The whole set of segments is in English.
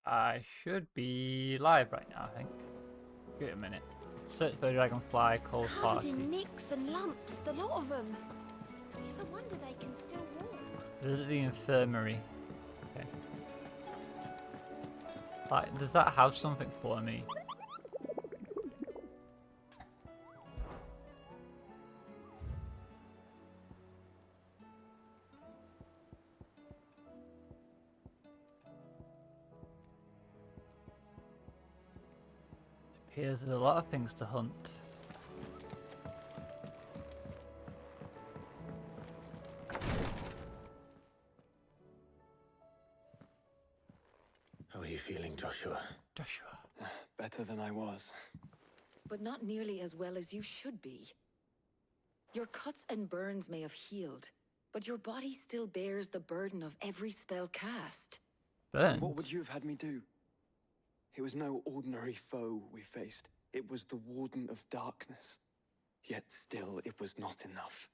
I should be live right now, I think. Give it a minute. Search for dragonfly, cold Covered party. in nicks and lumps, the lot of them. It's a wonder they can still walk. Visit the infirmary. Okay. Like, does that have something for me? It appears there's a lot of things to hunt. How are you feeling, Joshua? Joshua. Better than I was. But not nearly as well as you should be. Your cuts and burns may have healed, but your body still bears the burden of every spell cast. Burnt. What would you have had me do? It was no ordinary foe we faced. It was the Warden of Darkness. Yet still, it was not enough.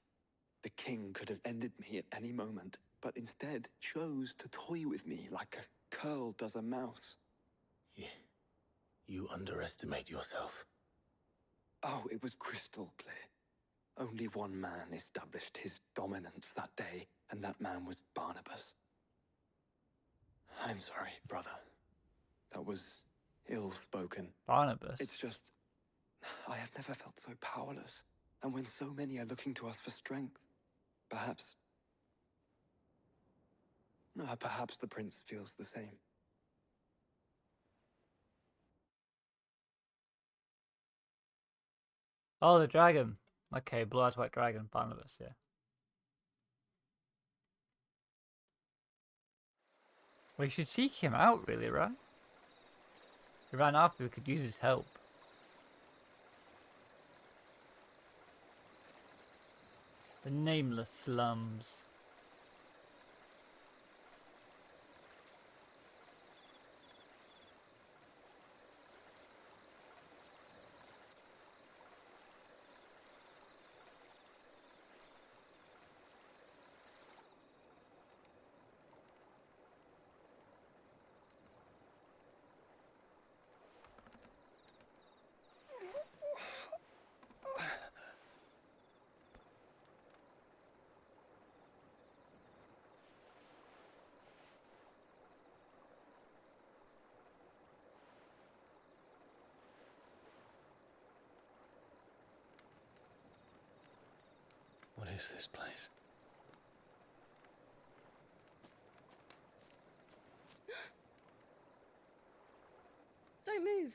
The king could have ended me at any moment, but instead chose to toy with me like a curl does a mouse. You underestimate yourself. Oh, it was crystal clear. Only one man established his dominance that day, and that man was Barnabas. I'm sorry, brother. That was ill-spoken. Barnabas. It's just, I have never felt so powerless. And when so many are looking to us for strength, perhaps the prince feels the same. Oh, the dragon. Okay, blue-eyed white dragon, Barnabas, yeah. We should seek him out, really, right? He ran off, we could use his help. The nameless slums. What is this place? Don't move.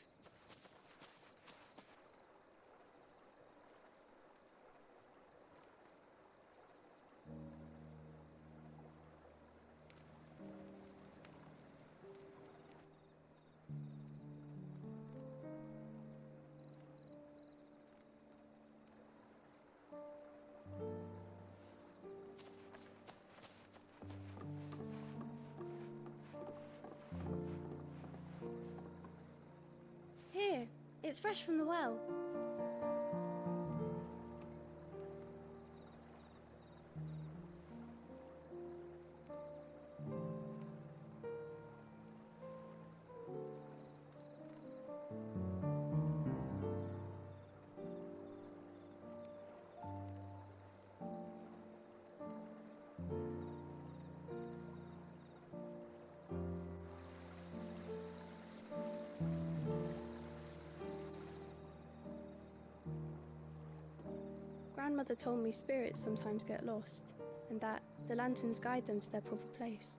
Here, it's fresh from the well. Grandmother told me spirits sometimes get lost, and that the lanterns guide them to their proper place.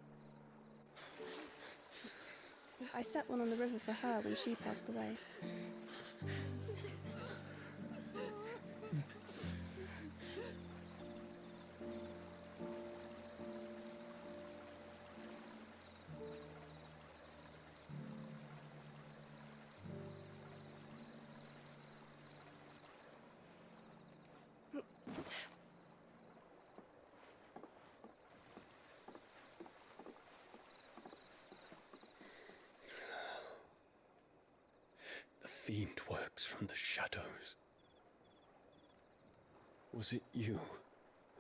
I set one on the river for her when she passed away. The fiend works from the shadows. Was it you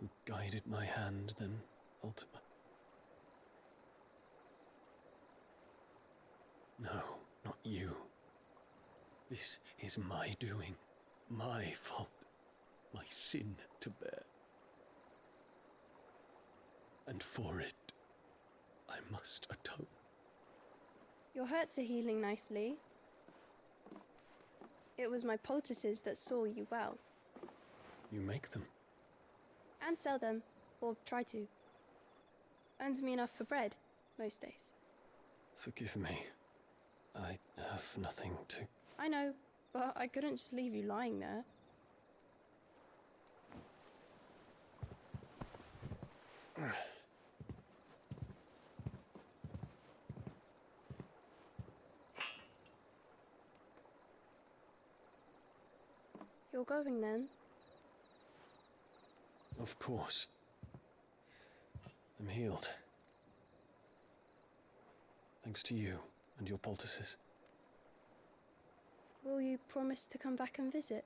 who guided my hand, then ultimately? No, not you. This is my doing, my fault, my sin to bear. And for it, I must atone. Your hurts are healing nicely. It was my poultices that saw you well. You make them. And sell them, or try to. Earns me enough for bread, most days. Forgive me. I have nothing to... I know, but I couldn't just leave you lying there. You're going then? Of course. I'm healed. Thanks to you and your poultices. Will you promise to come back and visit?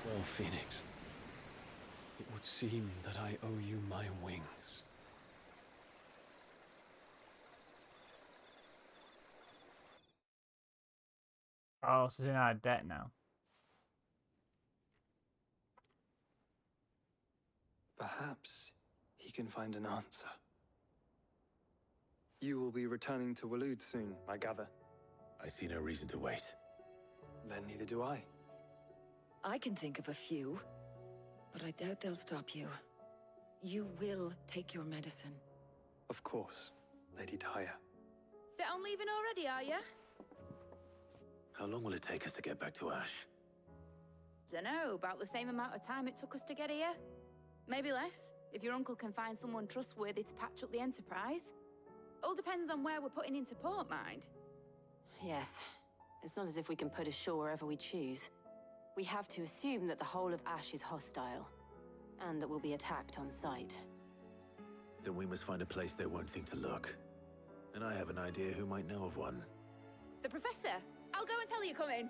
Well, Phoenix, it would seem that I owe you my wings. Oh, so they're out of debt now. Perhaps he can find an answer. You will be returning to Waloed soon, I gather. I see no reason to wait. Then neither do I. I can think of a few, but I doubt they'll stop you. You will take your medicine. Of course, Lady Daya. Set on leaving already, are ya? How long will it take us to get back to Ash? Dunno, about the same amount of time it took us to get here. Maybe less, if your uncle can find someone trustworthy to patch up the Enterprise. All depends on where we're putting into port, mind. Yes. It's not as if we can put ashore wherever we choose. We have to assume that the whole of Ash is hostile, and that we'll be attacked on sight. Then we must find a place they won't think to look. And I have an idea who might know of one. The Professor! I'll go and tell you coming!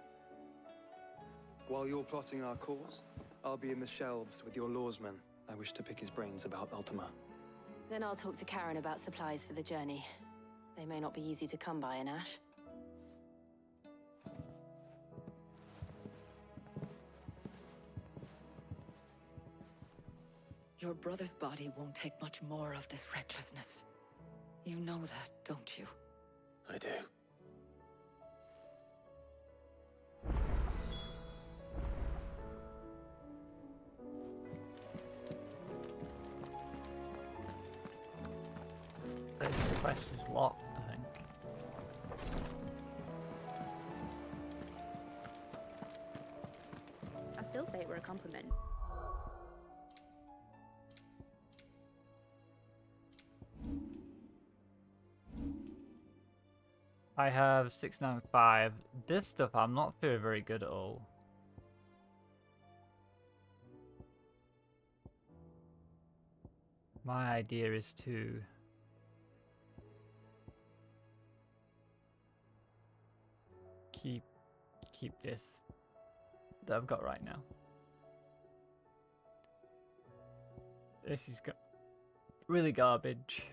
While you're plotting our course, I'll be in the shelves with your lawsman. I wish to pick his brains about Ultima. Then I'll talk to Karen about supplies for the journey. They may not be easy to come by in Ash. Your brother's body won't take much more of this recklessness. You know that, don't you? I do. The quest is locked, I think. I still say it were a compliment. I have 695. This stuff I'm not feeling very good at all. My idea is to keep this that I've got right now. This is really garbage.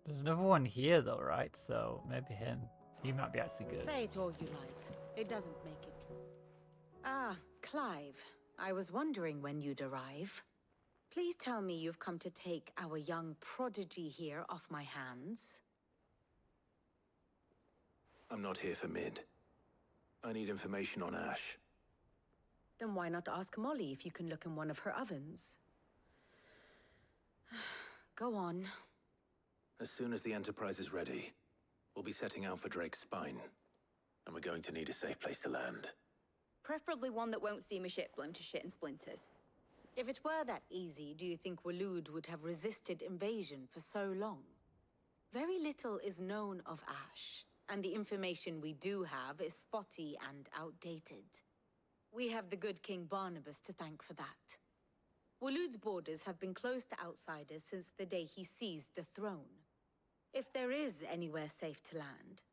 There's another one here though, right? So maybe him. He might be actually good. Say it all you like. It doesn't make it true. Ah, Clive. I was wondering when you'd arrive. Please tell me you've come to take our young prodigy here off my hands. I'm not here for Mid. I need information on Ash. Then why not ask Molly if you can look in one of her ovens? Go on. As soon as the Enterprise is ready, we'll be setting out for Drake's Spine. And we're going to need a safe place to land. Preferably one that won't see my ship blown to shit and splinters. If it were that easy, do you think Waloed would have resisted invasion for so long? Very little is known of Ash, and the information we do have is spotty and outdated. We have the good King Barnabas to thank for that. Waloed's borders have been closed to outsiders since the day he seized the throne. If there is anywhere safe to land,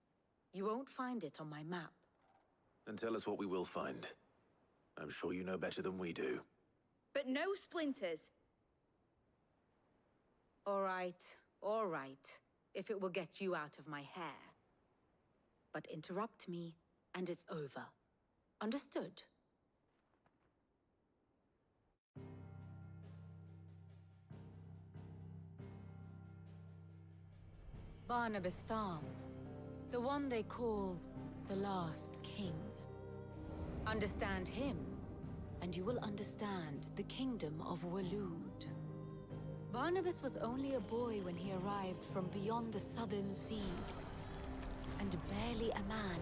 you won't find it on my map. Then tell us what we will find. I'm sure you know better than we do. But no splinters. All right, if it will get you out of my hair. But interrupt me, and it's over. Understood? Barnabas Tharm, the one they call the Last King. Understand him, and you will understand the kingdom of Waloed. Barnabas was only a boy when he arrived from beyond the southern seas, and barely a man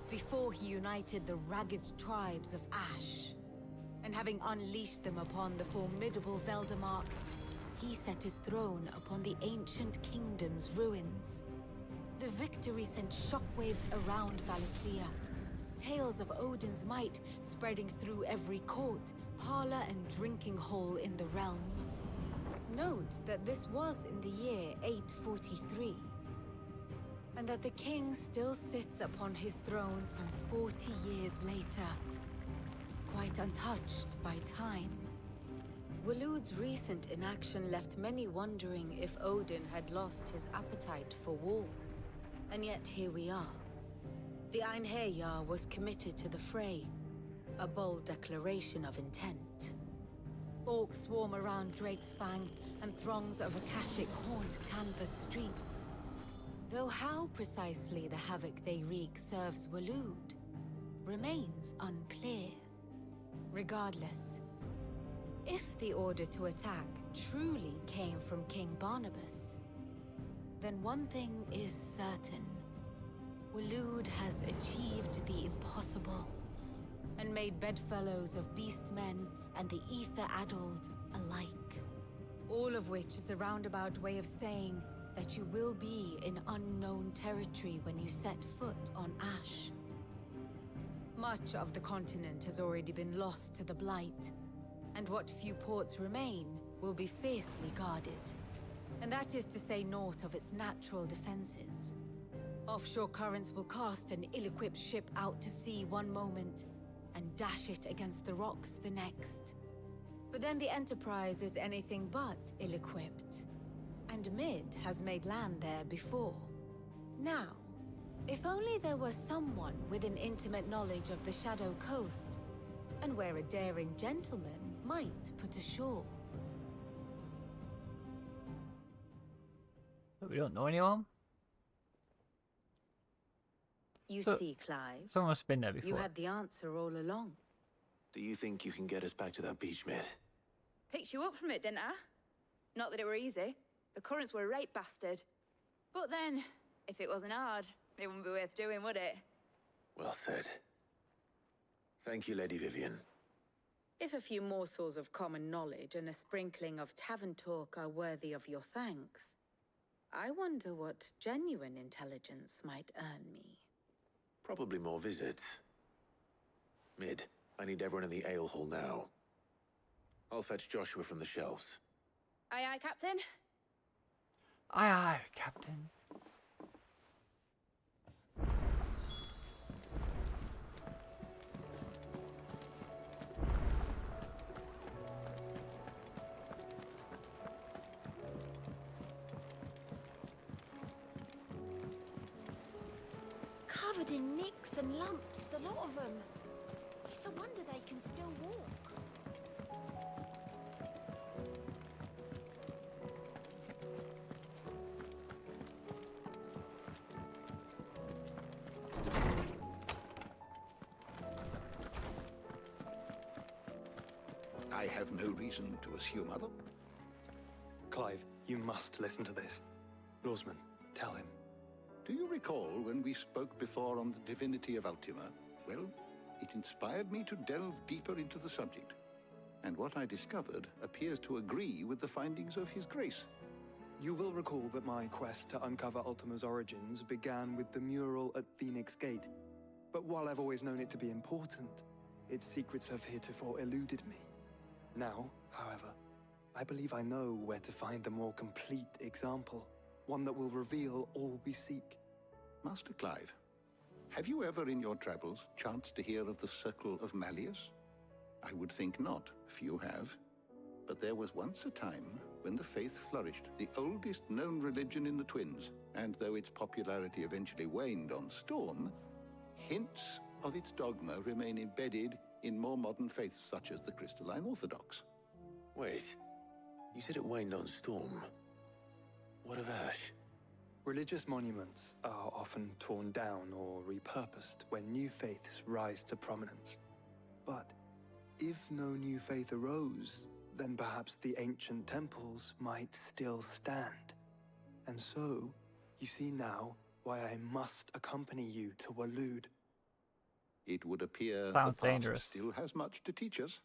before he united the ragged tribes of Ash. And having unleashed them upon the formidable Veldamark, he set his throne upon the ancient kingdom's ruins. The victory sent shockwaves around Valisthea, tales of Odin's might spreading through every court, parlor, and drinking hole in the realm. Note that this was in the year 843, and that the king still sits upon his throne some 40 years later, quite untouched by time. Waloed's recent inaction left many wondering if Odin had lost his appetite for war. And yet here we are. The Einherjar was committed to the fray, a bold declaration of intent. Orcs swarm around Drake's Fang, and throngs of Akashic haunt Canvas streets. Though how precisely the havoc they wreak serves Waloed remains unclear. Regardless, if the order to attack truly came from King Barnabas, then one thing is certain. Waloed has achieved the impossible, and made bedfellows of beastmen and the ether-addled alike. All of which is a roundabout way of saying that you will be in unknown territory when you set foot on Ash. Much of the continent has already been lost to the Blight, and what few ports remain will be fiercely guarded. And that is to say naught of its natural defenses. Offshore currents will cast an ill-equipped ship out to sea one moment, and dash it against the rocks the next. But then the Enterprise is anything but ill-equipped, and Mid has made land there before. Now, if only there were someone with an intimate knowledge of the Shadow Coast, and where a daring gentleman might put ashore. But we don't know anyone? You So- see, Clive, Someone must have been there before. you had the answer all along. Do you think you can get us back to that beach, Mid? Picked you up from it, didn't I? Not that it were easy. The currents were a right bastard. But then, if it wasn't hard, it wouldn't be worth doing, would it? Well said. Thank you, Lady Vivian. If a few morsels of common knowledge and a sprinkling of tavern talk are worthy of your thanks, I wonder what genuine intelligence might earn me. Probably more visits. Mid, I need everyone in the ale hall now. I'll fetch Joshua from the shelves. Aye, aye, Captain. Aye, aye, Captain. Covered in nicks and lumps, the lot of them. It's a wonder they can still walk. I have no reason to assume other. Clive, you must listen to this. Lawsman, tell him. Do you recall when we spoke before on the divinity of Ultima? Well, it inspired me to delve deeper into the subject. and what I discovered appears to agree with the findings of His Grace. You will recall that my quest to uncover Ultima's origins began with the mural at Phoenix Gate. But while I've always known it to be important, its secrets have heretofore eluded me. Now, however, I believe I know where to find the more complete example, one that will reveal all we seek. Master Clive, have you ever in your travels chanced to hear of the Circle of Malleus? I would think not, few have. But there was once a time when the faith flourished, the oldest known religion in the Twins, and though its popularity eventually waned on Storm, hints of its dogma remain embedded in more modern faiths such as the Crystalline Orthodox. Wait, you said it waned on Storm. What of Ash? Religious monuments are often torn down or repurposed when new faiths rise to prominence. But if no new faith arose, then perhaps the ancient temples might still stand. And so, you see now why I must accompany you to Waloed. It would appear Sounds the past dangerous. still has much to teach us,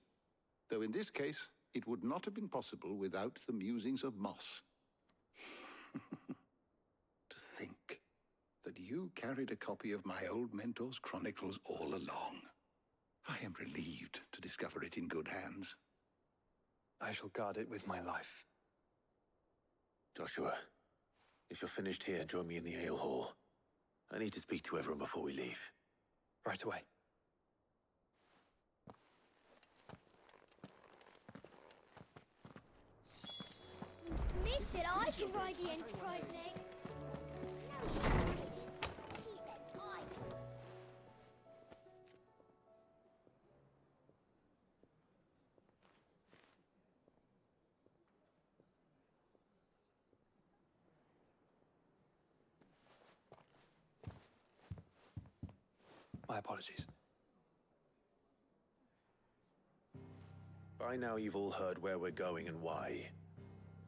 though in this case, it would not have been possible without the musings of Moss. To think that you carried a copy of my old mentor's chronicles all along. I am relieved to discover it in good hands. I shall guard it with my life. Joshua, if you're finished here, join me in the ale hall. I need to speak to everyone before we leave. Right away. Mid said I could ride the Enterprise next. No, she didn't. She said I could. My apologies. By now you've all heard where we're going and why.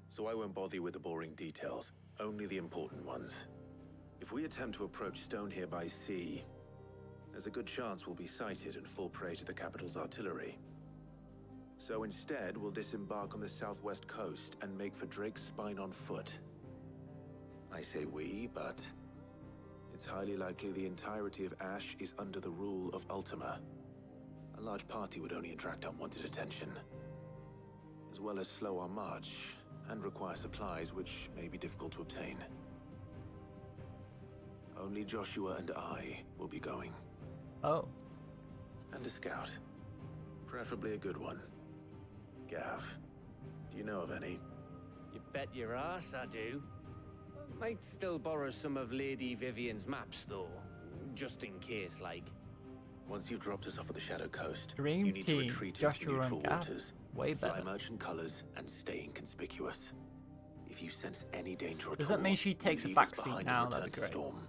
So I won't bother you with the boring details, only the important ones. If we attempt to approach Stone here by sea, there's a good chance we'll be sighted and fall prey to the capital's artillery. So instead, we'll disembark on the southwest coast and make for Drake's Spine on foot. I say we, but it's highly likely the entirety of Ash is under the rule of Ultima. A large party would only attract unwanted attention, as well as slow our march and require supplies which may be difficult to obtain. Only Joshua and I will be going. Oh. And a scout. Preferably a good one. Gav, do you know of any? You bet your ass I do. Might still borrow some of Lady Vivian's maps, though. Just in case, like. Once you've dropped us off at the Shadow Coast, Dream you need to team, retreat into Joshua neutral and Gav. waters. Way Fly better. merchant colors and stay inconspicuous. If you sense any danger at Does all, that mean she takes a leave us back seat behind now? and That'd be return to great. Storm.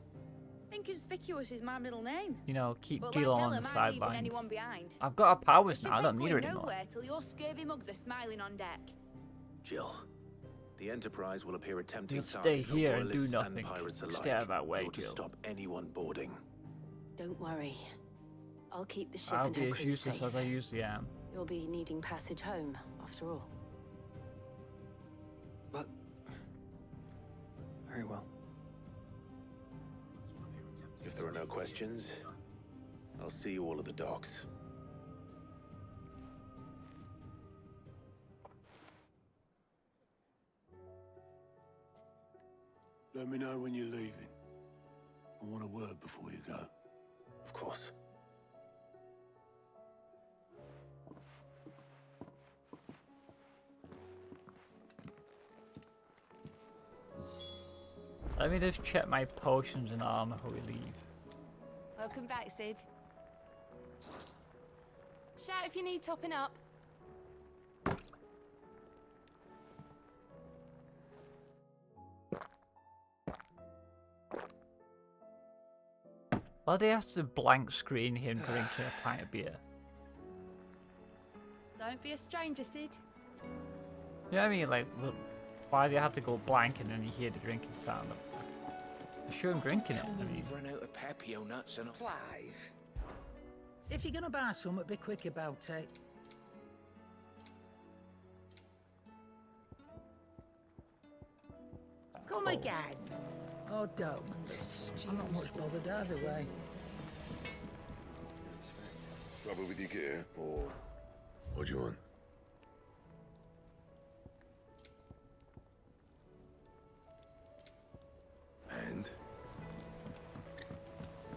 Inconspicuous is my middle name. You know, keep But Jill like on Helen, the I'm leaving sidelines. anyone behind. I've got her powers The now, I ship don't ain't need her going anymore. nowhere till your scurvy mugs are smiling on deck. Jill, the Enterprise will appear a tempting You'll stay target for here and do royalists nothing. and pirates alike. Stay out of our way, You're to Jill. stop anyone boarding. Don't worry. I'll keep the ship I'll and be her as crew useless safe. as I usually am. You'll be needing passage home, after all. But... very well. If there are no questions, I'll see you all at the docks. Let me know when you're leaving. I want a word before you go. Of course. Let me just check my potions and armor before we leave. Welcome back, Sid. Shout if you need topping up. Why do they have to blank screen him drinking a pint of beer? Don't be a stranger, Sid. You know what I mean? Like, look, why do you have to go blank and then you hear the drinking sound? Sure, I'm drinking it. Tell I me mean, we've run out of Pepio nuts and Clive, if you're gonna buy some, be quick about it. Come again. Oh, don't. I'm not much bothered either way. Trouble with your gear, or what do you want? And?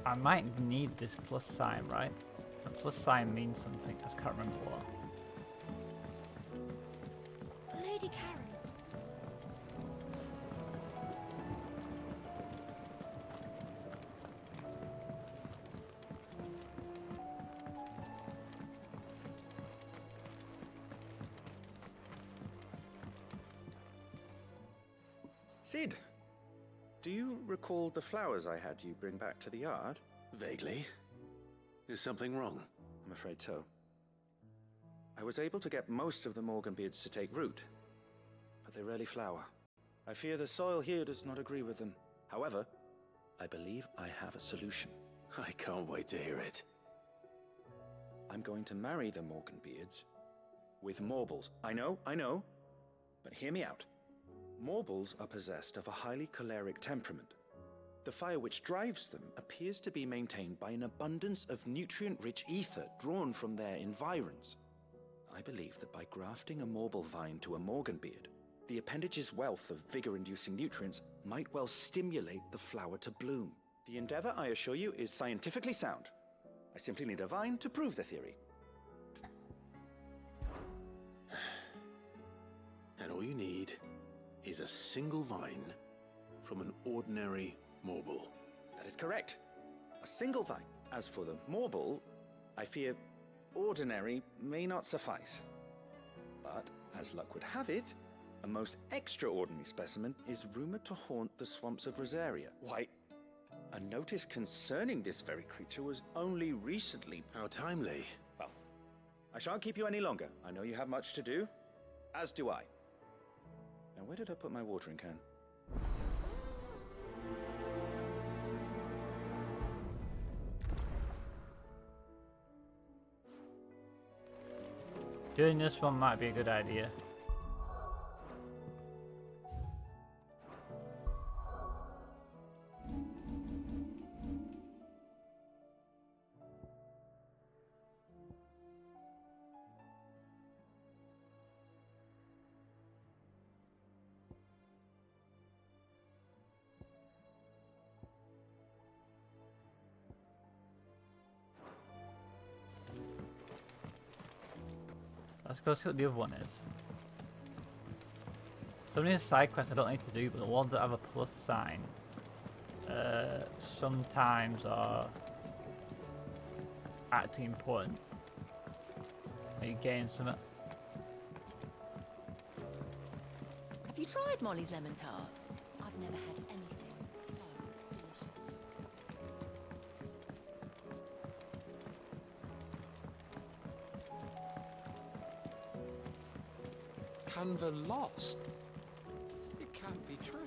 I might need this plus sign, right? A plus sign means something. I can't remember what. Lady Karen's. Sid, do you recall the flowers I had you bring back to the yard? Vaguely. Is something wrong? I'm afraid so. I was able to get most of the Morganbeards to take root, but they rarely flower. I fear the soil here does not agree with them. However, I believe I have a solution. I can't wait to hear it. I'm going to marry the Morganbeards with Morbles. I know, but hear me out. Morbles are possessed of a highly choleric temperament. The fire which drives them appears to be maintained by an abundance of nutrient-rich ether drawn from their environs. I believe that by grafting a Morble vine to a Morganbeard, the appendage's wealth of vigor-inducing nutrients might well stimulate the flower to bloom. The endeavor, I assure you, is scientifically sound. I simply need a vine to prove the theory. And all you need is a single vine from an ordinary Morble. That is correct. A single vine. As for the Morble, I fear ordinary may not suffice. But, as luck would have it, a most extraordinary specimen is rumored to haunt the swamps of Rosaria. Why, a notice concerning this very creature was only recently... How timely. Well, I shan't keep you any longer. I know you have much to do, as do I. Now, where did I put my watering can? Doing this one might be a good idea. Let's go see what the other one is. Some of these side quests I don't need to do, but the ones that have a plus sign sometimes are actually important. Are you getting something? Have you tried Molly's lemon tarts? I've never had anything so delicious. Canva lost? It can't be true.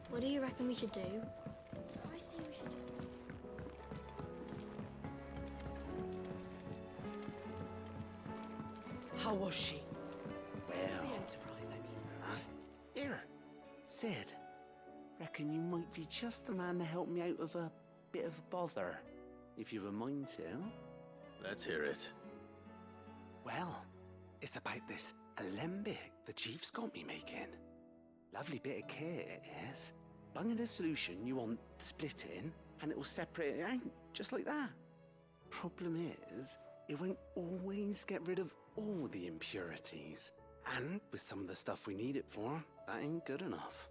What do you reckon we should do? I say we should just... How was she? Well... The Enterprise, I mean. Here, Sid. Reckon you might be just the man to help me out of a bit of bother, if you've a mind to. Let's hear it. Well, it's about this alembic the chief's got me making. Lovely bit of kit it is. Bunging a solution you want splitting, and it will separate it out, just like that. Problem is, it won't always get rid of all the impurities. And with some of the stuff we need it for, that ain't good enough.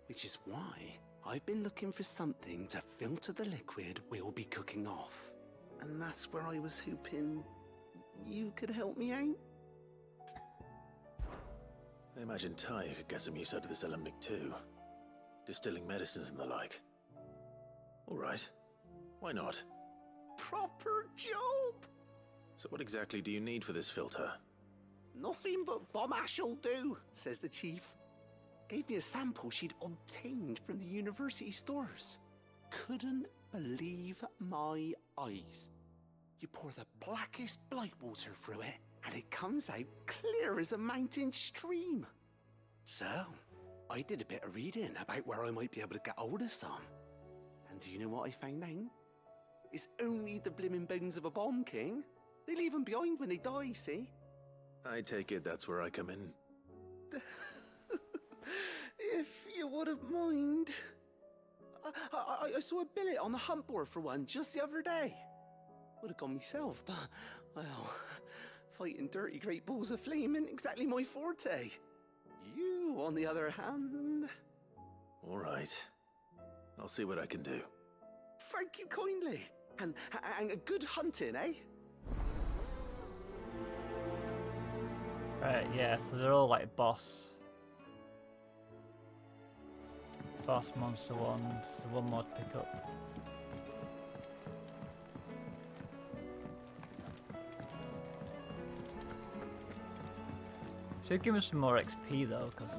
Which is why I've been looking for something to filter the liquid we'll be cooking off. And that's where I was hoping you could help me out. I imagine Ty could get some use out of this alembic too. Distilling medicines and the like. Alright. Why not? Proper job! So what exactly do you need for this filter? Nothing but bomb ash'll do, says the chief. Gave me a sample she'd obtained from the university stores. Couldn't believe my eyes. You pour the blackest blight water through it, and it comes out clear as a mountain stream. So, I did a bit of reading about where I might be able to get hold of some. And do you know what I found out? It's only the blimmin' bones of a bomb king. They leave them behind when they die, see? I take it that's where I come in. If you wouldn't mind. I saw a billet on the hunt board for one just the other day. Would have gone myself, but, well, fighting dirty great balls of flame isn't exactly my forte. You, on the other hand... All right. I'll see what I can do. Thank you kindly. And good hunting, eh? Right, yeah, so they're all like boss monster ones. So one more to pick up. Should give us some more XP though, because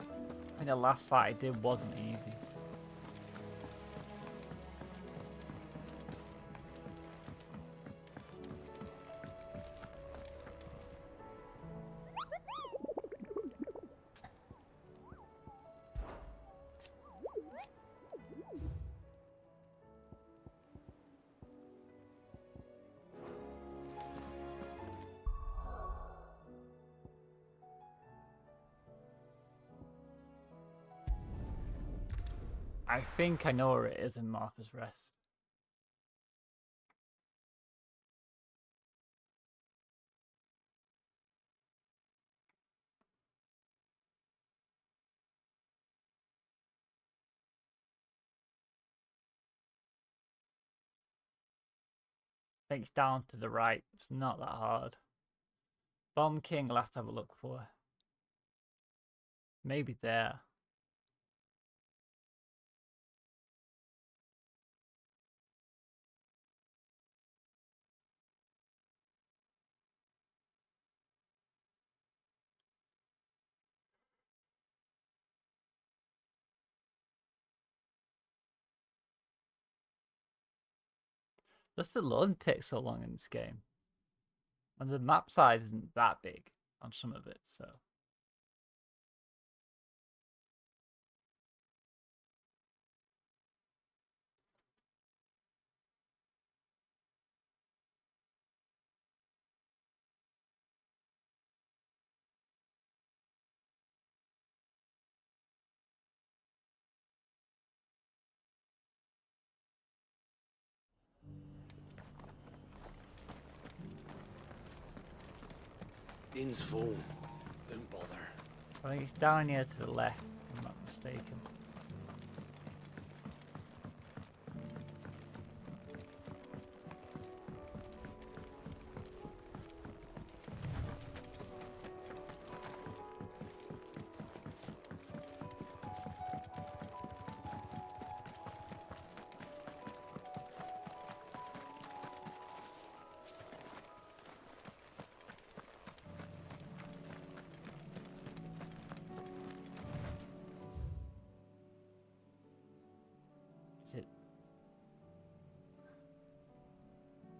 I think the last fight I did wasn't easy. I think I know where it is in Martha's Rest. I think it's down to the right. It's not that hard. Bomb King, I'll have to have a look for. Maybe there. Just the load takes so long in this game. And the map size isn't that big on some of it, so. Inn's full. Don't bother. I think it's down here to the left, if I'm not mistaken.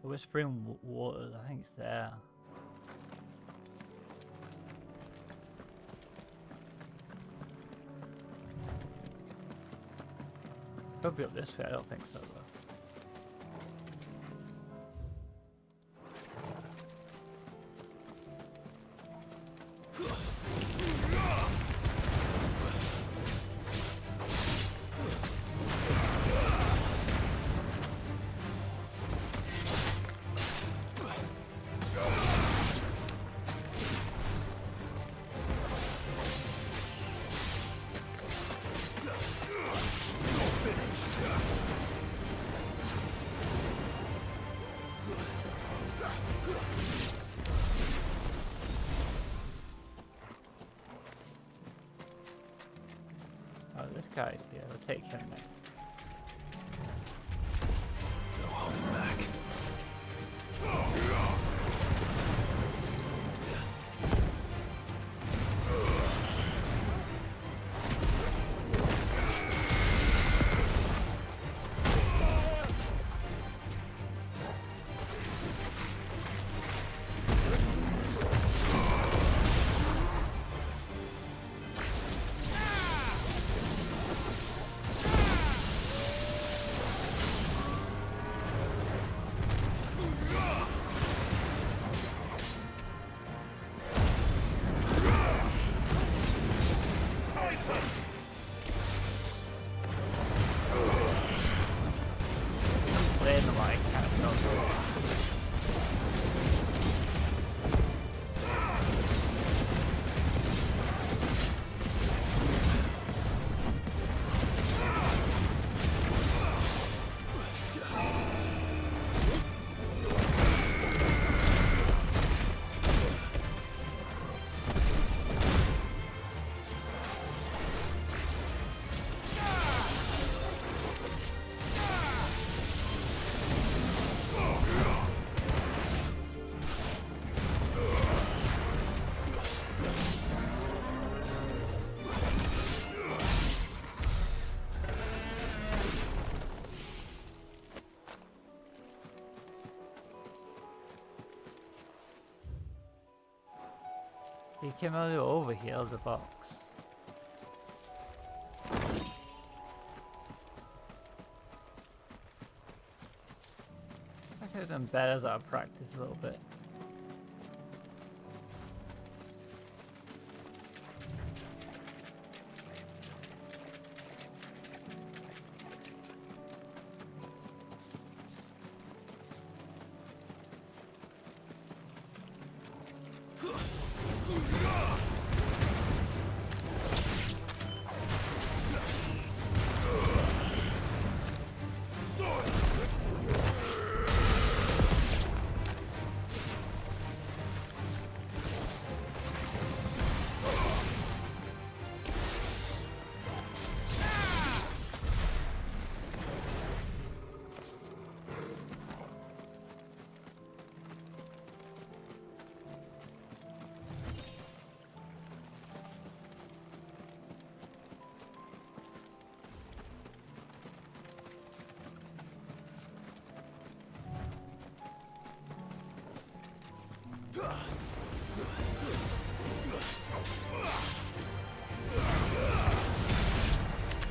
The Whispering Waters, I think it's there. Could be up this way, I don't think so though. This guy's here, we'll take him now. No holding back. He came over here, the box. I could have done better as I practice a little bit.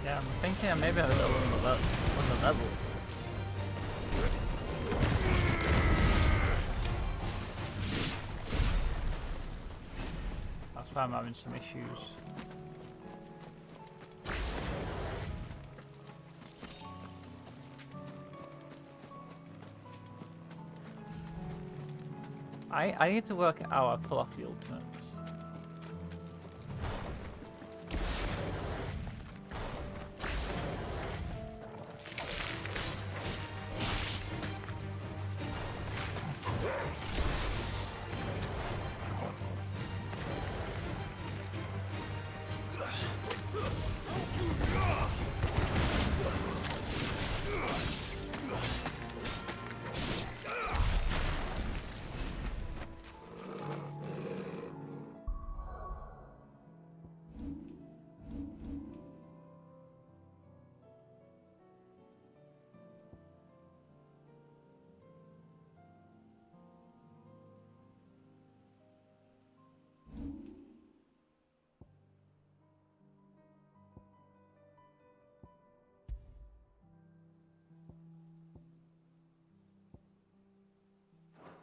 Yeah, I'm thinking I maybe have a little on the level. That's why I'm having some issues. I need to work out how I pull off the ultimates.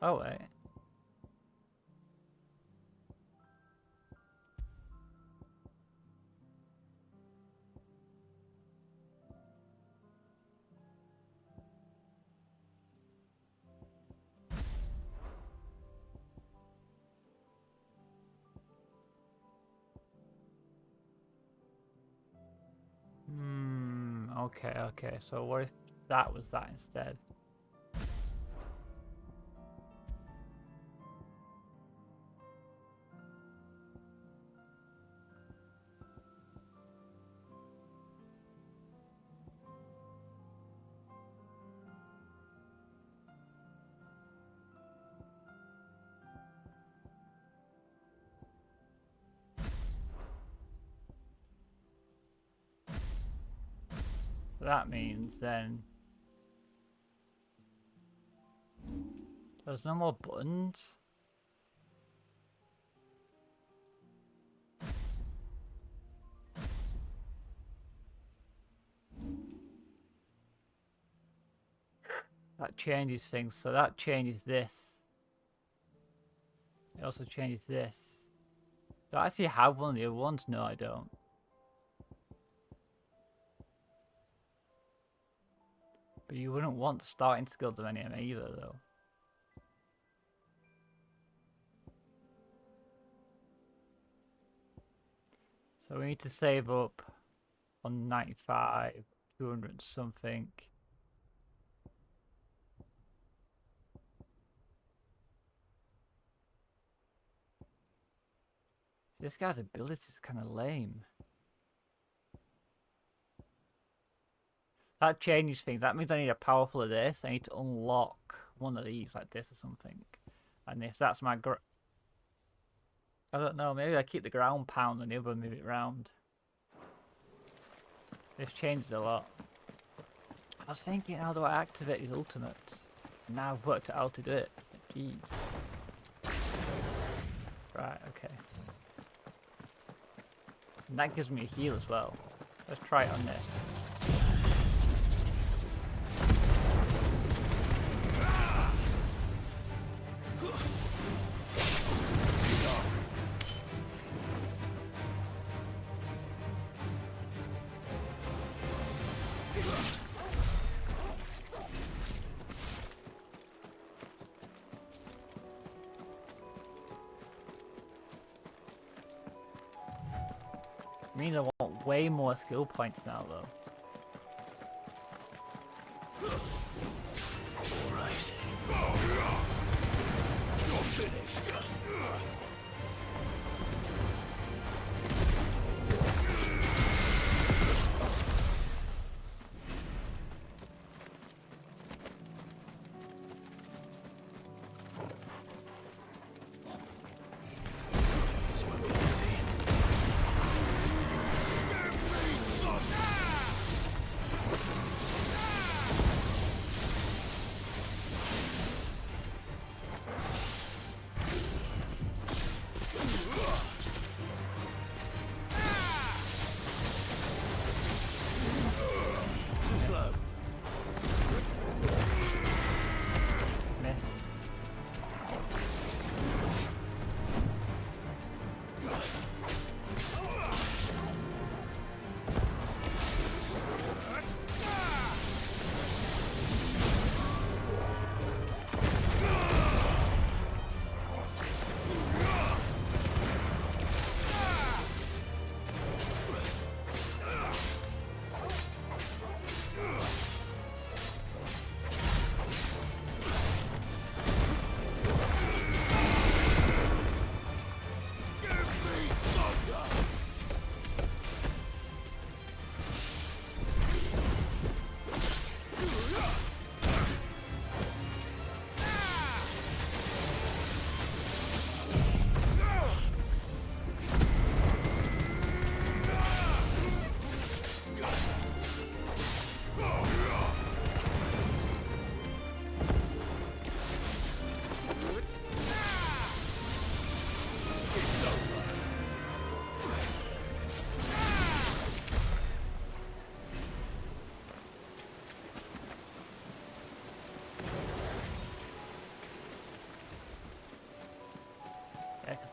Oh wait. Okay, so what if that was that instead? So that means then there's no more buttons. That changes things, so that changes this. It also changes this. Do I actually have one of the other ones? No, I don't. But you wouldn't want the starting skills of any of them either, though. So we need to save up on 95, 200 something. This guy's ability is kind of lame. That changes things. That means I need a powerful of this. I need to unlock one of these, like this or something. And if that's my I don't know, maybe I keep the ground pound and the other move it round. This changed a lot. I was thinking, how do I activate these ultimates? Now I've worked out how to do it. Jeez. Right, okay. And that gives me a heal as well. Let's try it on this. Means I want way more skill points now, though. Alright. You're finished. This won't be easy.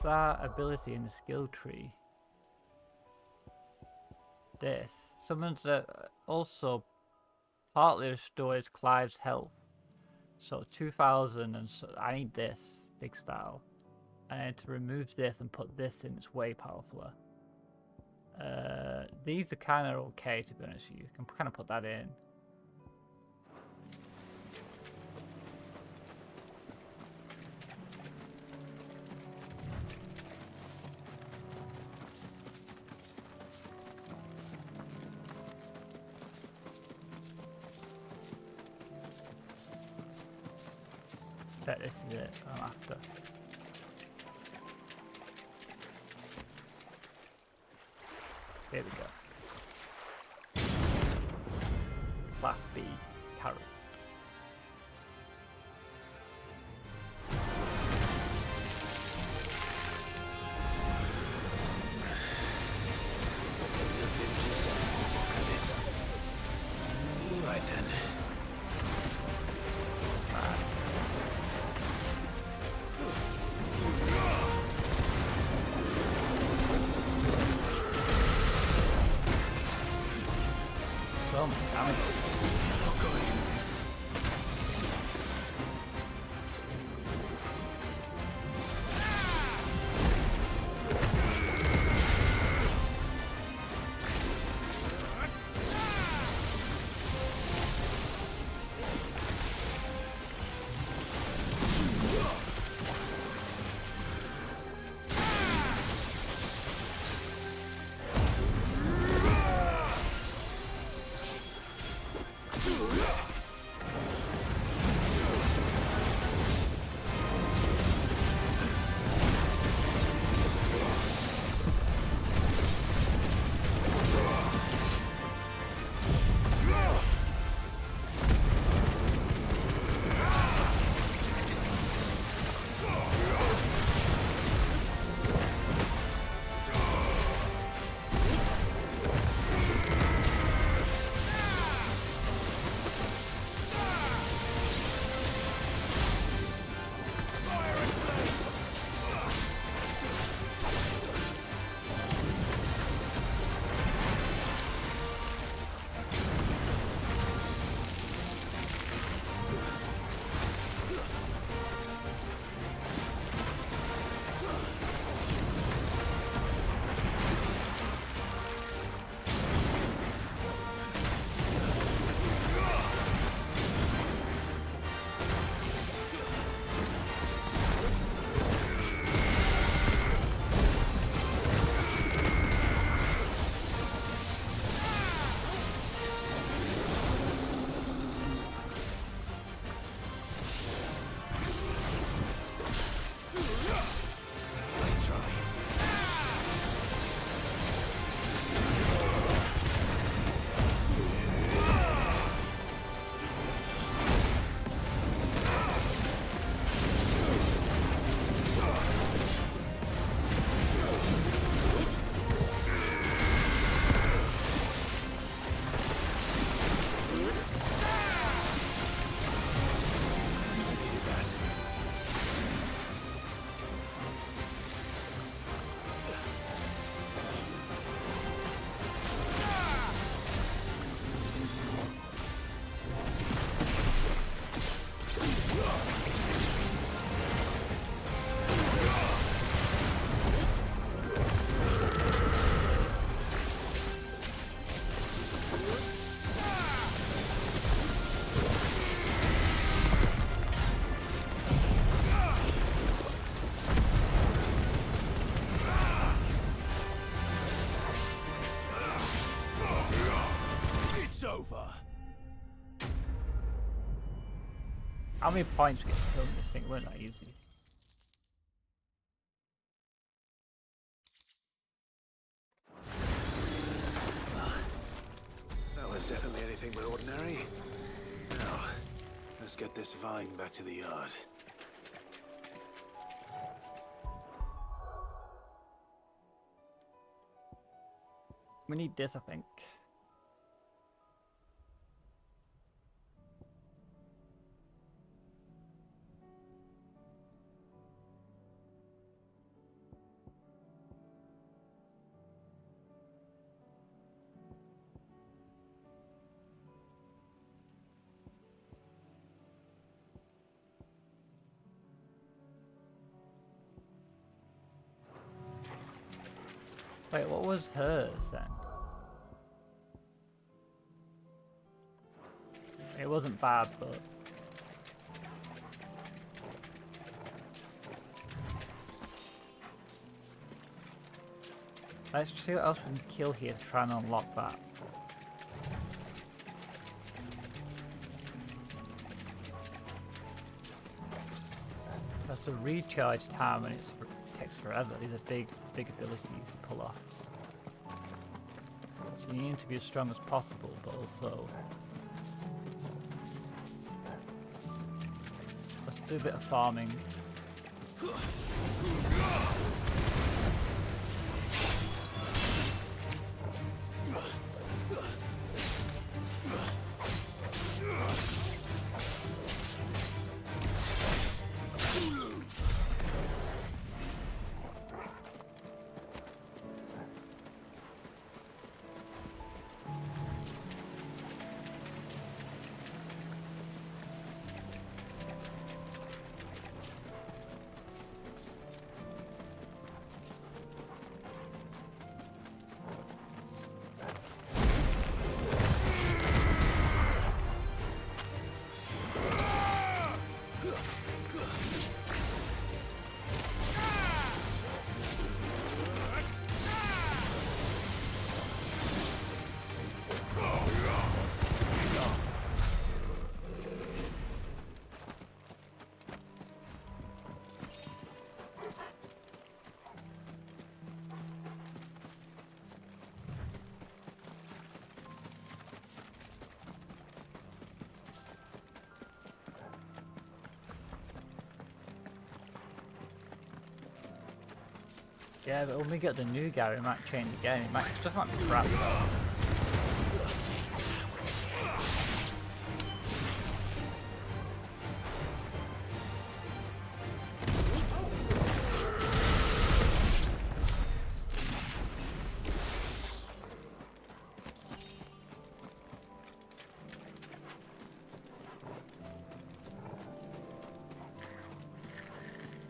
That ability in the skill tree. This summons also partly restores Clive's health. So 2000, and so I need this big style. And to remove this and put this in, it's way powerfuler. These are kind of okay, to be honest with you. You can kind of put that in. Bet this is it I'm after. Here we go. Class B carrot. Right then. So much damage. How many points we get to kill in this thing? It weren't that easy. That was definitely anything but ordinary. Now, let's get this vine back to the yard. We need this, I think. Wait, what was hers then? It wasn't bad, but... Let's see what else we can kill here to try and unlock that. That's a recharge time and it takes forever. These are big abilities to pull off. So you need to be as strong as possible, but also... Let's do a bit of farming. Yeah, but when we get the new guy, we might change again. It just might be crap.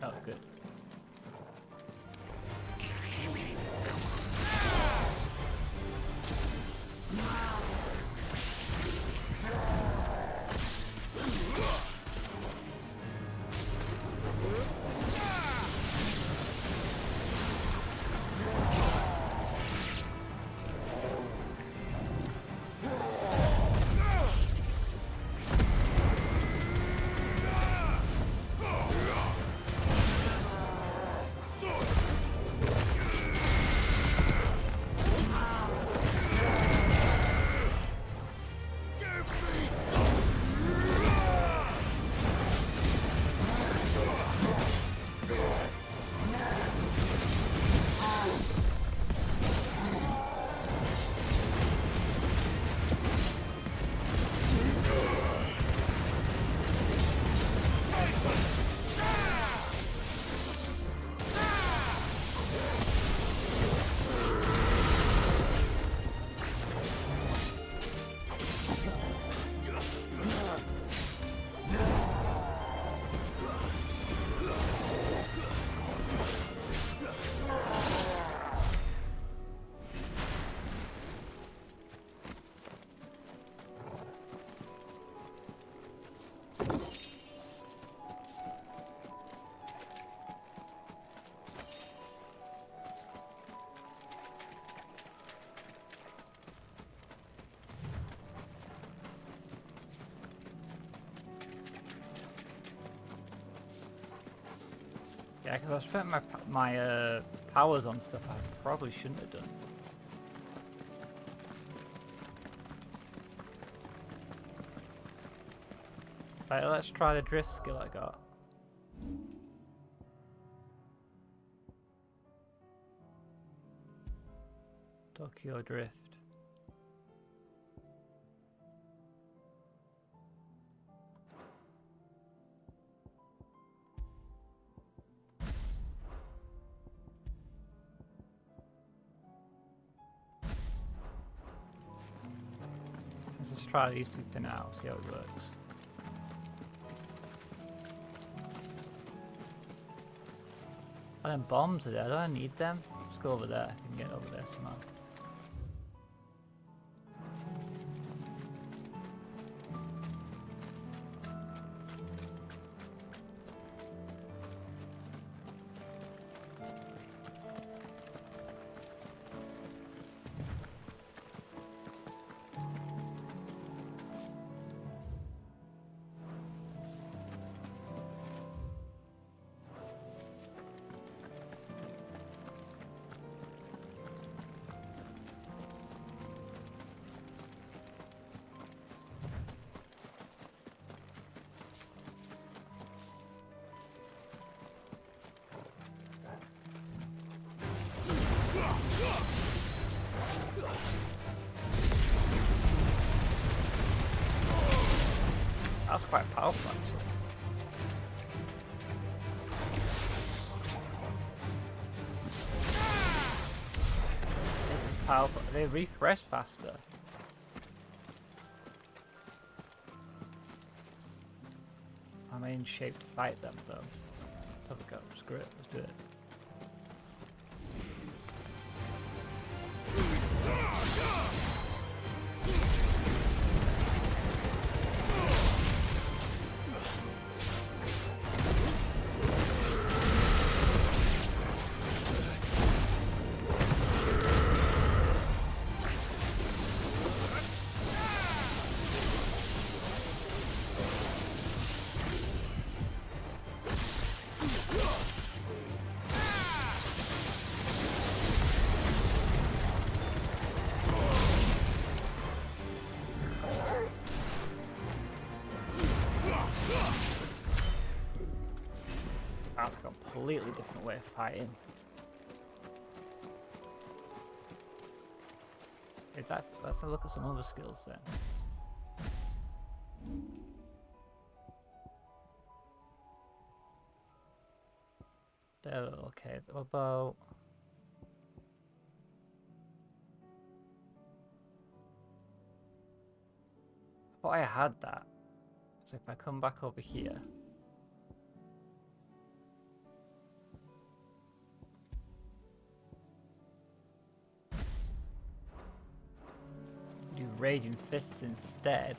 Oh, good. Yeah, because I spent my powers on stuff I probably shouldn't have done. Right, let's try the drift skill I got. Tokyo Drift. Let's just try these two for now, see how it works. Oh, them bombs are there, do I need them? Let's go over there, I can get over there somehow. That's quite powerful, actually. This is powerful. They refresh faster. Am I in shape to fight them, though? Let's have a go. Screw it. Let's do it. That's a completely different way of fighting. Let's have a look at some other skills then. Okay, what about... I thought I had that. So if I come back over here... do Raging Fists instead.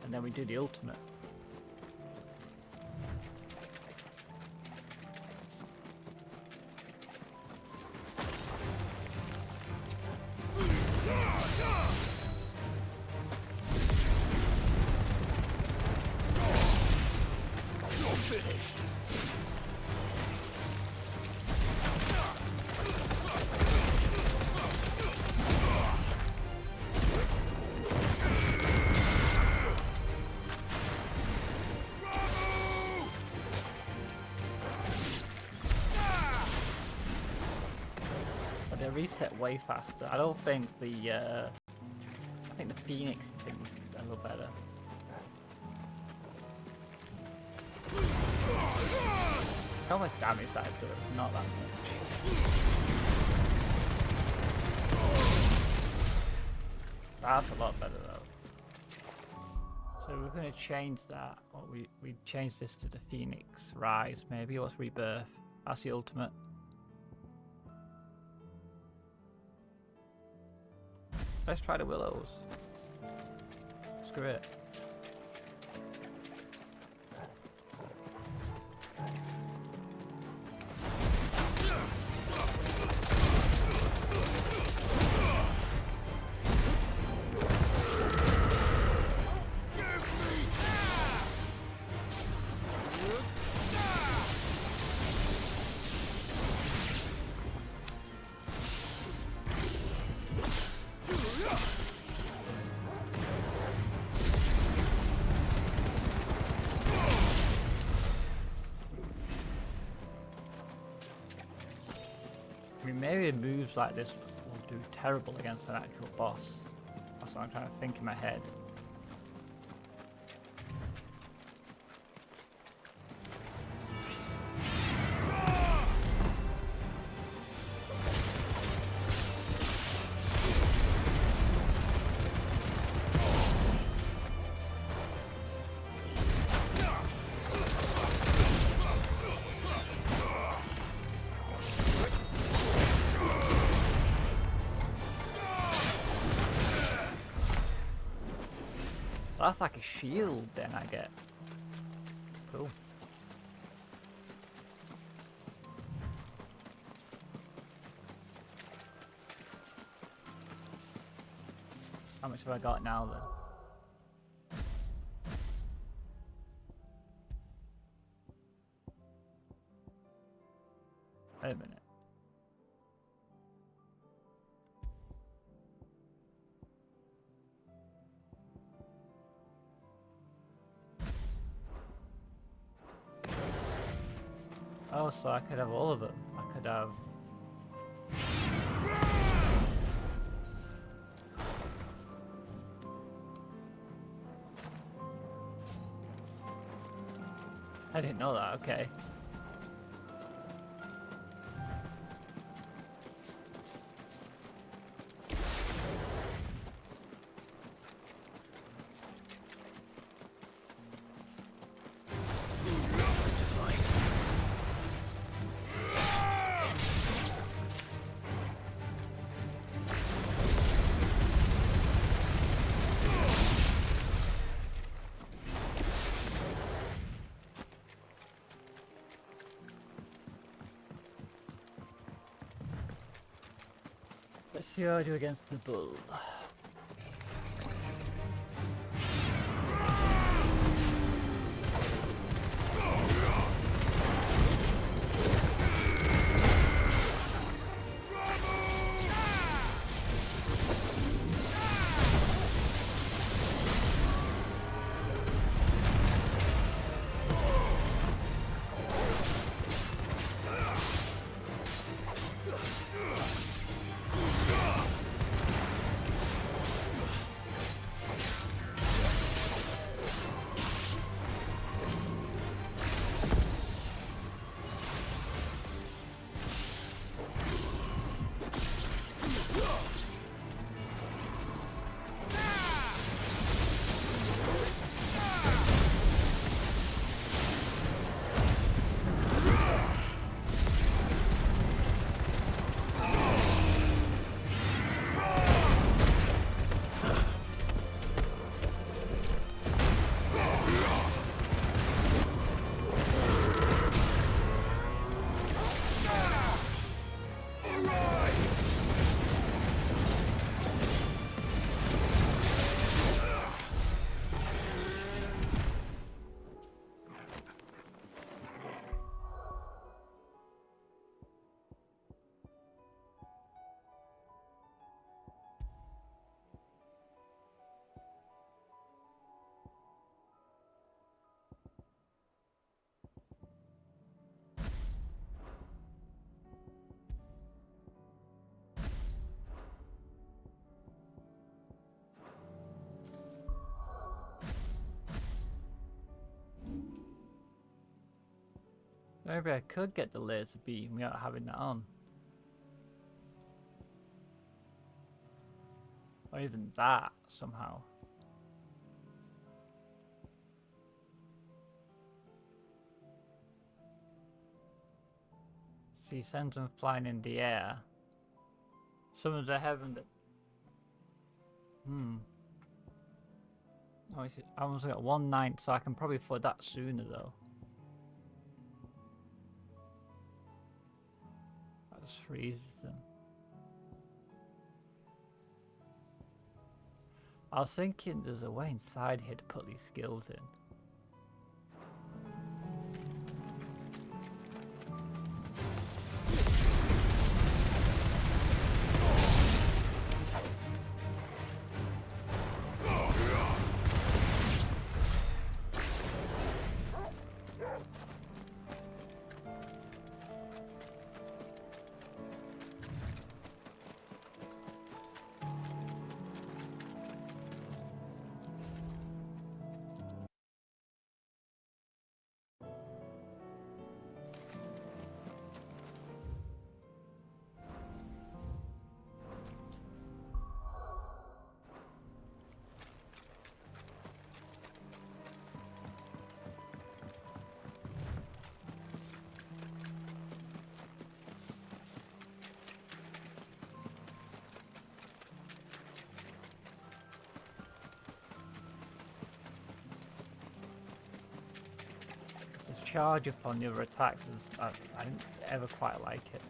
And then we do the ultimate. You're finished. They reset way faster. I don't think the I think the Phoenix thing is a little better. How much damage that does? Not that much. That's a lot better though. So we're gonna change that. Or we change this to the Phoenix Rise maybe, or it's Rebirth. That's the ultimate. Let's try the Willows. Screw it. Give me I mean, maybe moves like this will do terrible against an actual boss. That's what I'm trying to think in my head. That's like a shield then I get. Cool. How much have I got now then? Wait a minute. Oh, so I could have all of them. I could have... I didn't know that, okay. Let's see how I do against the bull. Maybe I could get the laser beam without having that on. Or even that, somehow. See, sends them flying in the air. Summons a heaven that... Oh, I almost got 1/9, so I can probably afford that sooner though. That just freezes them. I was thinking there's a way inside here to put these skills in. charge up on the other attacks, I didn't ever quite like it.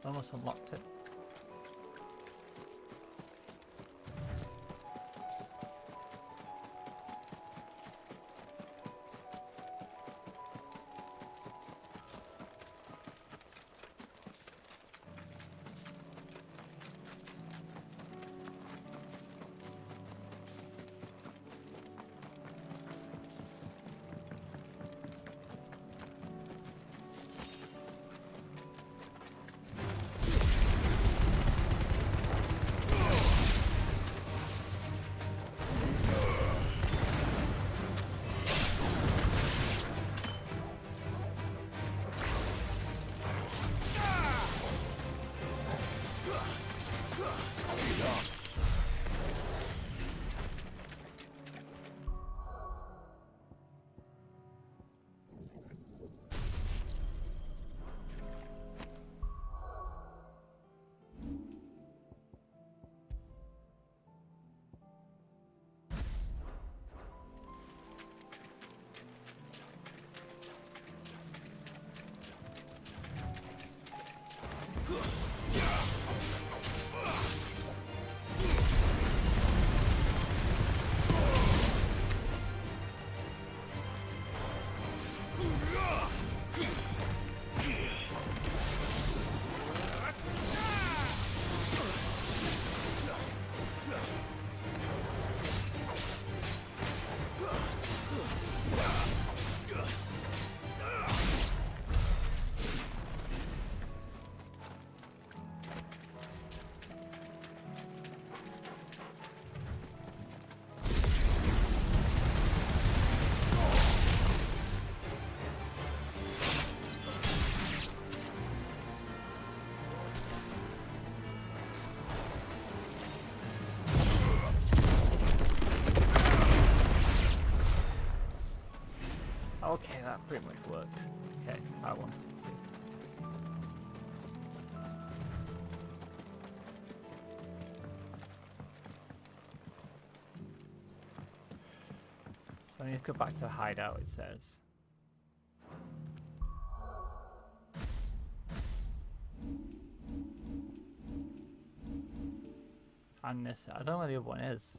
Almost unlocked it. Okay, that pretty much worked. Okay, I wanted it to. So I need to go back to the hideout, it says. And this, I don't know where the other one is.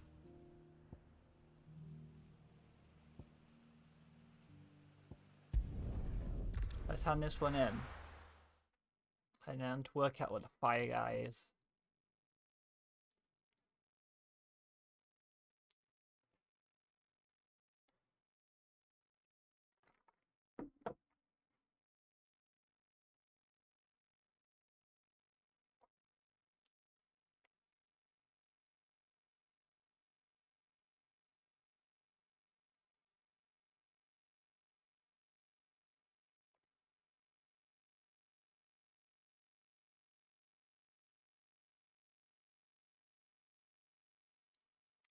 Let's hand this one in. And then work out what the fire guy is.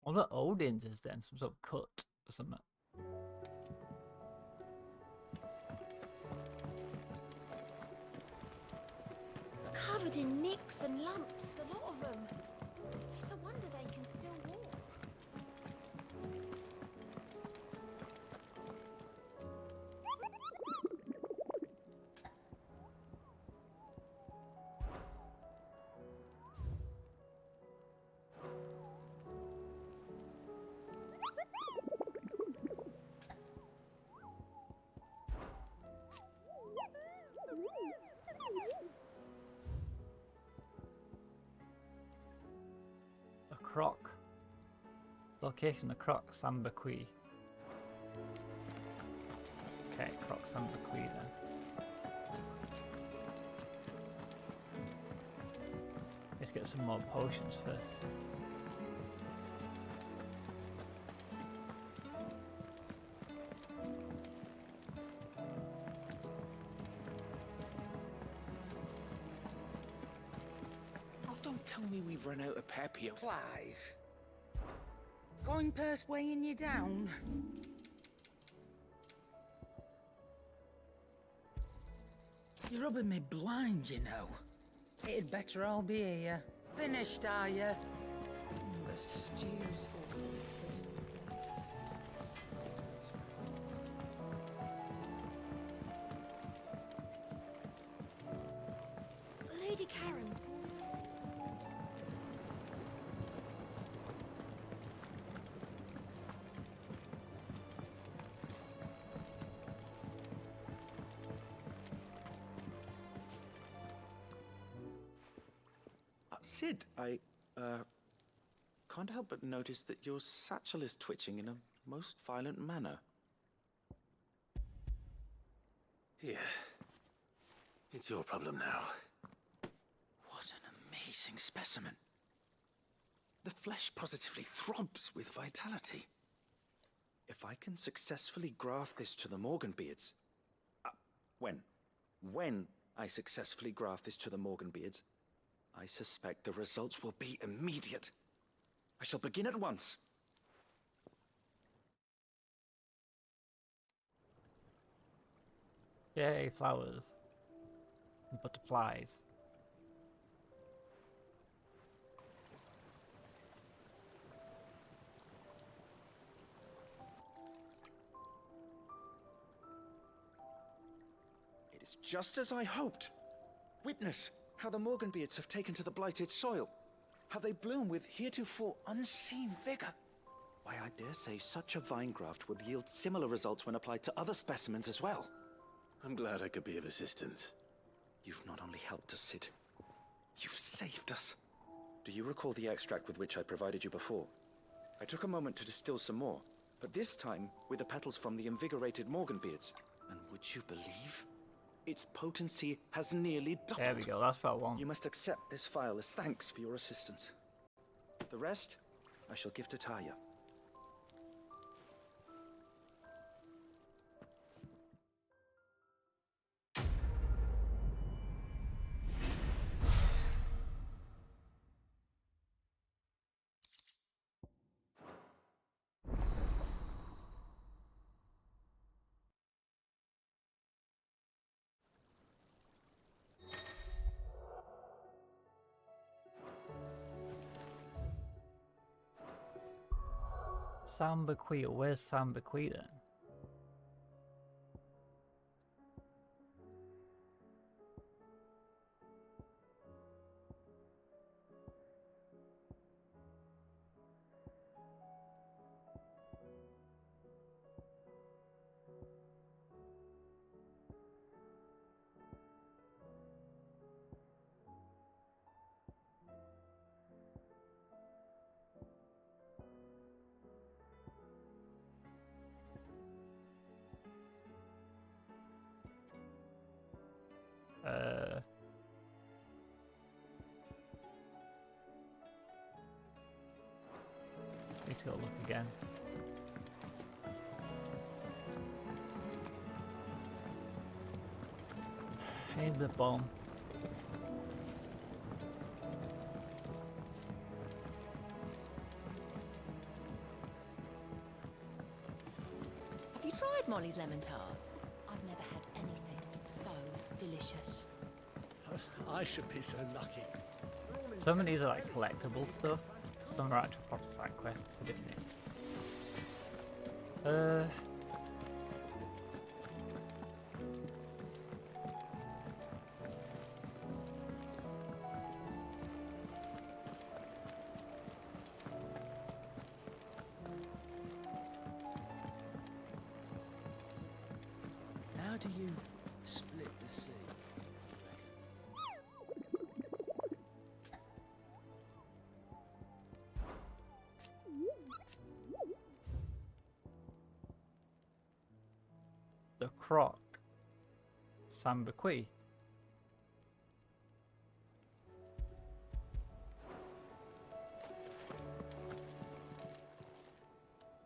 What about Odin's is then? Some sort of cut or something. Covered in nicks and lumps, the lot of them. It's a wonder they can still walk. A croc. Location: the croc Sambaqui. Okay, croc Sambaqui then. Let's get some more potions first. Oh, don't tell me we've run out of pep here. Clive. Going purse weighing you down? You're rubbing me blind, you know. It'd better all be here. Finished, are you? The stew's Lady Karen's calling. Sid, I can't help but notice that your satchel is twitching in a most violent manner. Here. It's your problem now. What an amazing specimen. The flesh positively throbs with vitality. If I can successfully graft this to the Morganbeards... When I successfully graft this to the Morganbeards, I suspect the results will be immediate. I shall begin at once. Yay, flowers. And butterflies. It is just as I hoped. Witness how the Morganbeards have taken to the blighted soil. How they bloom with heretofore unseen vigor. Why, I dare say such a vine graft would yield similar results when applied to other specimens as well. I'm glad I could be of assistance. You've not only helped us, Sid, you've saved us. Do you recall the extract with which I provided you before? I took a moment to distill some more, but this time with the petals from the invigorated Morganbeards. And would you believe? Its potency has nearly doubled. There we go, that's what I want. You must accept this vial as thanks for your assistance. The rest, I shall give to Taya. Sambaqui, where's Sambaqui then? Need to go look again. Need the bomb. tried Molly's lemon tarts? I've never had anything so delicious. I should be so lucky. Some of these are like collectible stuff. Some are actual proper side quests. A bit mixed. How do you split the sea? The Croc. Sambuqui.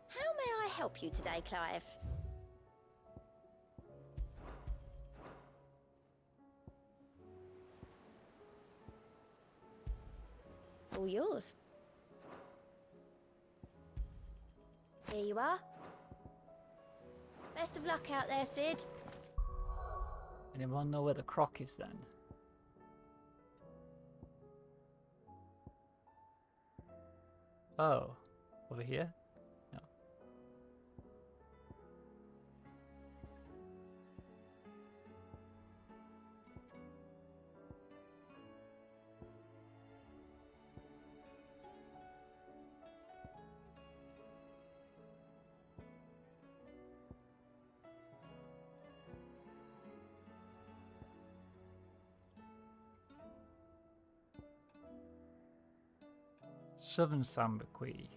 How may I help you today, Clive? All yours. Here you are. Best of luck out there, Sid. Anyone know where the Croc is then? Oh, over here? No. Southern Sambuqui,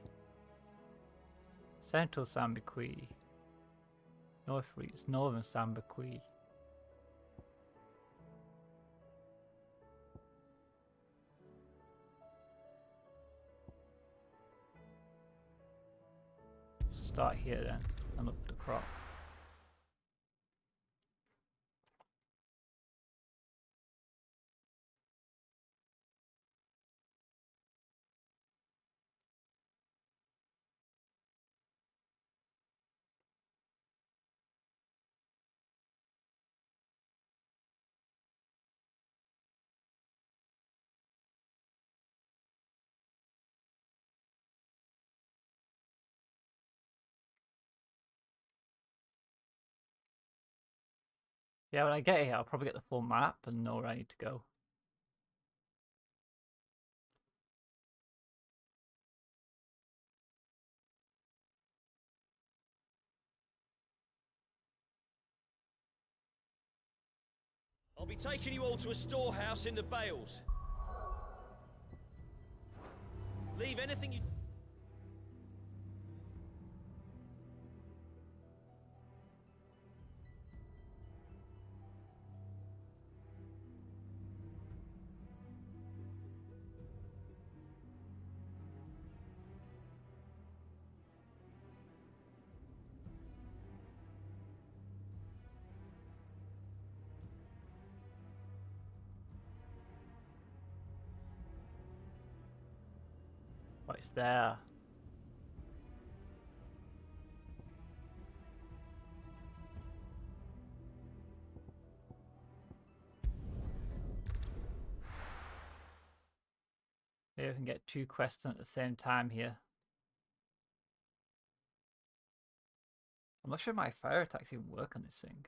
Central Sambuqui, North Fleets, Northern Sambuqui. Start here then, and look at the Croc. Yeah, when I get here, I'll probably get the full map and know where I need to go. I'll be taking you all to a storehouse in the Bales. Leave anything you... What's there? Maybe I can get 2 quests at the same time here. I'm not sure my fire attacks even work on this thing.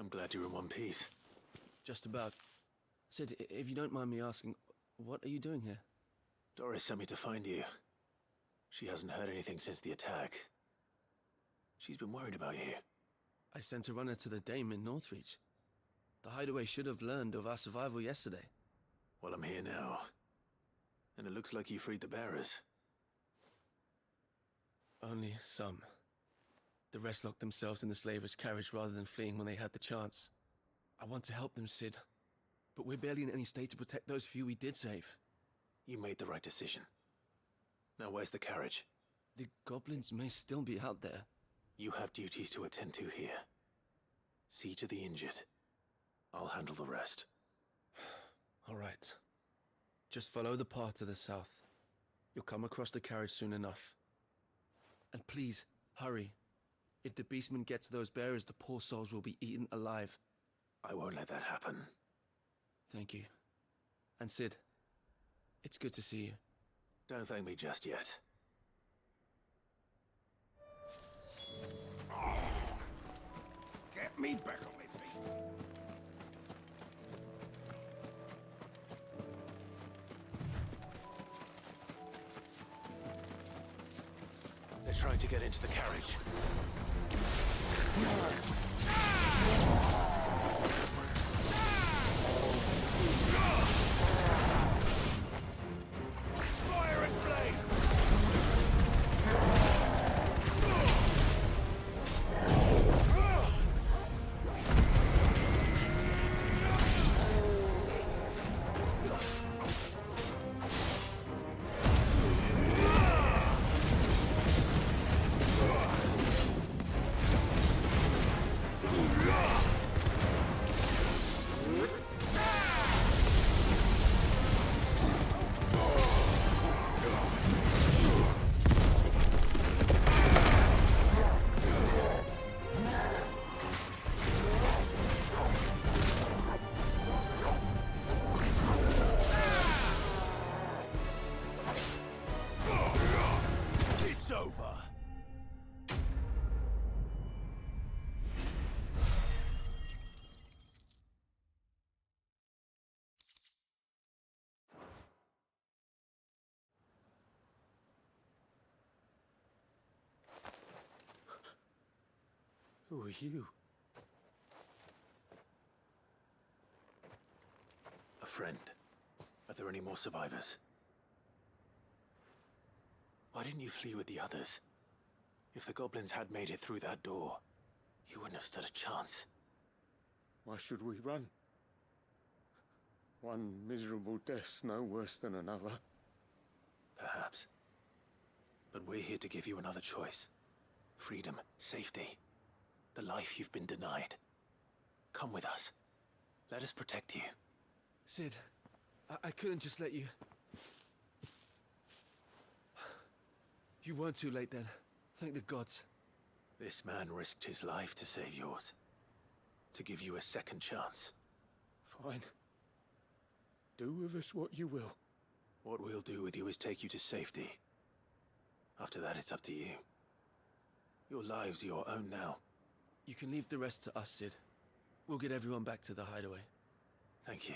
I'm glad you're in one piece. Just about. Sid, if you don't mind me asking, what are you doing here? Doris sent me to find you. She hasn't heard anything since the attack. She's been worried about you. I sent a runner to the Dame in Northreach. The Hideaway should have learned of our survival yesterday. Well, I'm here now. And it looks like you freed the bearers. Only some. The rest locked themselves in the slaver's carriage rather than fleeing when they had the chance. I want to help them, Sid. But we're barely in any state to protect those few we did save. You made the right decision. Now where's the carriage? The goblins may still be out there. You have duties to attend to here. See to the injured. I'll handle the rest. All right. Just follow the path to the south. You'll come across the carriage soon enough. And please, hurry. If the beastmen get to those bearers, the poor souls will be eaten alive. I won't let that happen. Thank you. And Sid, it's good to see you. Don't thank me just yet. Get me back on my feet. They're trying to get into the carriage. Fire and flame! It's over. Who are you? A friend. Are there any more survivors? Why didn't you flee with the others? If the goblins had made it through that door, you wouldn't have stood a chance. Why should we run? One miserable death's no worse than another. Perhaps. But we're here to give you another choice. Freedom, safety, the life you've been denied. Come with us. Let us protect you. Sid, I couldn't just let you... You weren't too late then. Thank the gods. This man risked his life to save yours. To give you a second chance. Fine. Do with us what you will. What we'll do with you is take you to safety. After that, it's up to you. Your lives are your own now. You can leave the rest to us, Sid. We'll get everyone back to the hideaway. Thank you.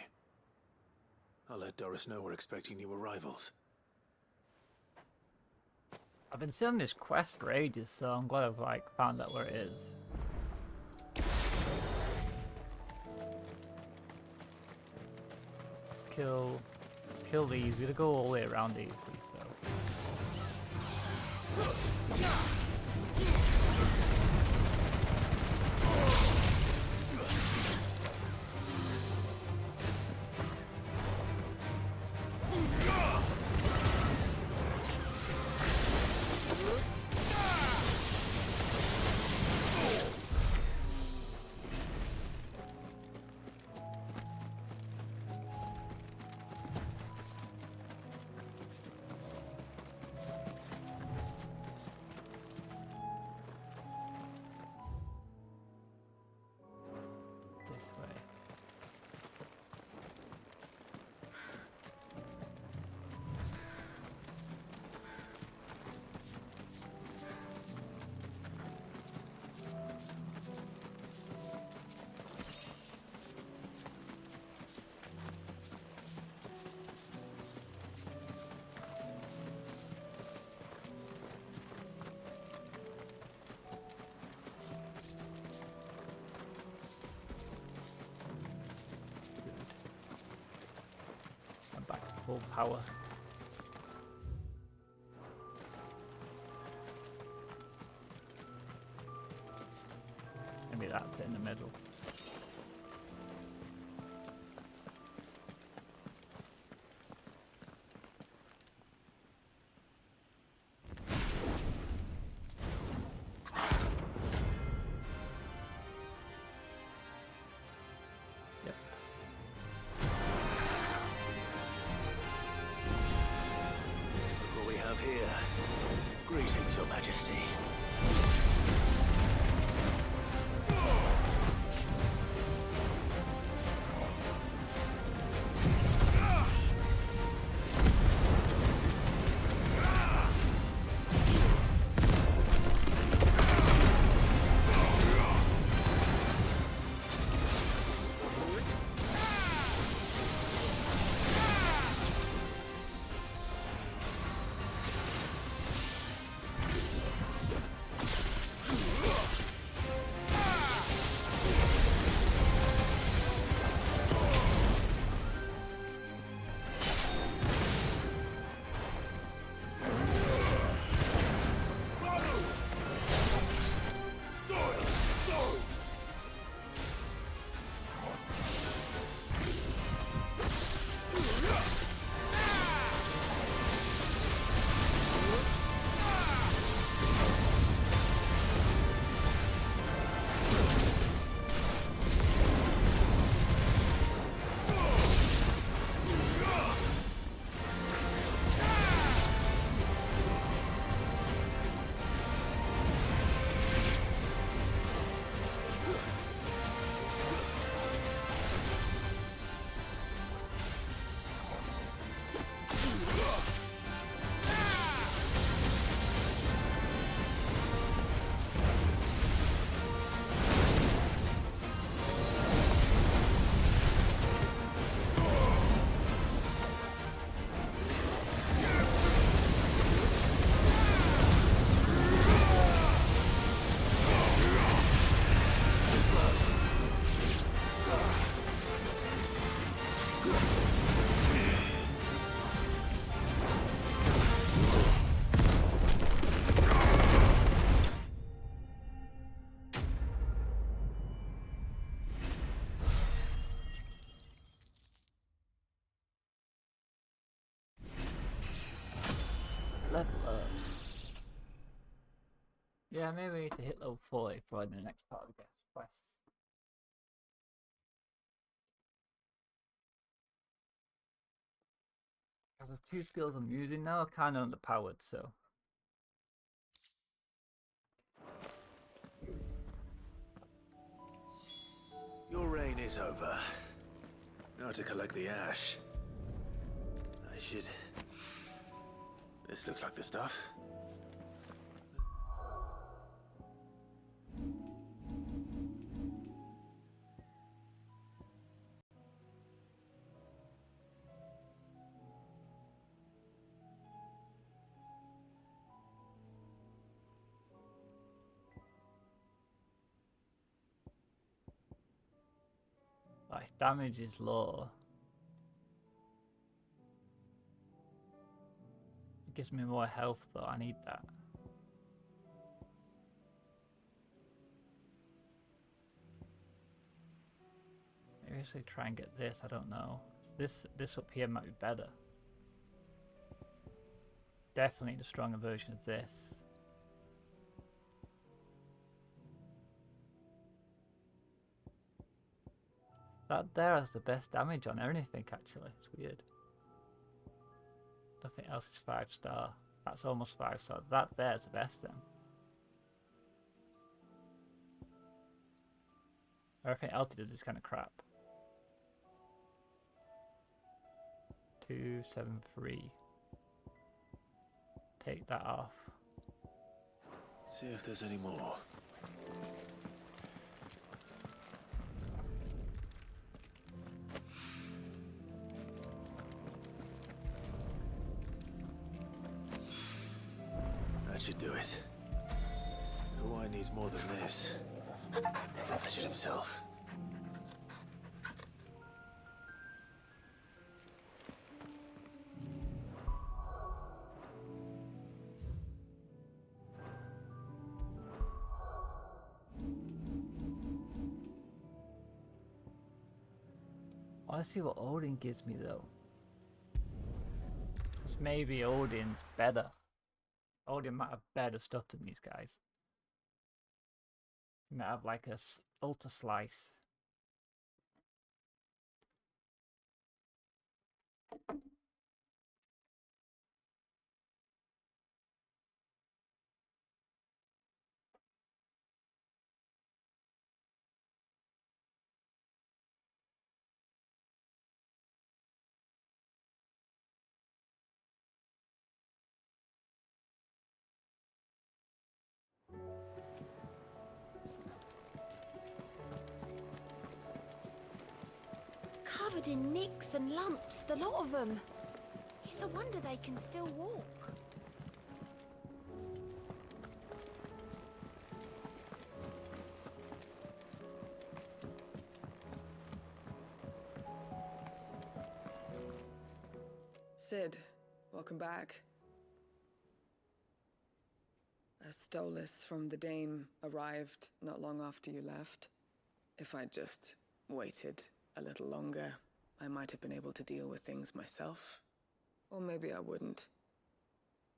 I'll let Doris know we're expecting new arrivals. I've been sitting on this quest for ages, so I'm glad I've found out where it is. Just kill these. We're gonna go all the way around these, so. full power. Maybe that's it in the middle. What we have here. Greetings, Your Majesty. Level up. Yeah, maybe we need to hit level 40 for the next part of the quest. Because the two skills I'm using now are kind of underpowered, so. Your reign is over. Now to collect the ash. I should... This looks like the stuff. Like, damage is low. It gives me more health though, I need that. Maybe I should try and get this, I don't know. This up here might be better. Definitely the stronger version of this. That there has the best damage on anything actually, it's weird. Nothing else is 5-star. That's almost 5-star. That there's the best then. Everything else it does is kind of crap. 273. Take that off. See if there's any more. That should do it. The wine needs more than this. He can fetch it himself. I want to see what Odin gives me though. 'Cause maybe Odin's better. Odin might have better stuff than these guys. He might have like a ultra slice. Covered in nicks and lumps, the lot of them. It's a wonder they can still walk. Cid, welcome back. A Stolas from the Dame arrived not long after you left. If I'd just waited a little longer, I might have been able to deal with things myself. Or maybe I wouldn't.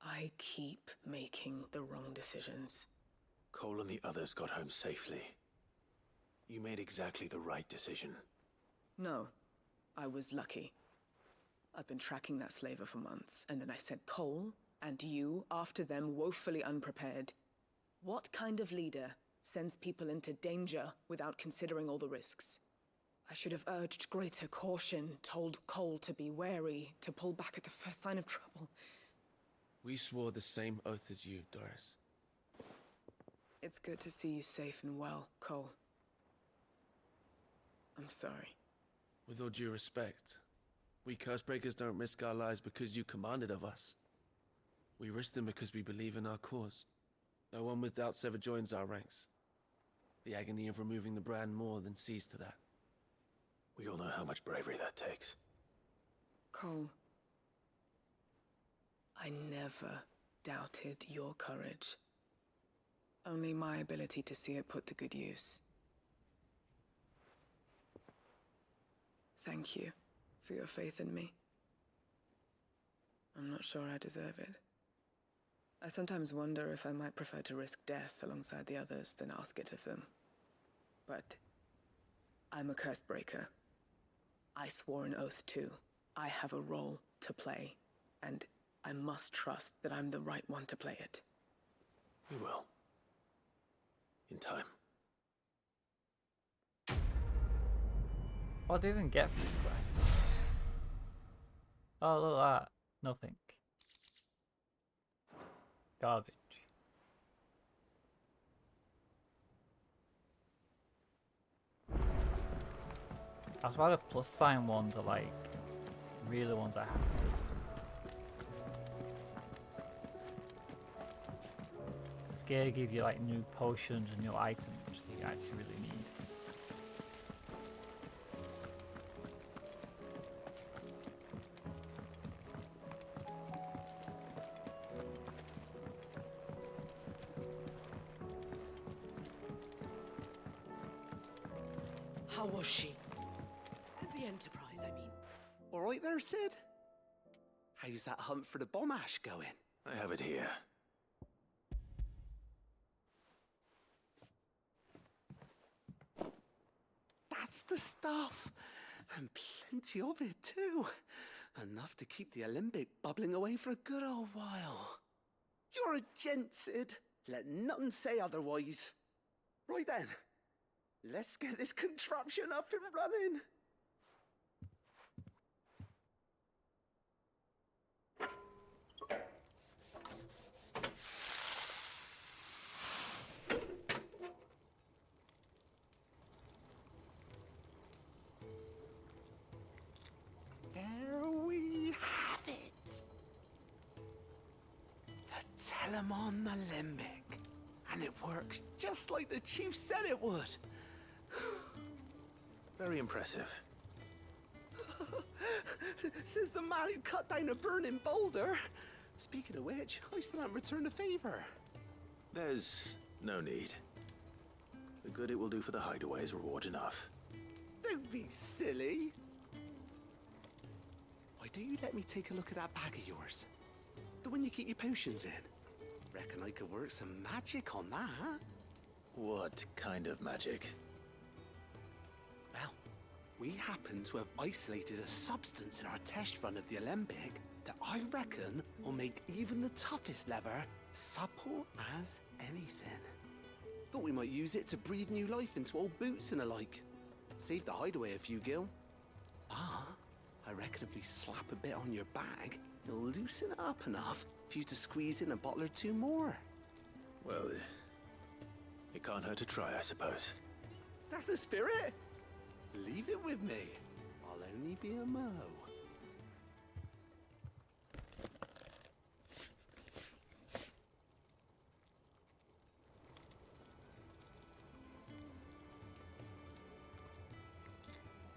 I keep making the wrong decisions. Cole and the others got home safely. You made exactly the right decision. No, I was lucky. I've been tracking that slaver for months, and then I sent Cole and you after them, woefully unprepared. What kind of leader sends people into danger without considering all the risks? I should have urged greater caution, told Cole to be wary, to pull back at the first sign of trouble. We swore the same oath as you, Doris. It's good to see you safe and well, Cole. I'm sorry. With all due respect, we Cursebreakers don't risk our lives because you commanded of us. We risk them because we believe in our cause. No one with doubts ever joins our ranks. The agony of removing the brand more than sees to that. We all know how much bravery that takes. Cole, I never doubted your courage. Only my ability to see it put to good use. Thank you for your faith in me. I'm not sure I deserve it. I sometimes wonder if I might prefer to risk death alongside the others than ask it of them. But I'm a Cursebreaker. I swore an oath too. I have a role to play, and I must trust that I'm the right one to play it. You will. In time. What do you even get for this quest? Oh, look at that. Nothing. Garbage. That's why the plus sign ones are like really the ones I have to do. It's gonna give you like new potions and new items that you actually really need. How was she? The Enterprise, I mean. All right there, Cid? How's that hunt for the bomb ash going? I have it here. That's the stuff. And plenty of it, too. Enough to keep the Alembic bubbling away for a good old while. You're a gent, Cid. Let none say otherwise. Right then. Let's get this contraption up and running. There we have it. The Telemon Alembic. And it works just like the chief said it would. Very impressive. Says the man who cut down a burning boulder. Speaking of which, I still haven't returned the favor. There's no need. The good it will do for the hideaway is reward enough. Don't be silly. why don't you let me take a look at that bag of yours? The one you keep your potions in. Reckon I could work some magic on that. What kind of magic? Well, we happen to have isolated a substance in our test run of the Alembic that I reckon will make even the toughest leather supple as anything. Thought we might use it to breathe new life into old boots and the like. Save the hideaway a few gil. Ah, I reckon if we slap a bit on your bag, it'll loosen it up enough for you to squeeze in a bottle or two more. Well, it can't hurt to try, I suppose. That's the spirit. Leave it with me. I'll only be a mo.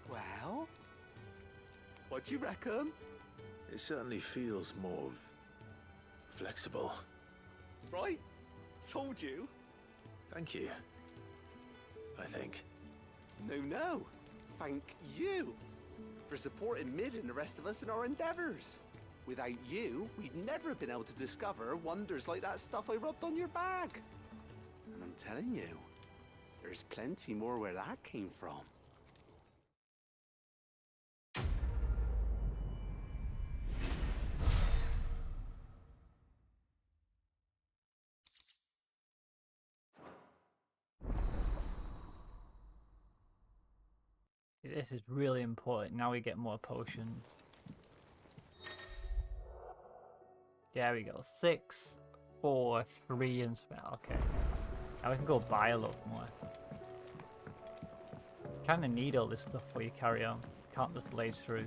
Well, what do you reckon? It certainly feels more flexible. Right? Told you. Thank you. I think. No. Thank you for supporting Mid and the rest of us in our endeavors. Without you, we'd never have been able to discover wonders like that stuff I rubbed on your bag. And I'm telling you, there's plenty more where that came from. This is really important. Now we get more potions. There we go. 6, 4, 3, and spell. Okay. Now we can go buy a lot more. Kind of need all this stuff before you carry on. Can't just blaze through.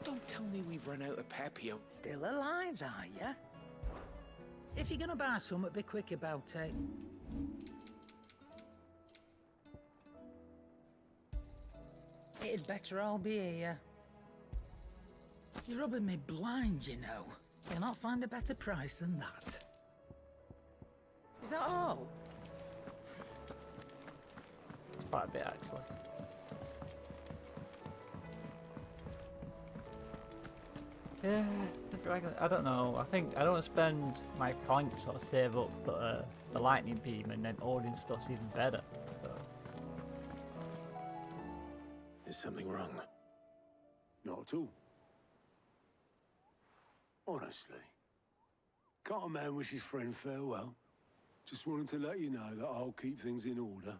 Don't tell me we've run out of Pepio. Still alive, are ya? If you're gonna buy some, be quick about it. It'd better all be here. You're rubbing me blind, you know. Cannot find a better price than that. Is that all? Quite a bit, actually. Yeah, the dragon. I don't know. I think I don't spend my points or save up the lightning beam, and then Odin stuff's even better. So. Is something wrong? Not at all. Honestly. Can't a man wish his friend farewell? Just wanted to let you know that I'll keep things in order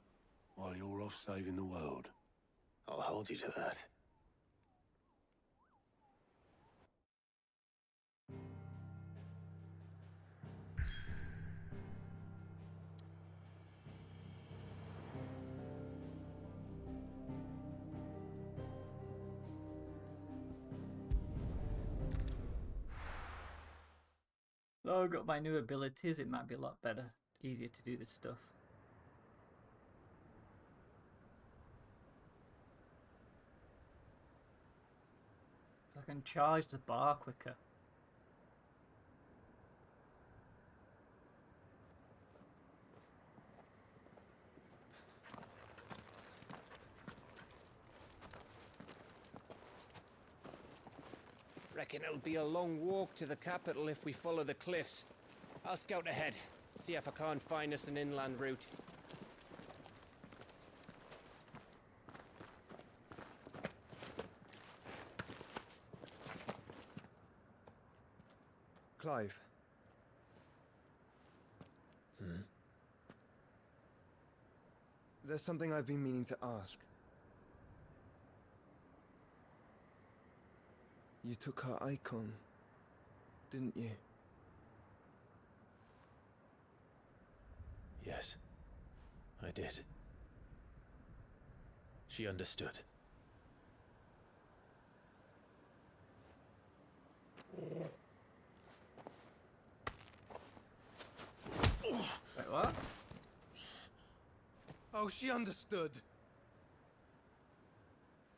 while you're off saving the world. I'll hold you to that. Now I've got my new abilities, it might be a lot better, easier to do this stuff. I can charge the bar quicker. Reckon it'll be a long walk to the capital if we follow the cliffs. I'll scout ahead, see if I can't find us an inland route. Clive. There's something I've been meaning to ask. You took her icon, didn't you? Yes, I did. She understood. Wait, what? Oh, she understood.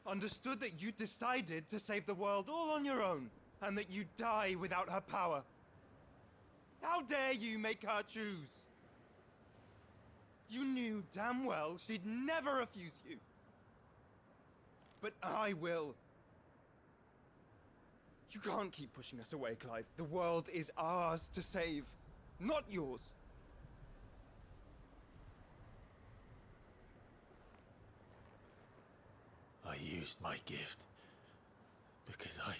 Understood that you decided to save the world all on your own, and that you'd die without her power. How dare you make her choose? You knew damn well she'd never refuse you. But I will. You can't keep pushing us away, Clive. The world is ours to save, not yours. I used my gift because I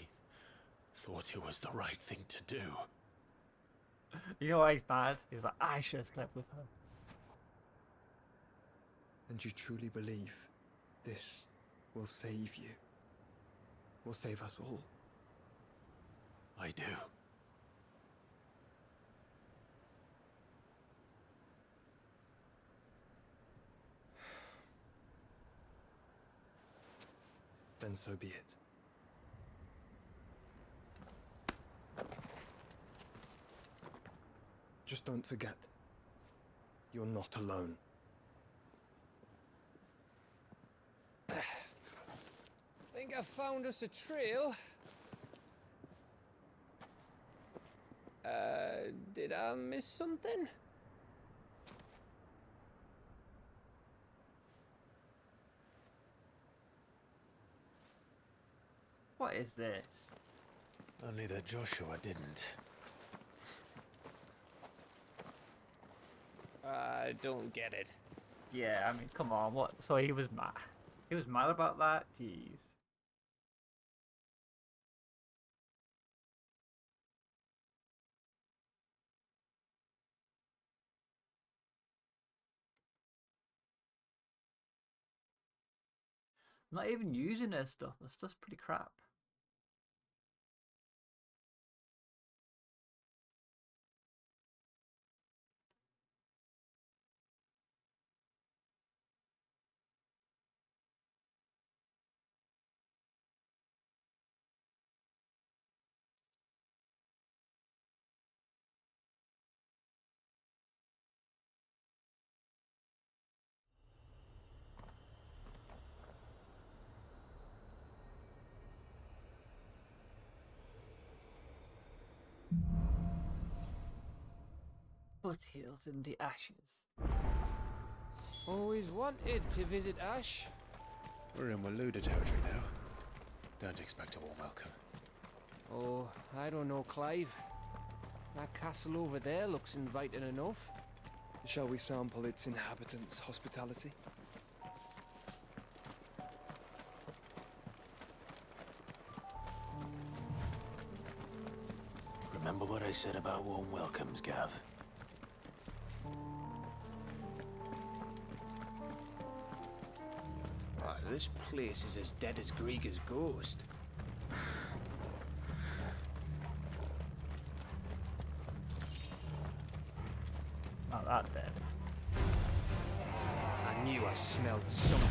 thought it was the right thing to do. You know why he's mad? He's like, I should have slept with her. And you truly believe this will save you? Will save us all? I do. Then so be it. Just don't forget, you're not alone. Think I found us a trail. Did I miss something? What is this? Only that Joshua didn't. I don't get it. Yeah, I mean, come on, what? So he was mad. He was mad about that? Jeez. I'm not even using her stuff. Her stuff's pretty crap. Foothills in the ashes. Always wanted to visit Ash. We're in Waluda territory now. Don't expect a warm welcome. Oh, I don't know, Clive. That castle over there looks inviting enough. Shall we sample its inhabitants' hospitality? Remember what I said about warm welcomes, Gav? This place is as dead as Grieger's ghost. Not that dead. I knew I smelled something.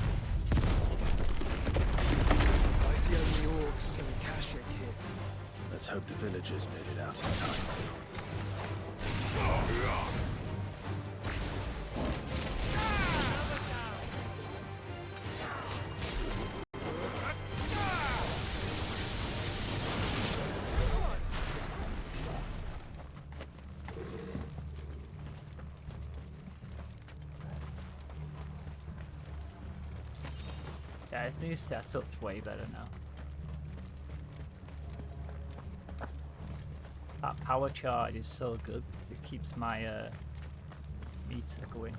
I see only orcs and Kashik here. Let's hope the villagers made it out in time. Yeah, this new setup's way better now. That power charge is so good because it keeps my meter going.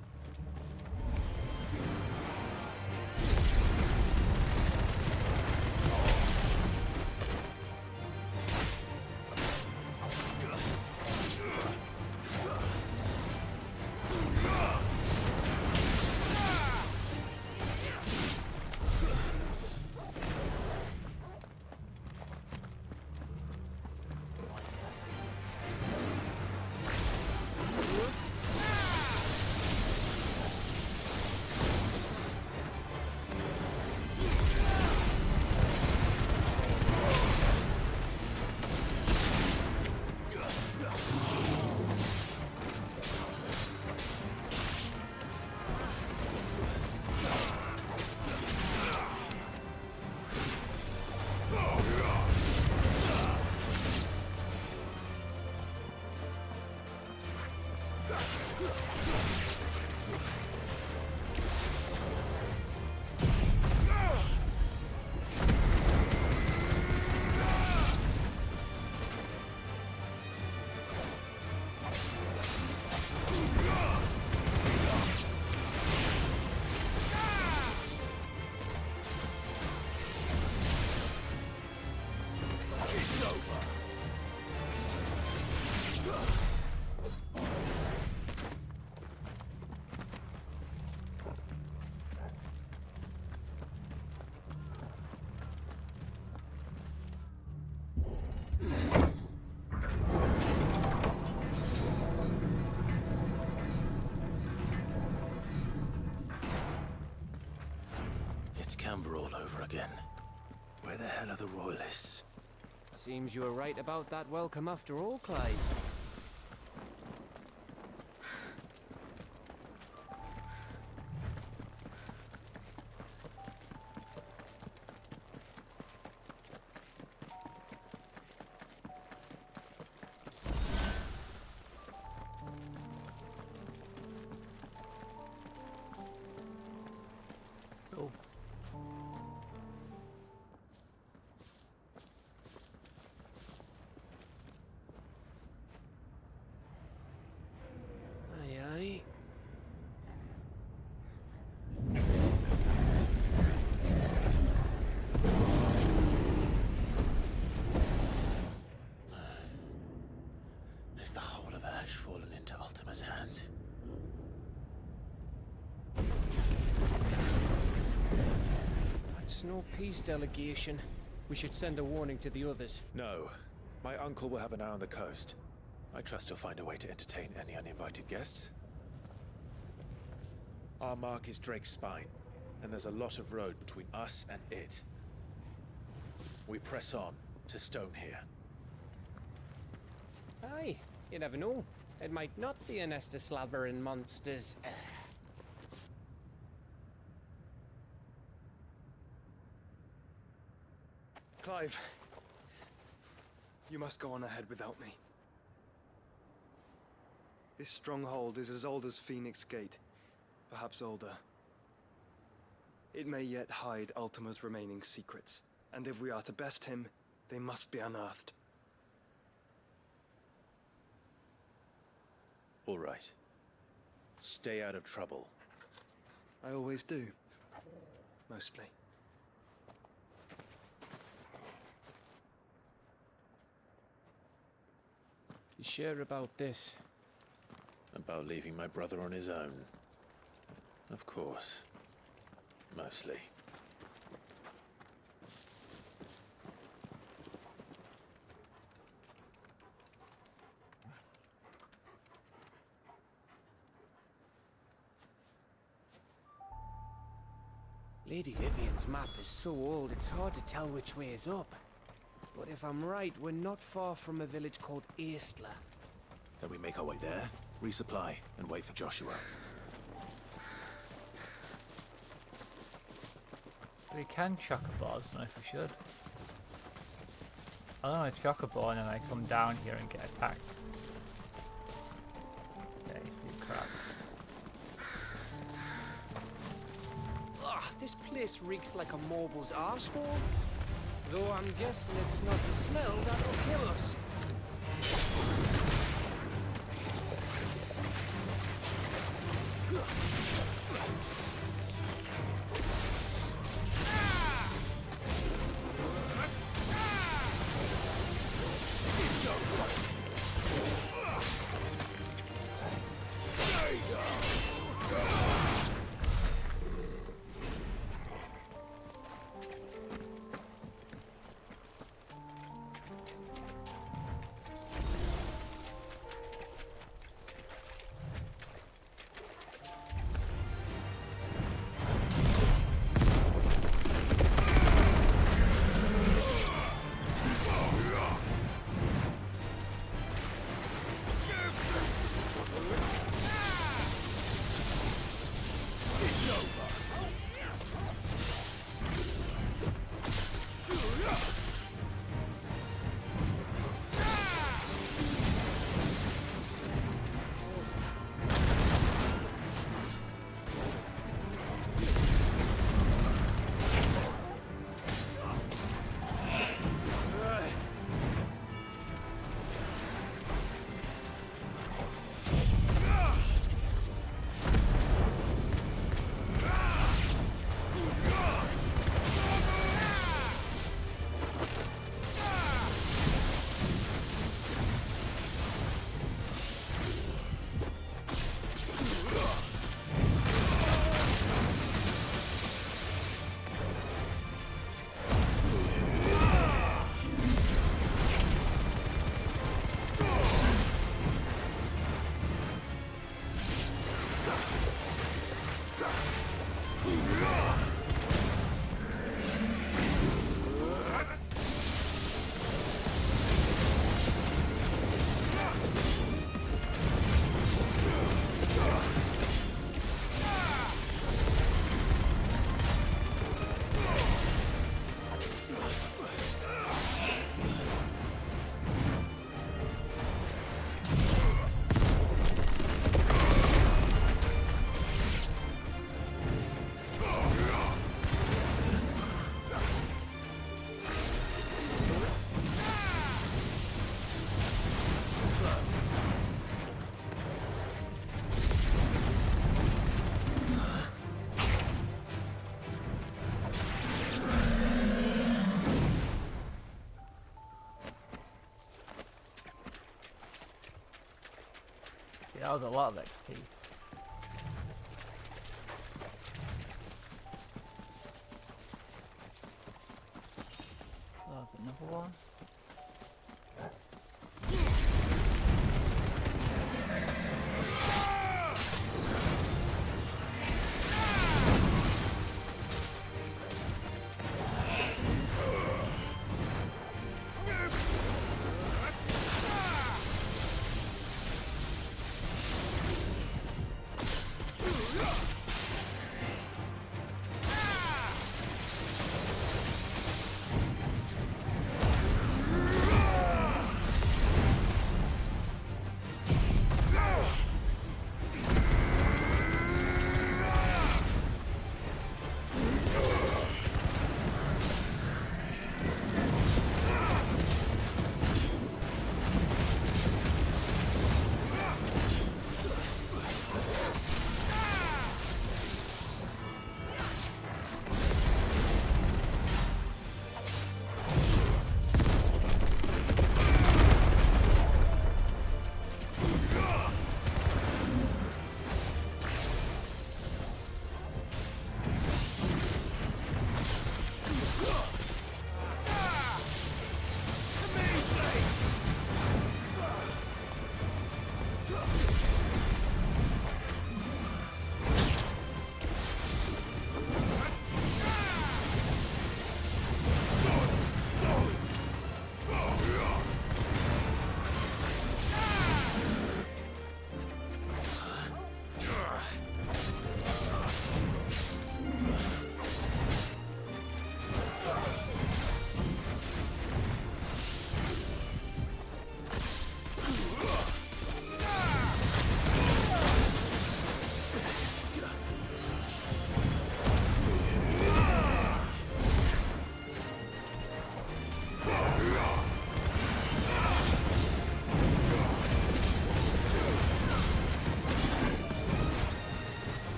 Camber all over again. Where the hell are the royalists? Seems you were right about that welcome after all, Clive. Oh. Aye, aye. Is the whole of Ash fallen into Ultima's hands? That's no peace delegation. We should send a warning to the others. No. My uncle will have an eye on the coast. I trust he'll find a way to entertain any uninvited guests. Our mark is Drake's Spine, and there's a lot of road between us and it. We press on to Stone here. Aye, you never know. It might not be a nest of slavering monsters. Clive, you must go on ahead without me. This stronghold is as old as Phoenix Gate, perhaps older. It may yet hide Ultima's remaining secrets, and if we are to best him, they must be unearthed. All right. Stay out of trouble. I always do. Mostly. You sure about this? About leaving my brother on his own. Of course. Mostly. Lady Vivian's map is so old it's hard to tell which way is up. But if I'm right, we're not far from a village called Eastla. Then we make our way there, resupply, and wait for Joshua. We can chocobo, I don't know if we should. I don't want to chocobo and then I come down here and get attacked. Yeah, you see crabs. Ugh, this place reeks like a mobile's arsehole. Though I'm guessing it's not the smell that'll kill us. was a lot of XP. Oh, there's another one.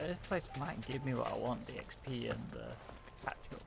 This place might give me what I want, the XP and the catch up.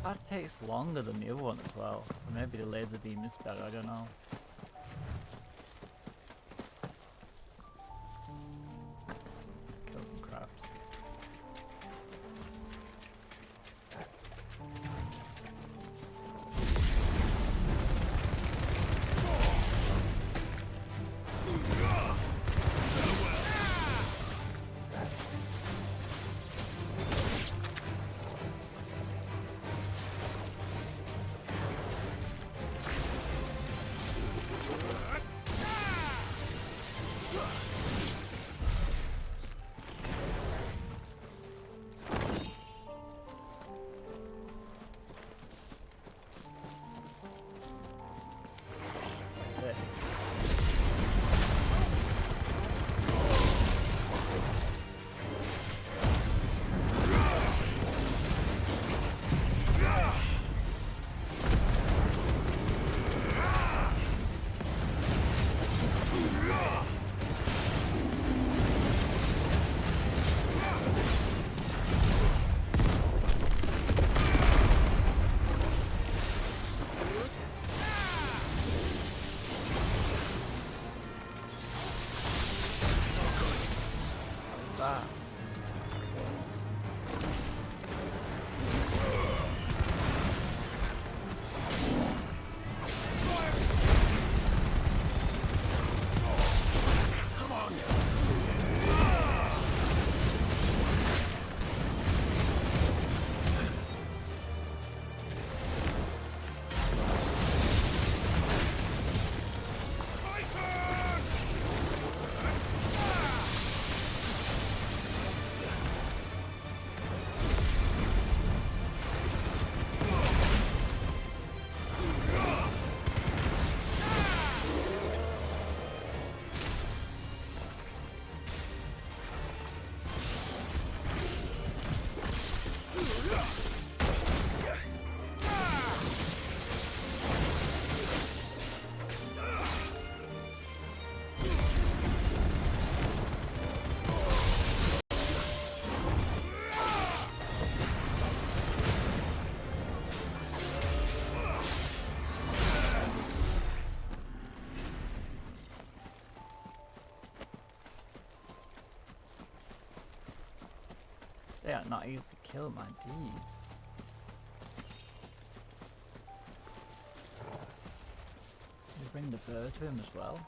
That takes longer than the other one as well. So maybe the laser beam is better, I don't know. Kill some crabs. They are not easy to kill, my D's. You bring the bird to him as well.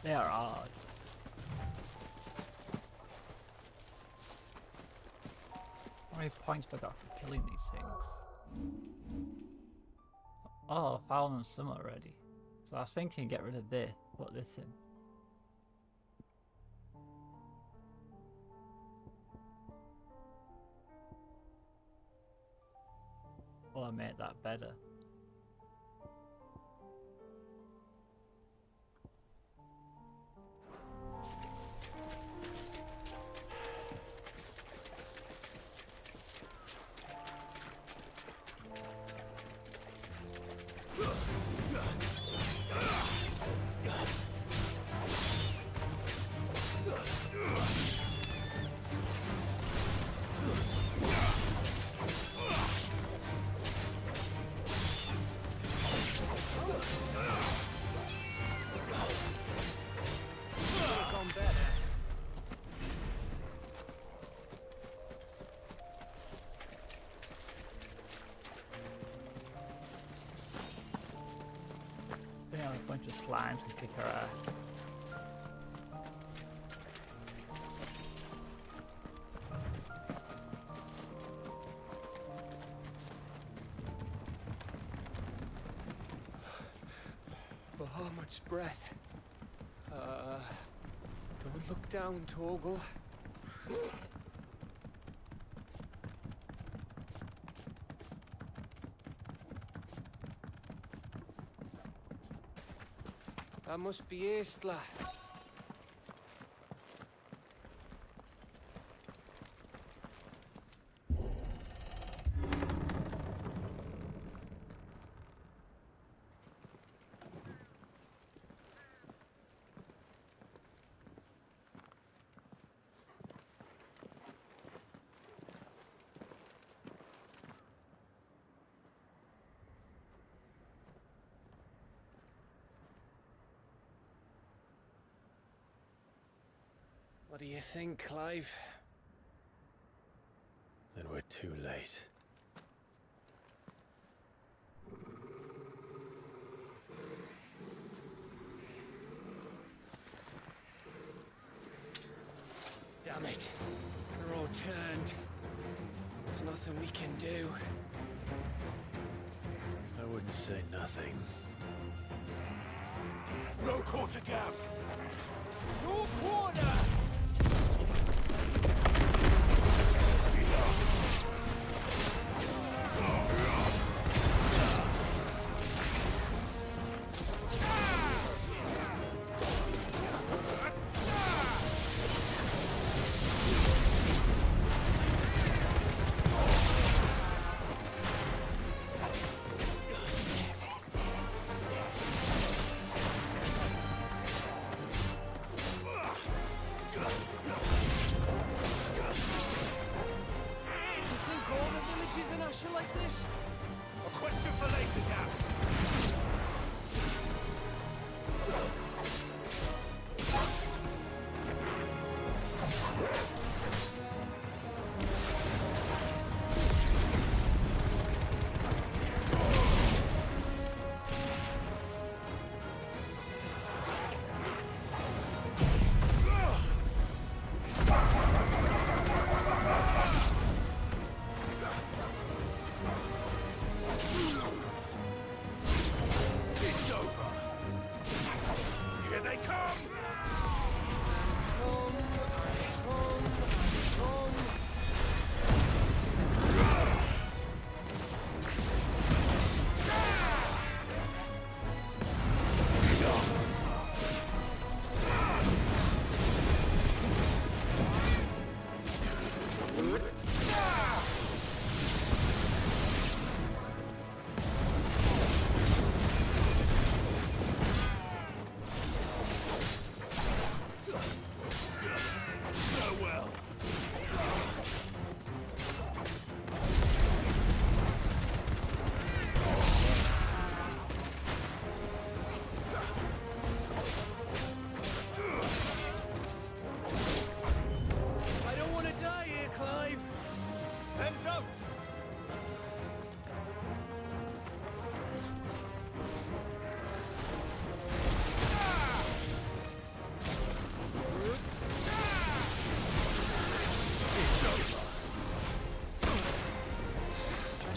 They are hard. How many points have I got for killing these things? Oh, I found some already. So I was thinking get rid of this, put this in. Or I made that better. A bunch of slimes and kick our ass. Bahamut's breath. Don't look down, Torgal. That must be Aistla. What do you think, Clive? Then we're too late. Damn it. We're all turned. There's nothing we can do. I wouldn't say nothing. No quarter gap! No quarter! Like this? A question for later, Gap.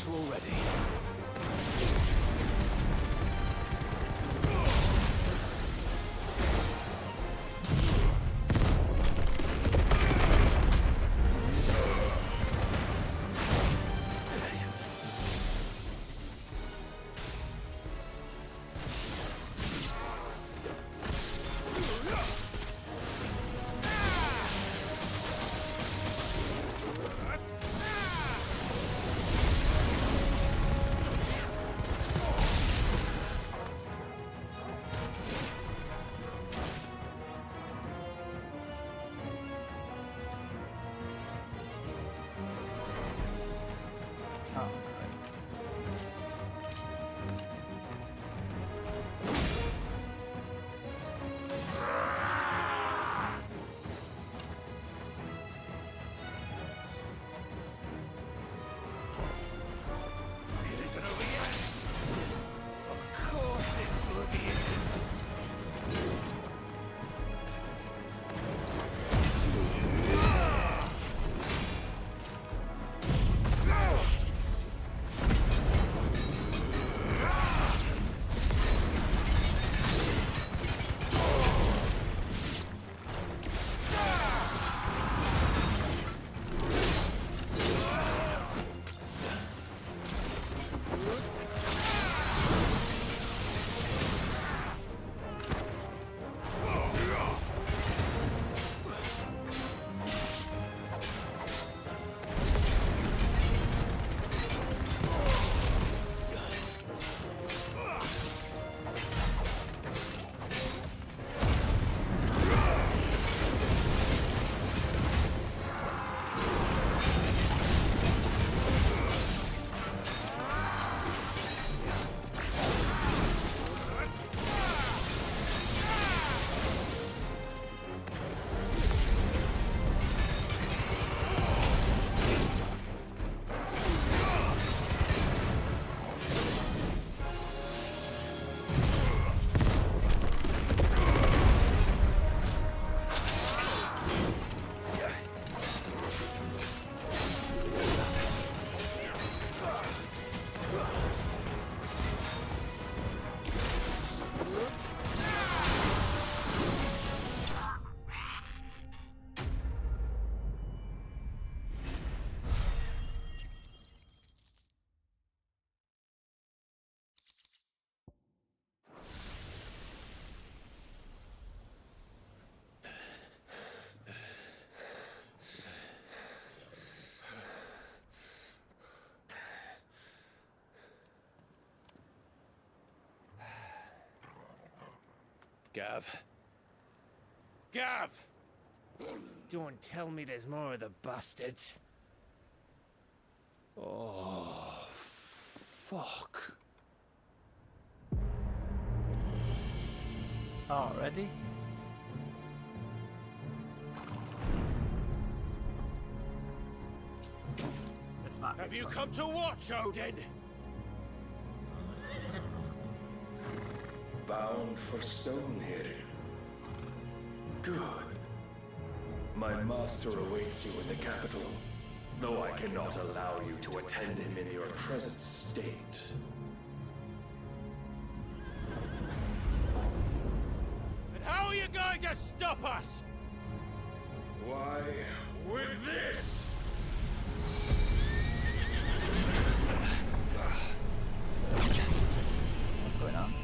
closer already. Gav. Gav! Don't tell me there's more of the bastards. Oh, fuck. Already? This might be Have you fun. come to watch, Odin? Bound for Stonehill. Good. My master awaits you in the capital, though I cannot allow you to attend him in your present state. And how are you going to stop us? Why, with this! What's going on?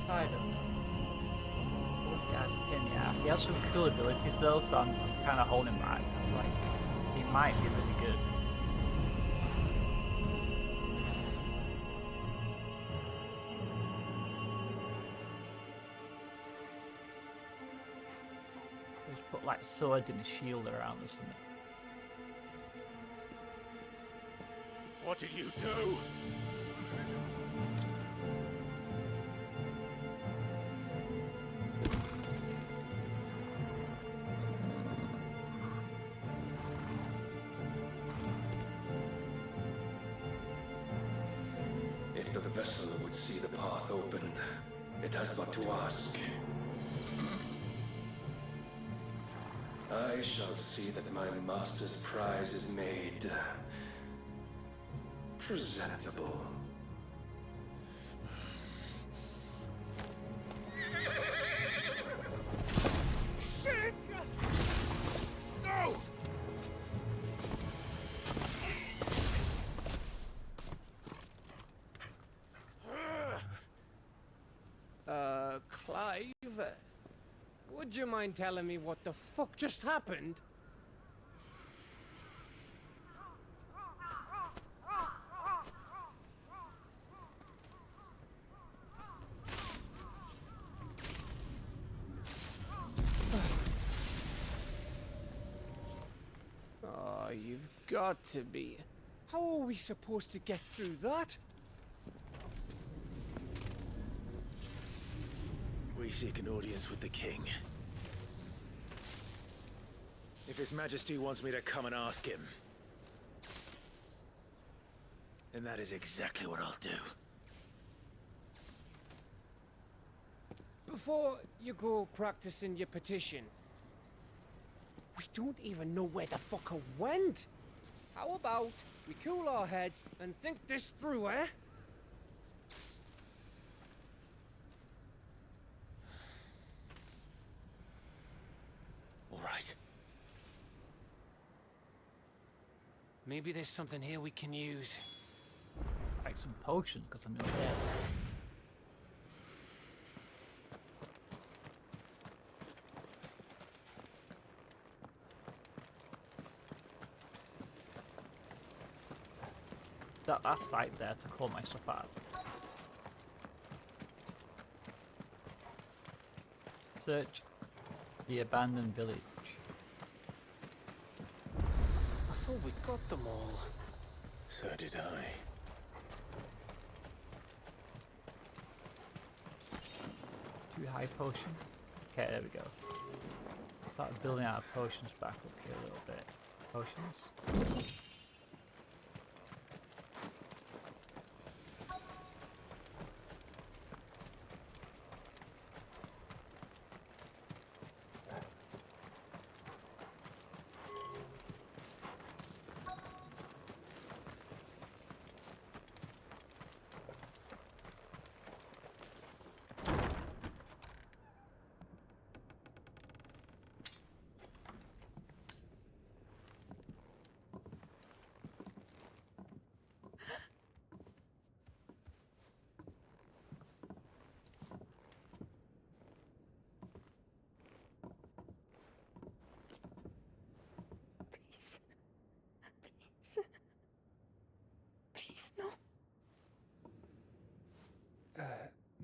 I don't know. Oh god, pain in the ass. He has some cool abilities though, so I'm kind of holding back. It's like, he might be really good. So just put like sword and a shield around or something. What did you do? vessel would see the path opened, it has but to ask. I shall see that my master's prize is made presentable. Shit! No! Clive, would you mind telling me what the fuck just happened? Oh, you've got to be. How are we supposed to get through that? We seek an audience with the king. If His Majesty wants me to come and ask him, then that is exactly what I'll do. Before you go practicing your petition, we don't even know where the fucker went. How about we cool our heads and think this through, eh? All right. Maybe there's something here we can use. Like some potions, because I'm not dead. That's right there to call my stuff out. Search the abandoned village. I thought we got them all. So did I. Too high potion. Okay, there we go. Start building our potions back up here a little bit. Potions. Please. Please, no.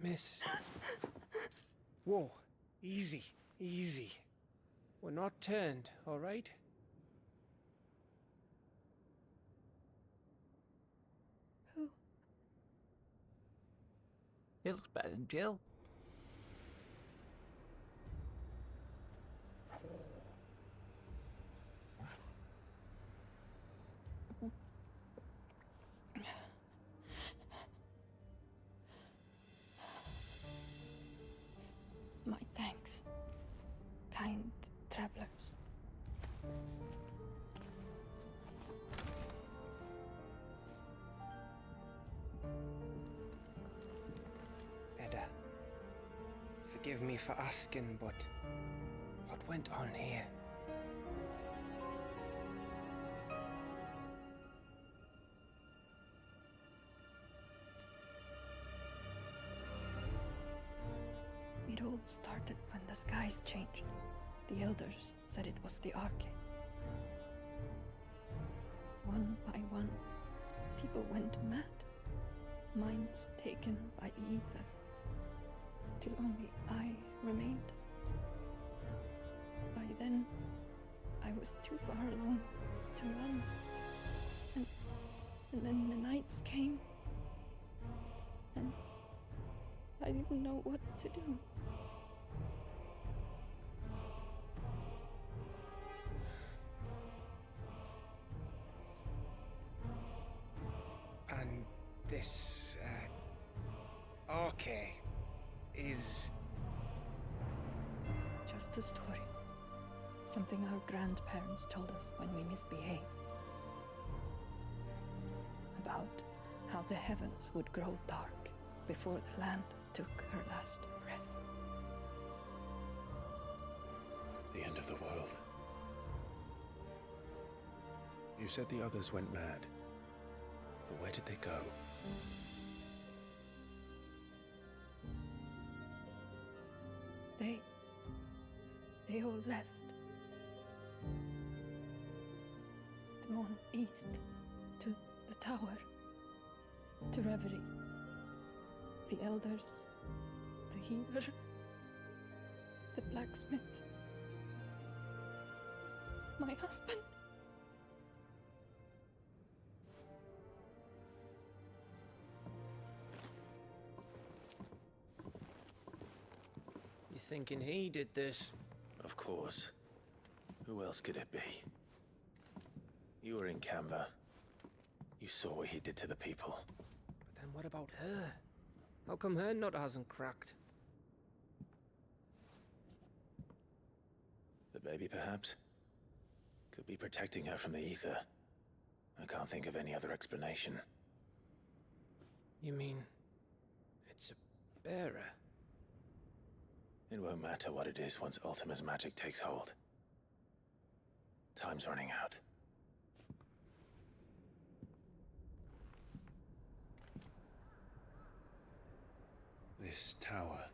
Miss. Whoa. Easy. Easy. We're not turned, alright? Who? It looks better than Jill. My thanks, kind travelers. Edda, forgive me for asking, but what went on here? It all started when the skies changed. The elders said it was the Arcade. One by one, people went mad. Minds taken by ether. Till only I remained. By then, I was too far along to run. And then the nights came. And I didn't know what to do. And this, Okay. Is... Just a story. Something our grandparents told us when we misbehaved. About how the heavens would grow dark before the land took her last breath. The end of the world. You said the others went mad. But where did they go? They all left. Gone east to the tower, to Reverie. The elders, the healer, the blacksmith, my husband. You thinking he did this? Of course. Who else could it be? You were in Canberra. You saw what he did to the people. But then what about her? How come her nut hasn't cracked? The baby, perhaps? Could be protecting her from the ether. I can't think of any other explanation. You mean... it's a bearer? It won't matter what it is once Ultima's magic takes hold. Time's running out. This tower.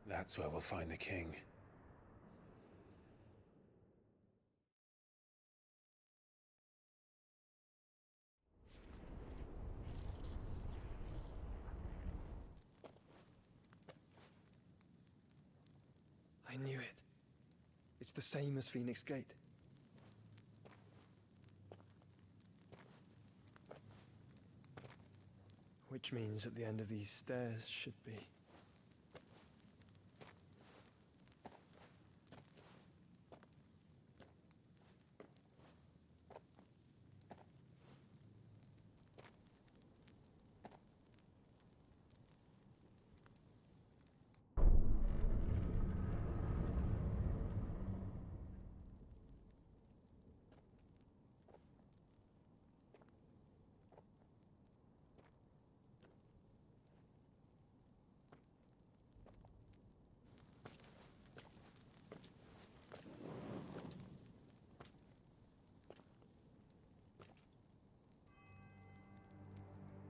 That's where we'll find the king. I knew it. It's the same as Phoenix Gate. Which means at the end of these stairs should be...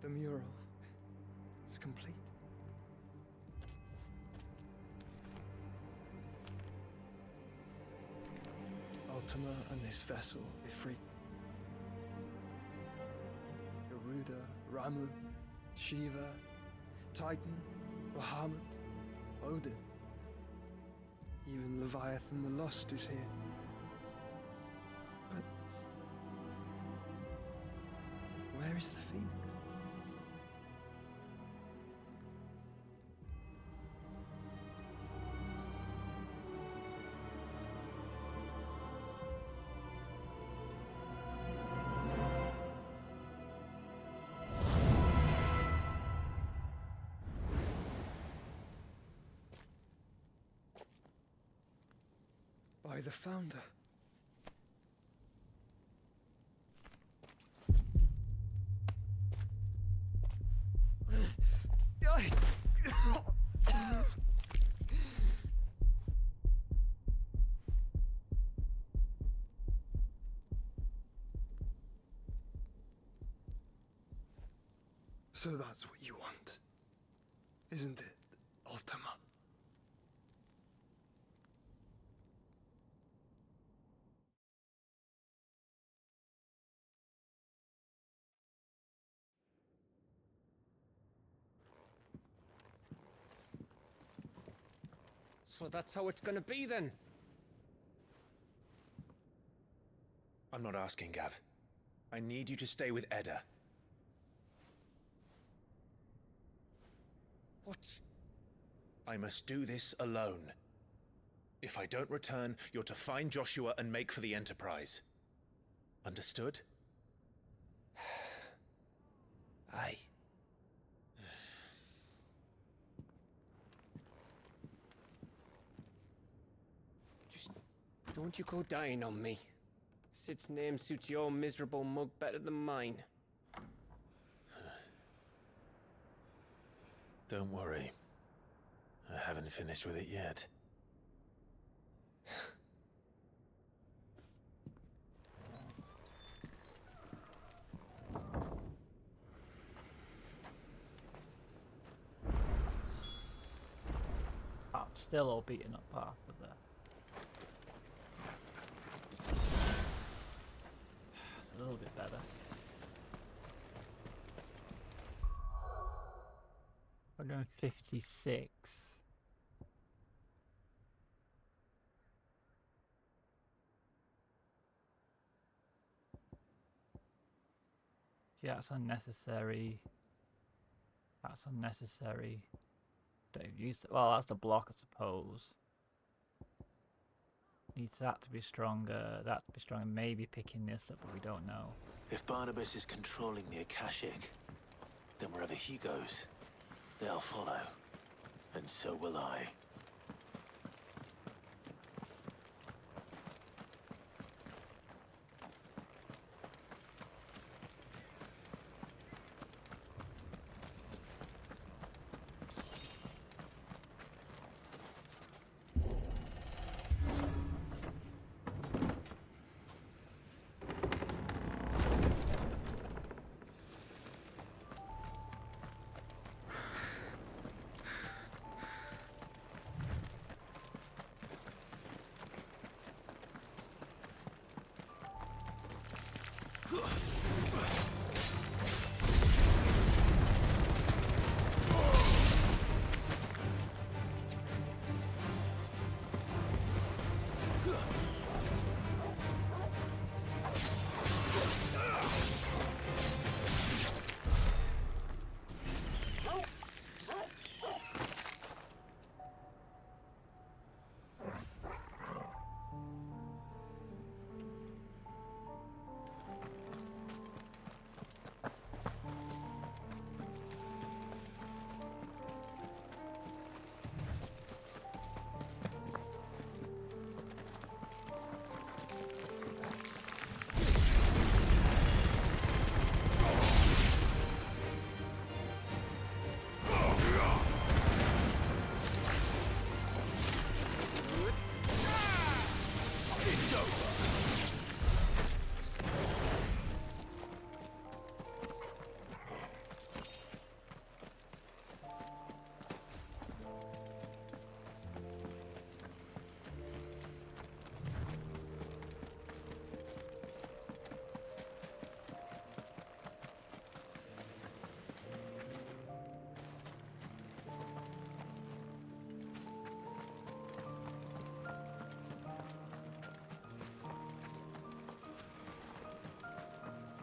The mural is complete. Ultima and this vessel, Ifrit. Garuda, Ramu, Shiva, Titan, Bahamut, Odin. Even Leviathan the Lost is here. But where is the Phoenix? By the Founder. So that's what you want, isn't it, Ultima? So that's how it's gonna be then? I'm not asking, Gav. I need you to stay with Edda. What's... I must do this alone. If I don't return, you're to find Joshua and make for the Enterprise. Understood? Aye. Don't you go dying on me. Sid's name suits your miserable mug better than mine. Don't worry. I haven't finished with it yet. I'm still all beaten up after that. It's a little bit better. 156. Yeah, that's unnecessary. That's unnecessary. Don't use it. Well, that's the block, I suppose. Needs that to be stronger, that to be stronger. Maybe picking this up, but we don't know. If Barnabas is controlling the Akashic, then wherever he goes, they'll follow. And so will I.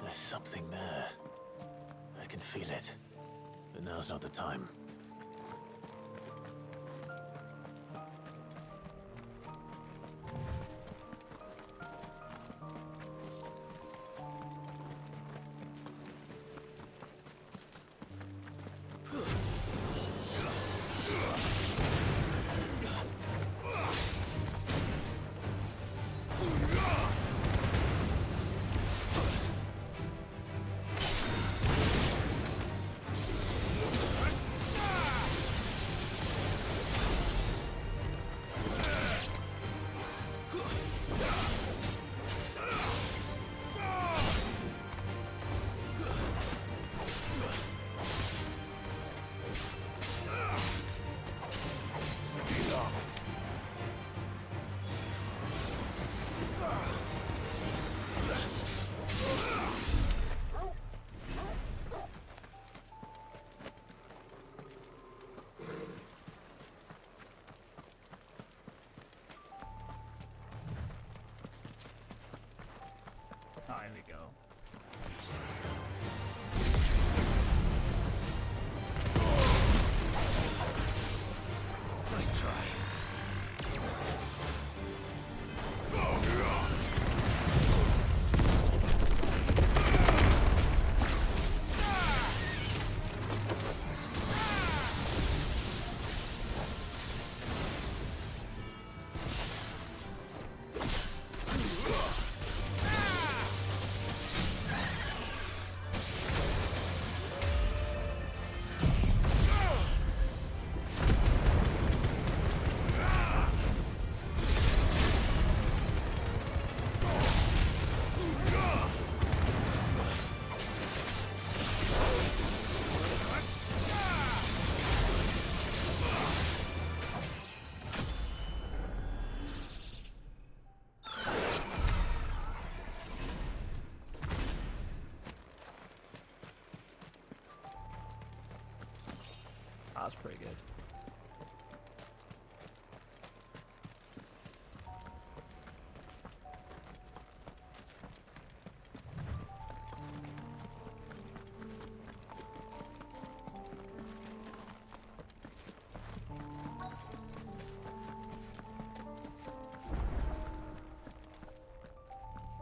There's something there. I can feel it. But now's not the time. Oh, here we go. Nice try. pretty good.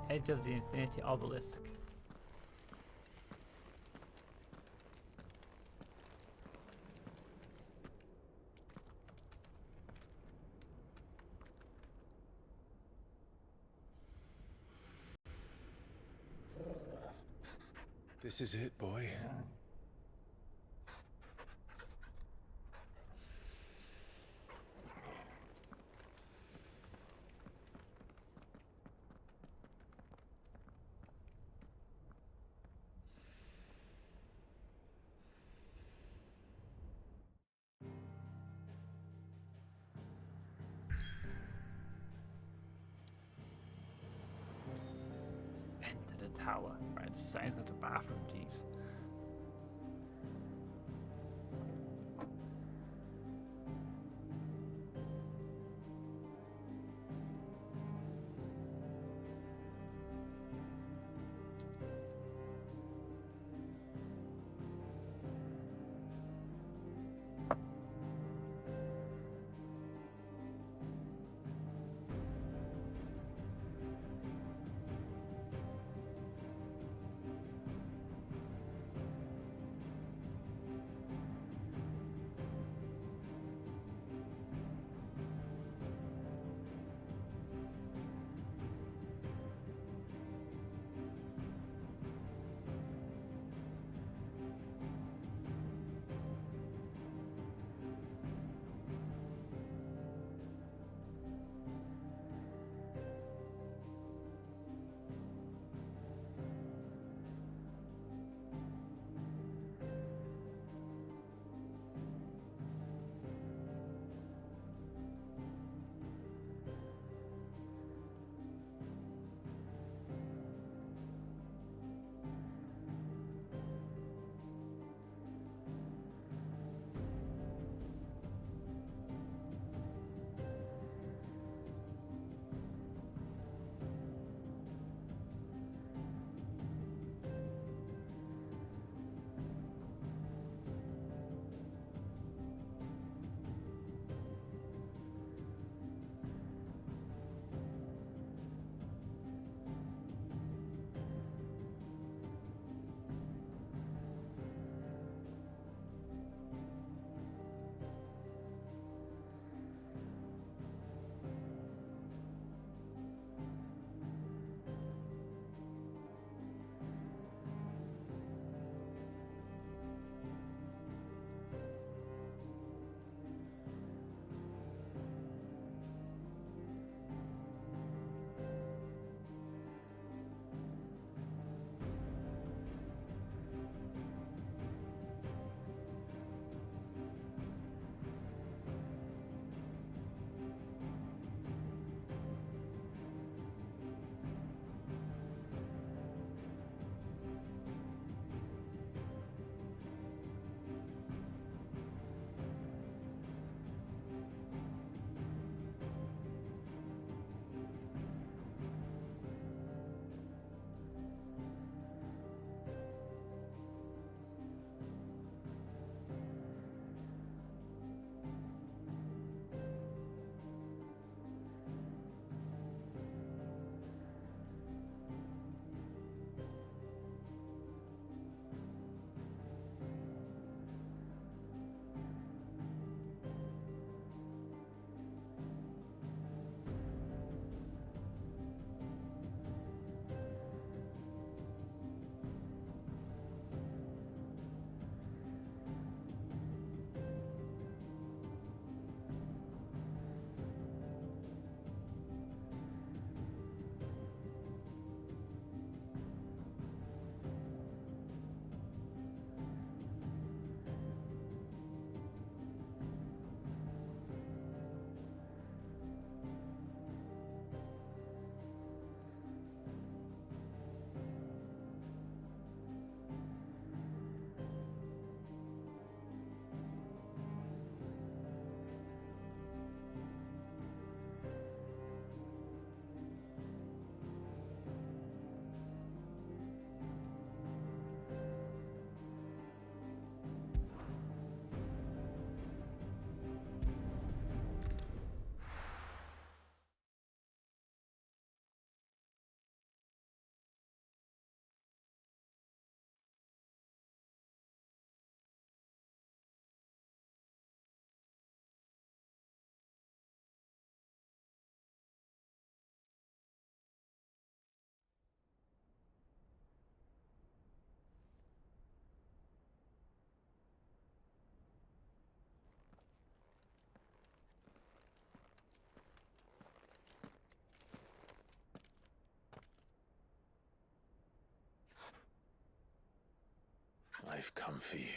Edge of the Infinity Obelisk. This is it, boy. Enter the tower. Right, the sign's got a bathroom, jeez. I've come for you,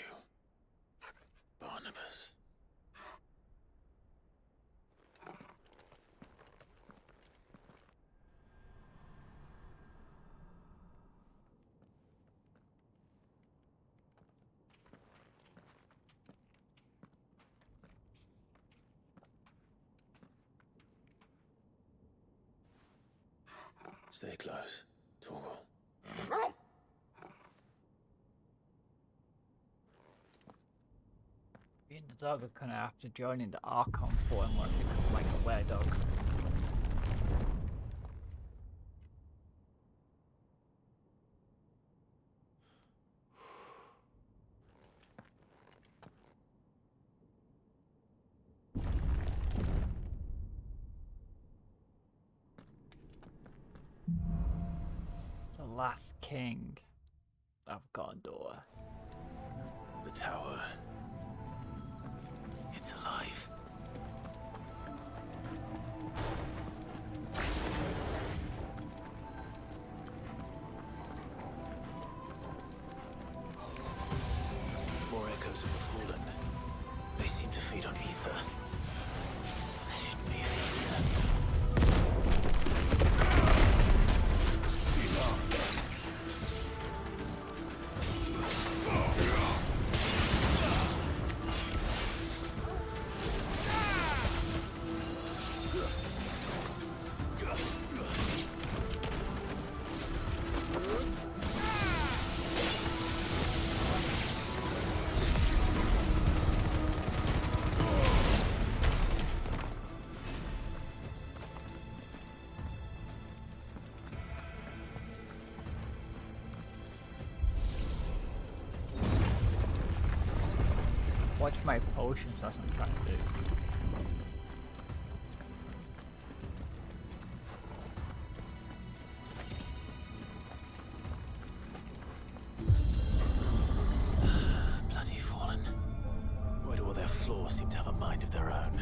Barnabas. Stay close, Torgal. Me and the dog are kind of after joining the Archon for and want to become like a were-dog. The last king of Gondor. The tower. It's alive. More echoes of the fallen. They seem to feed on ether. There shouldn't be any ether. Watch my potions, that's what I'm trying to do. Bloody fallen. Why do all their flaws seem to have a mind of their own?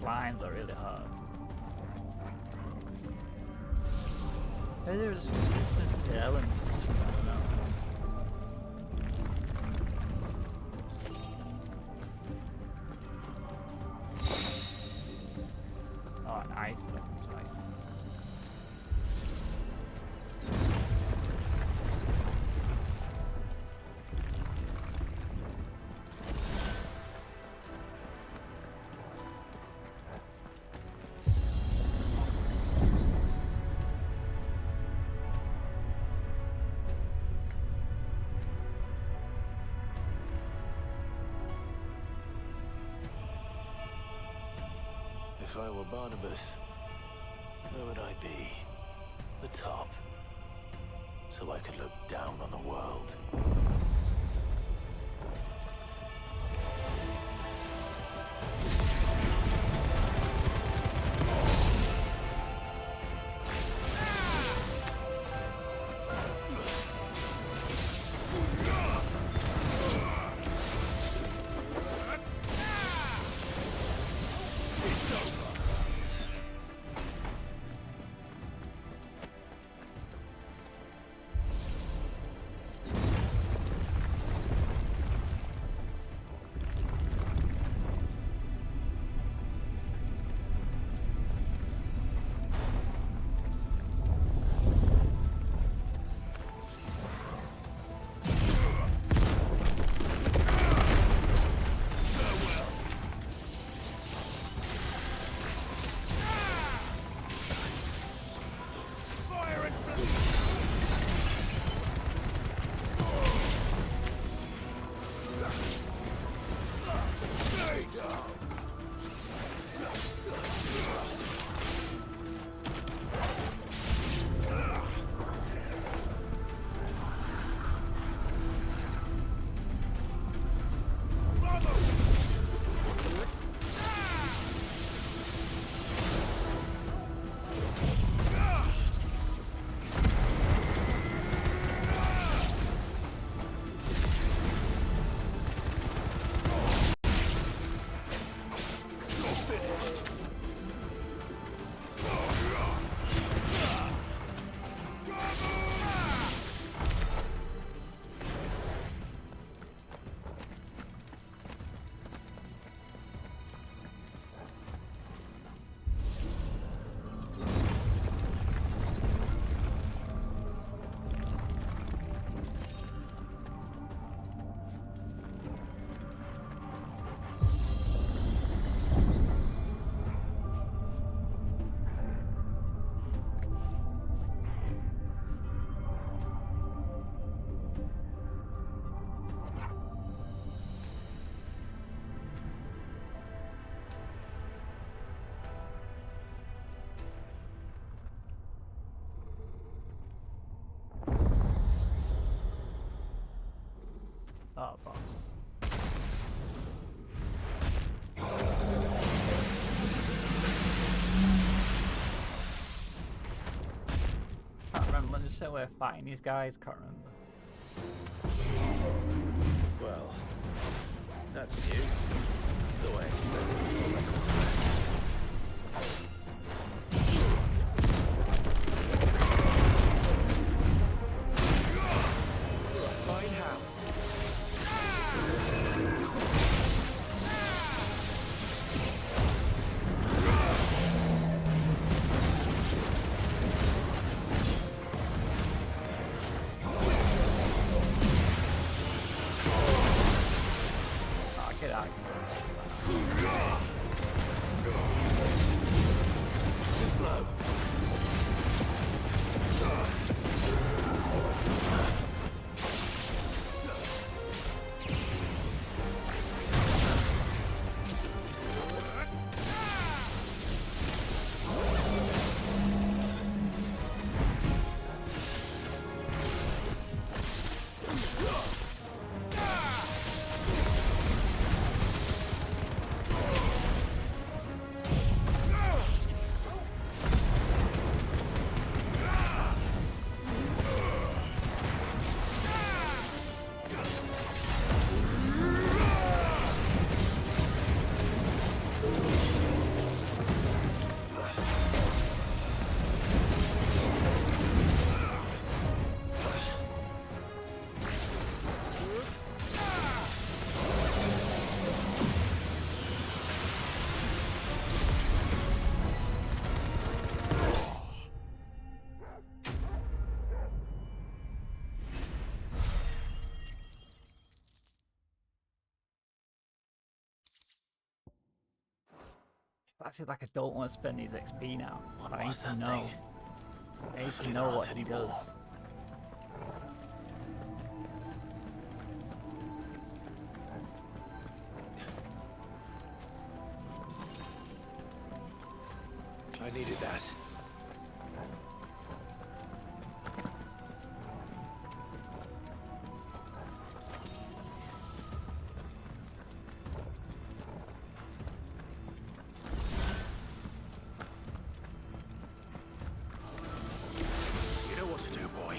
slimes are really hard. Maybe there's resistance to elements or something, I don't know. Oh, nice. That was nice. If I were Barnabas, where would I be? The top. So I could look down on the world. Oh, boss. Can't remember when they said we're fighting these guys, can't remember. Well, that's new. Though I expected Fine how. Get out. Actually, like I don't want to spend these XP now. What I need was to that know. thing? I need Hopefully to there know aren't what any he does. more. I needed that. You know what to do, boy.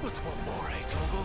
What's one more, eh, Toggle?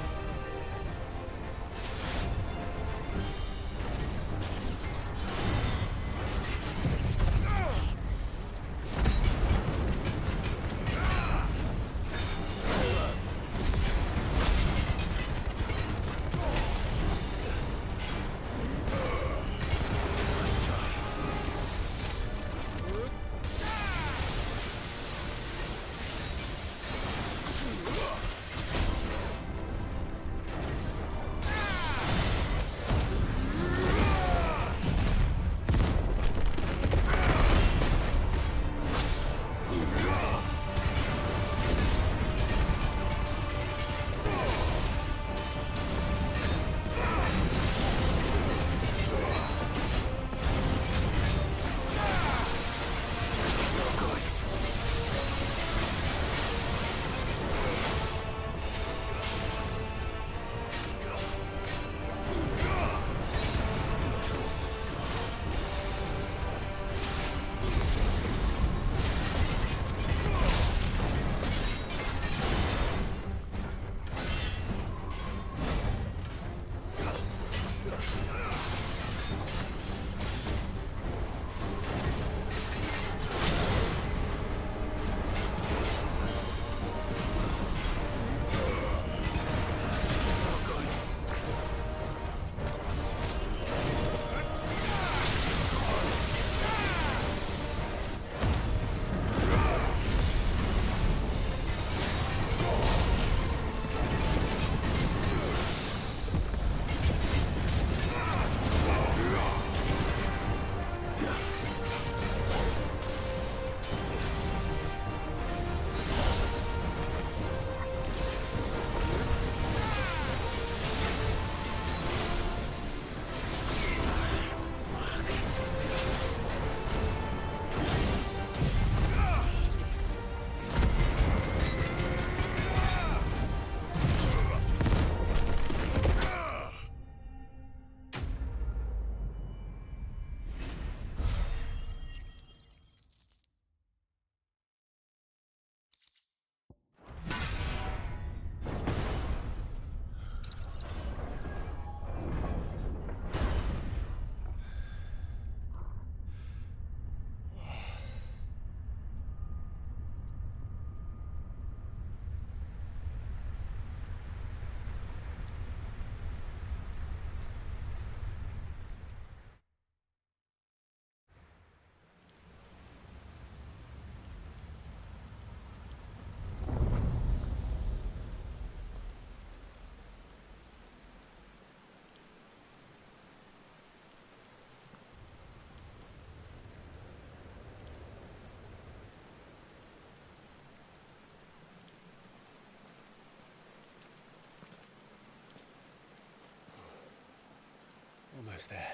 Almost there.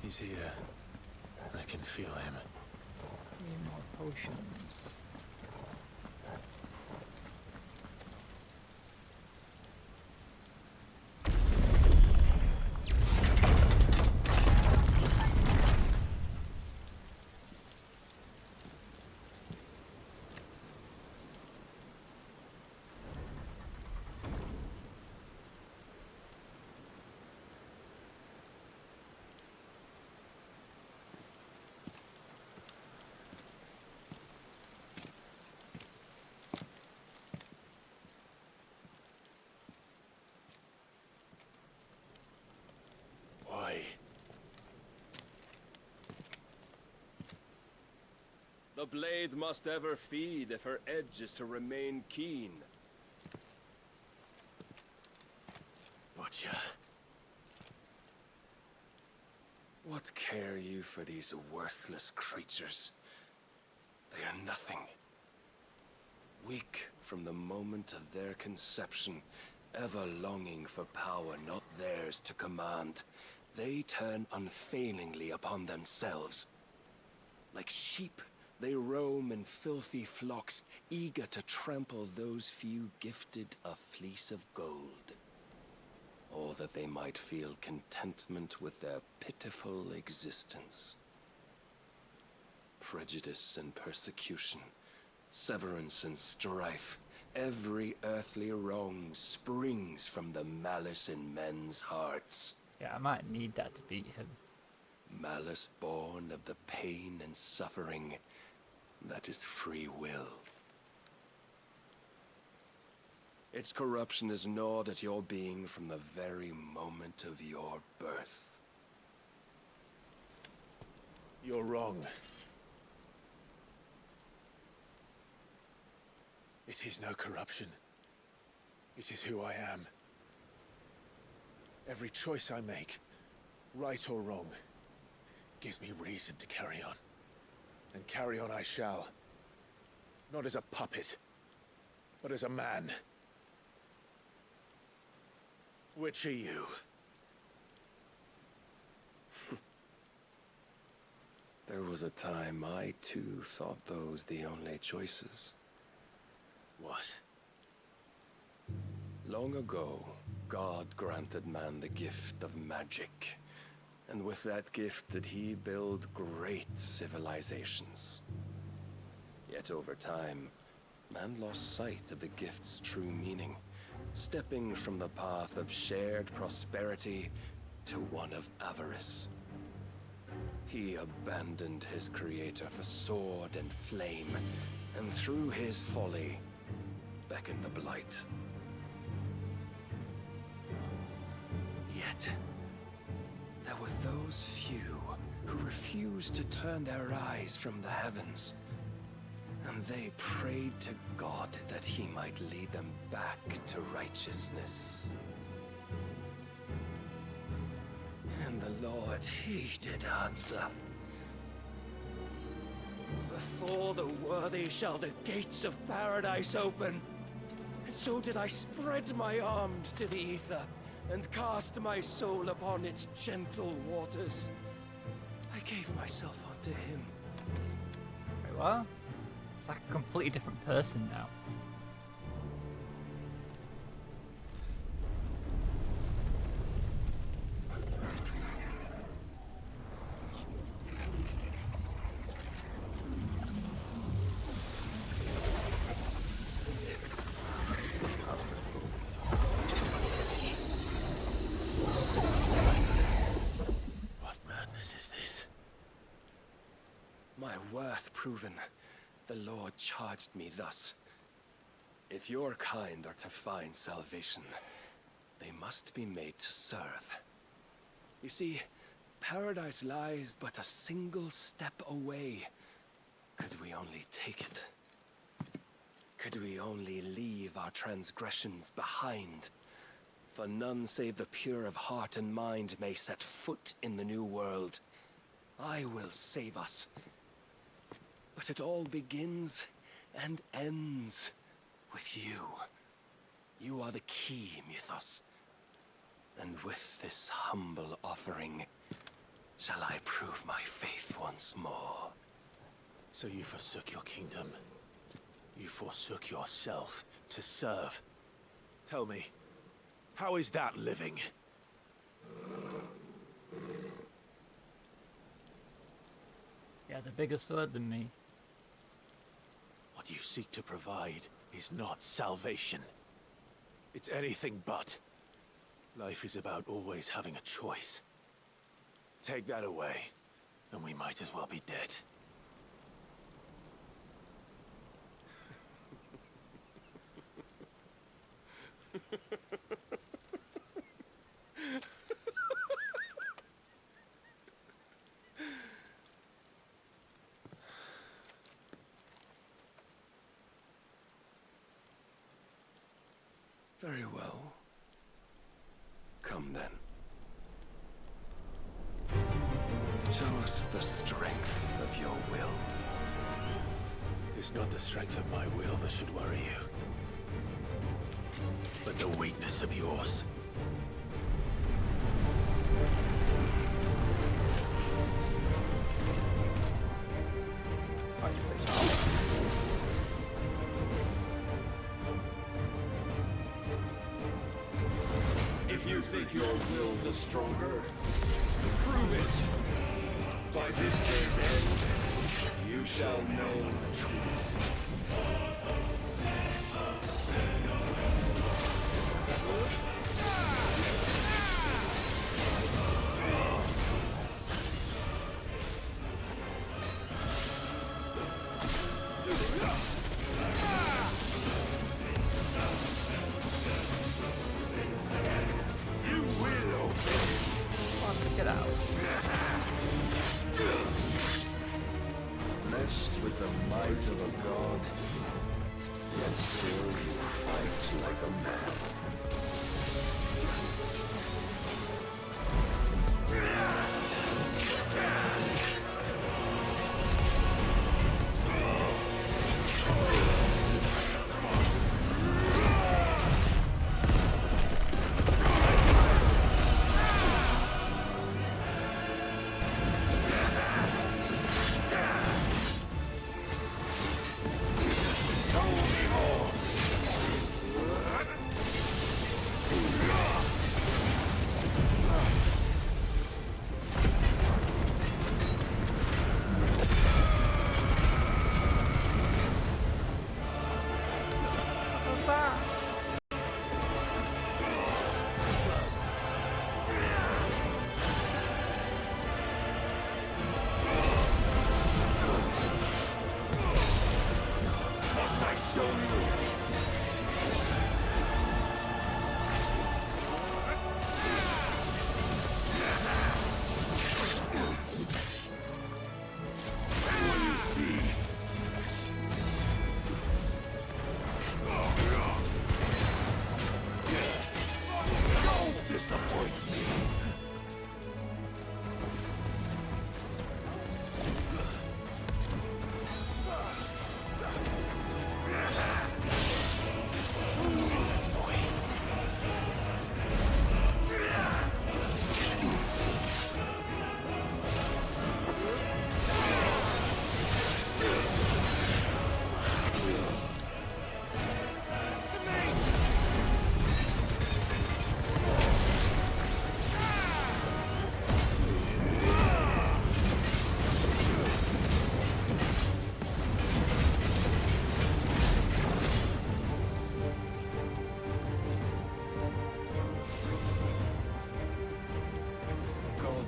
He's here. I can feel him. Need more potions. A blade must ever feed if her edge is to remain keen. Butcher. What care you for these worthless creatures? They are nothing. Weak from the moment of their conception, ever longing for power not theirs to command, they turn unfailingly upon themselves. Like sheep, they roam in filthy flocks, eager to trample those few gifted a fleece of gold. Or that they might feel contentment with their pitiful existence. Prejudice and persecution, severance and strife, every earthly wrong springs from the malice in men's hearts. Yeah, I might need that to beat him. Malice born of the pain and suffering that is free will. Its corruption is gnawed at your being from the very moment of your birth. You're wrong. It is no corruption. It is who I am. Every choice I make, right or wrong, gives me reason to carry on. And carry on I shall. Not as a puppet, but as a man. Which are you? There was a time I too thought those the only choices. What? Long ago, God granted man the gift of magic. And with that gift did he build great civilizations. Yet over time, man lost sight of the gift's true meaning, stepping from the path of shared prosperity to one of avarice. He abandoned his creator for sword and flame, and through his folly, beckoned the blight. Yet, there were those few who refused to turn their eyes from the heavens, and they prayed to God that he might lead them back to righteousness. And the Lord, he did answer. Before the worthy shall the gates of paradise open. And so did I spread my arms to the ether, and cast my soul upon its gentle waters. I gave myself unto him. Wait, what? It's like a completely different person now. What madness is this? My worth proven, the Lord charged me thus. If your kind are to find salvation, they must be made to serve. You see, paradise lies but a single step away. Could we only take it? Could we only leave our transgressions behind? For none save the pure of heart and mind may set foot in the new world. I will save us. But it all begins and ends with you. You are the key, Mythos. And with this humble offering, shall I prove my faith once more. So you forsook your kingdom. You forsook yourself to serve. Tell me, how is that living? Yeah, the bigger sword than me. What you seek to provide is not salvation. It's anything but. Life is about always having a choice. Take that away, and we might as well be dead. Very well. Come then. Show us the strength of your will. It's not the strength of my will that should worry you, but the weakness of yours. If you think your will the stronger, prove it. By this day's end, you shall know the truth. Get out. Blessed with the might of a god, yet still you fight like a man.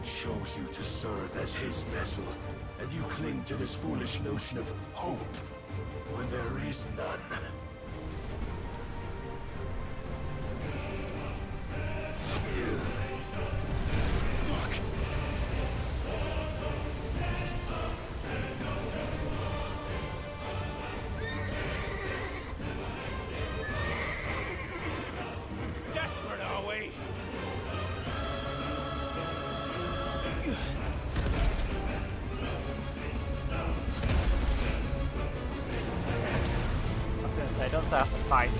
Chose you to serve as his vessel, and you cling to this foolish notion of hope when there is none. Fuck! Desperate, are we? I don't have to fight it.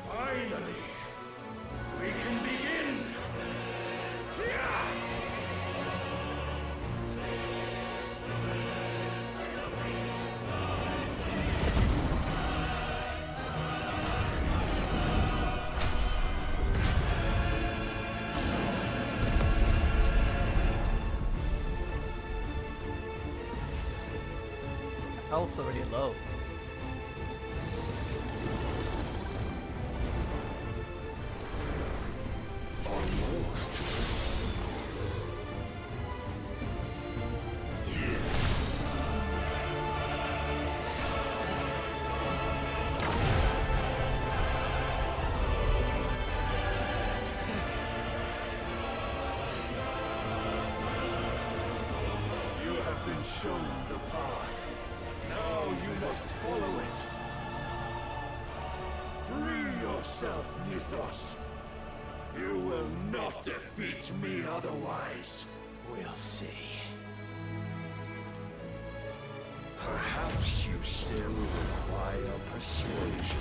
Finally, we can begin. Health's already low. Almost. been shown the path. Now you must follow it. Free yourself, Mythos. You will not defeat me otherwise. We'll see. Perhaps you still require persuasion.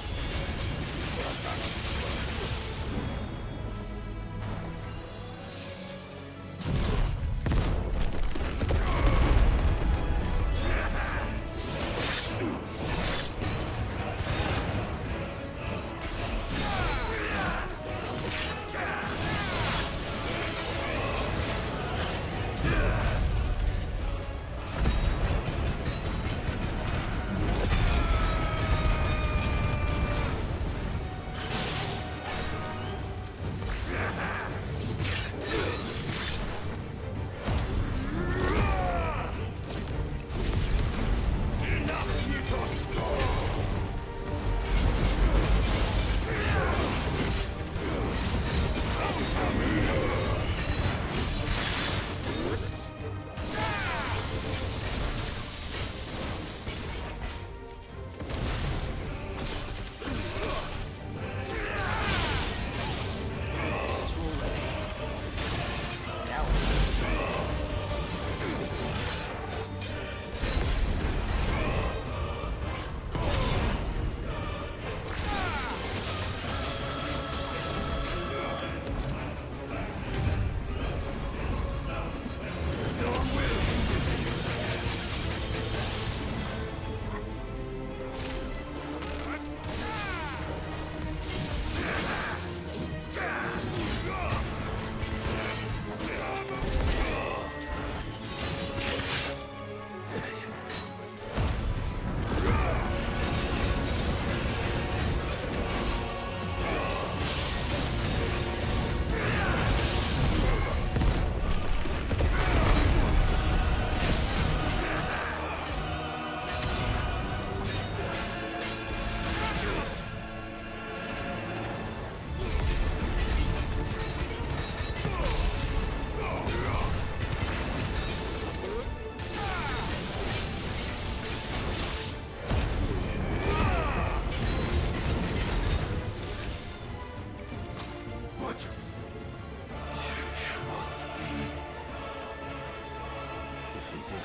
Defeated.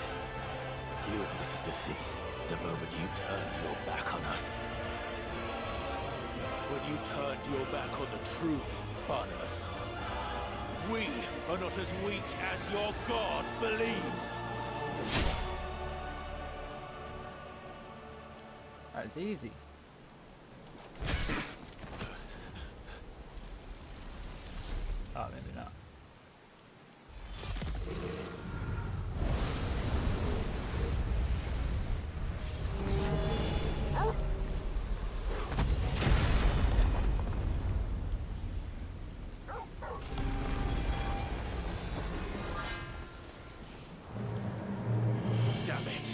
You admitted defeat the moment you turned your back on us. When you turned your back on the truth, Barnabas. We are not as weak as your God believes. That's easy. Oh, maybe not. Damn it.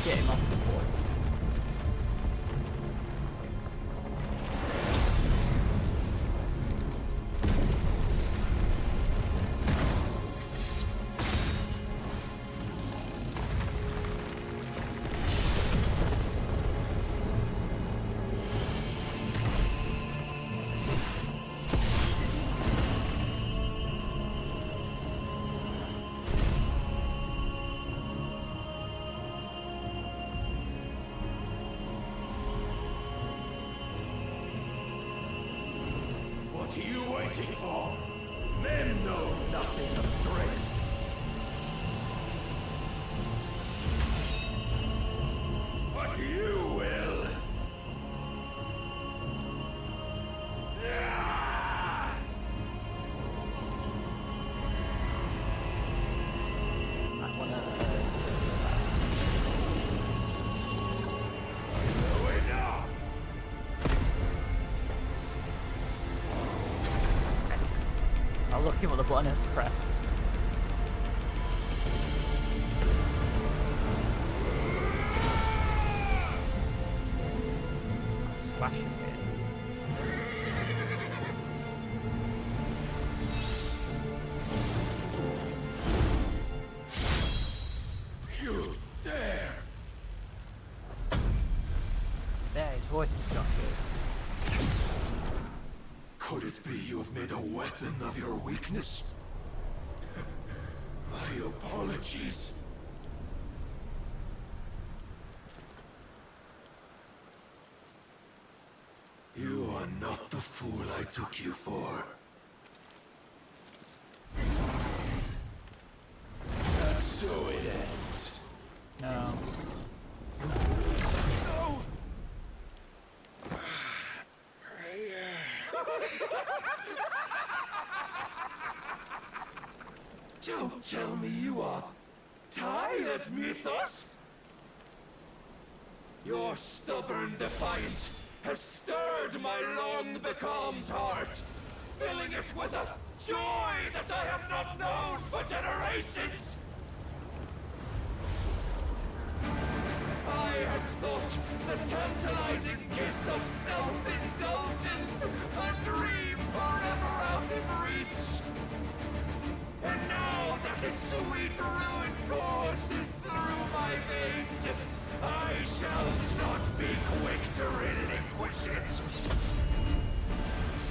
Get him off the boards. What are you waiting for? Men know nothing of strength. But you will. button is to press. Slashing it. You dare! There, his voice has got good. Could it be you have made a weapon of your weakness? My apologies. You are not the fool I took you for. And so it ends. No. No! Don't tell me you are tired, Mythos! Your stubborn defiance has stirred my long-becalmed heart, filling it with a joy that I have not known for generations! I had thought the tantalizing kiss of self-indulgence a dream forever out of reach. And now that its sweet ruin courses through my veins, I shall not be quick to relinquish it.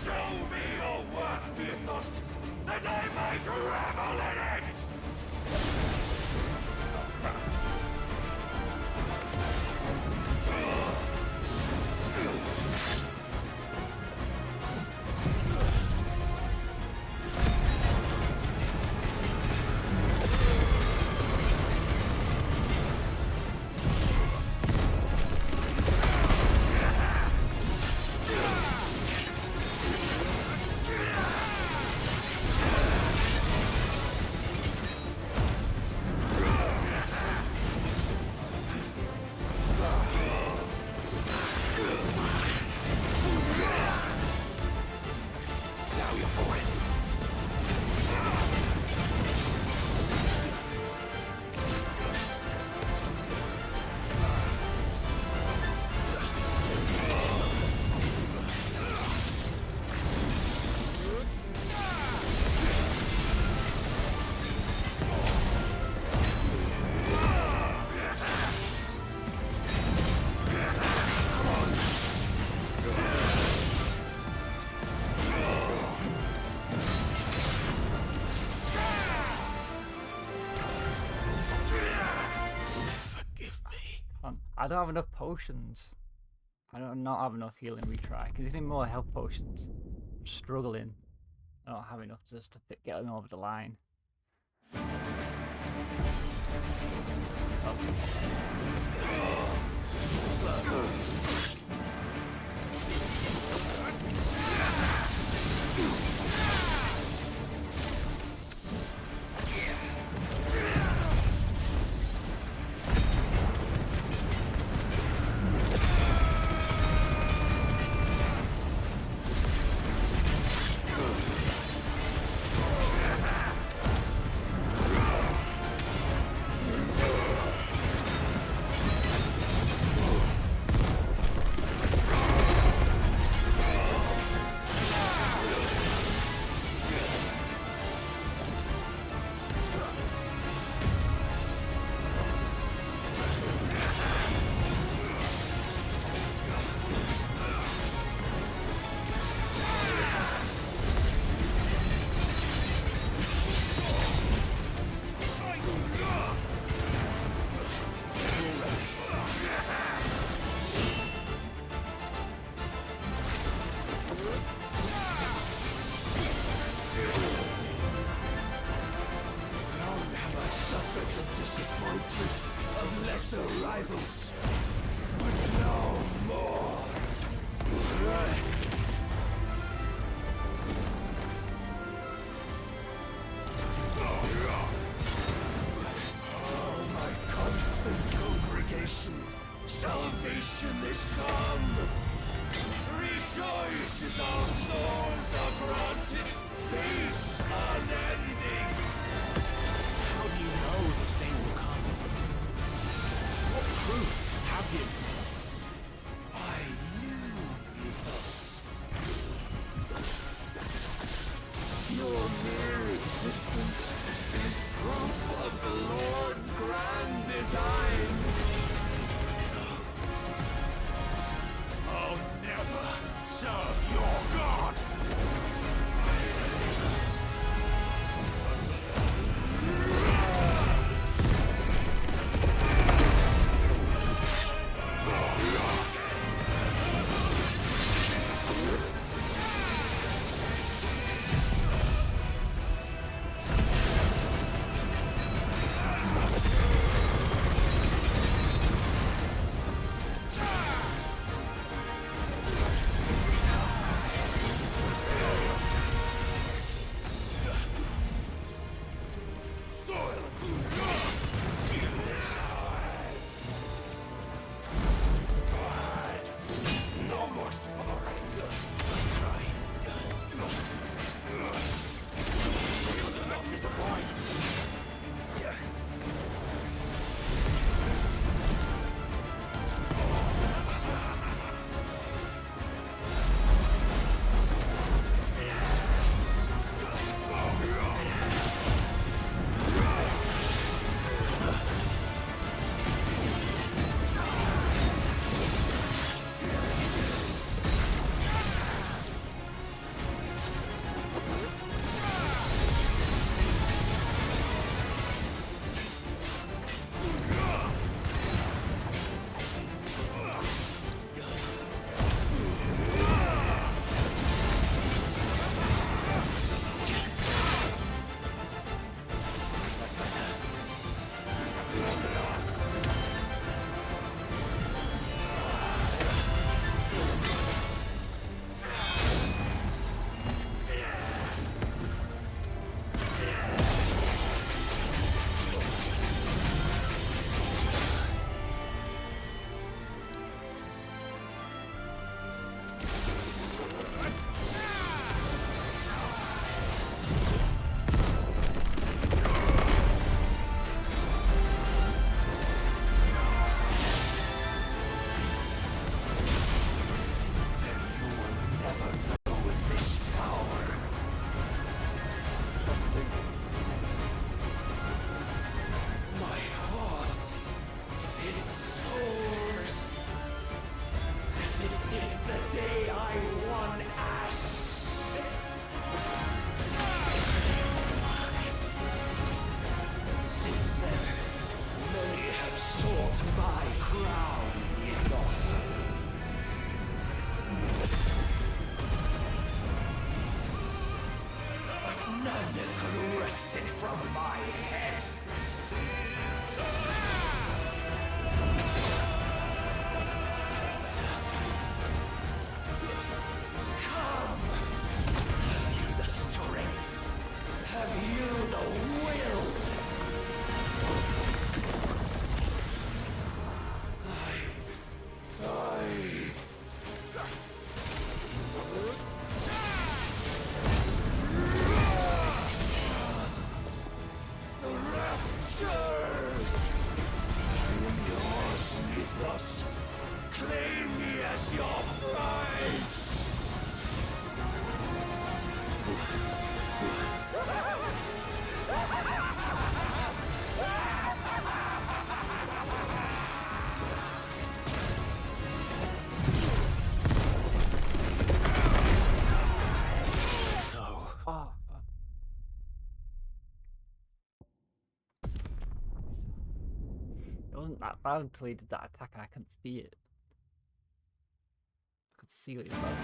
Show me your work, Mythos, that I might revel in it! I don't have enough potions. I don't not have enough healing retry. Can you give me more health potions? I'm struggling. I don't have enough just to get them over the line. Rivals, but no more. Oh, my constant congregation, salvation is come. Reach rejoices, our souls are granted peace unending. How do you know this day will come? What proof have you? Why, you Mythos. Your mere existence is proof of the Lord's grand design. I'll never serve your god! Wasn't that bad until he did that attack and I couldn't see it. I could see what he was about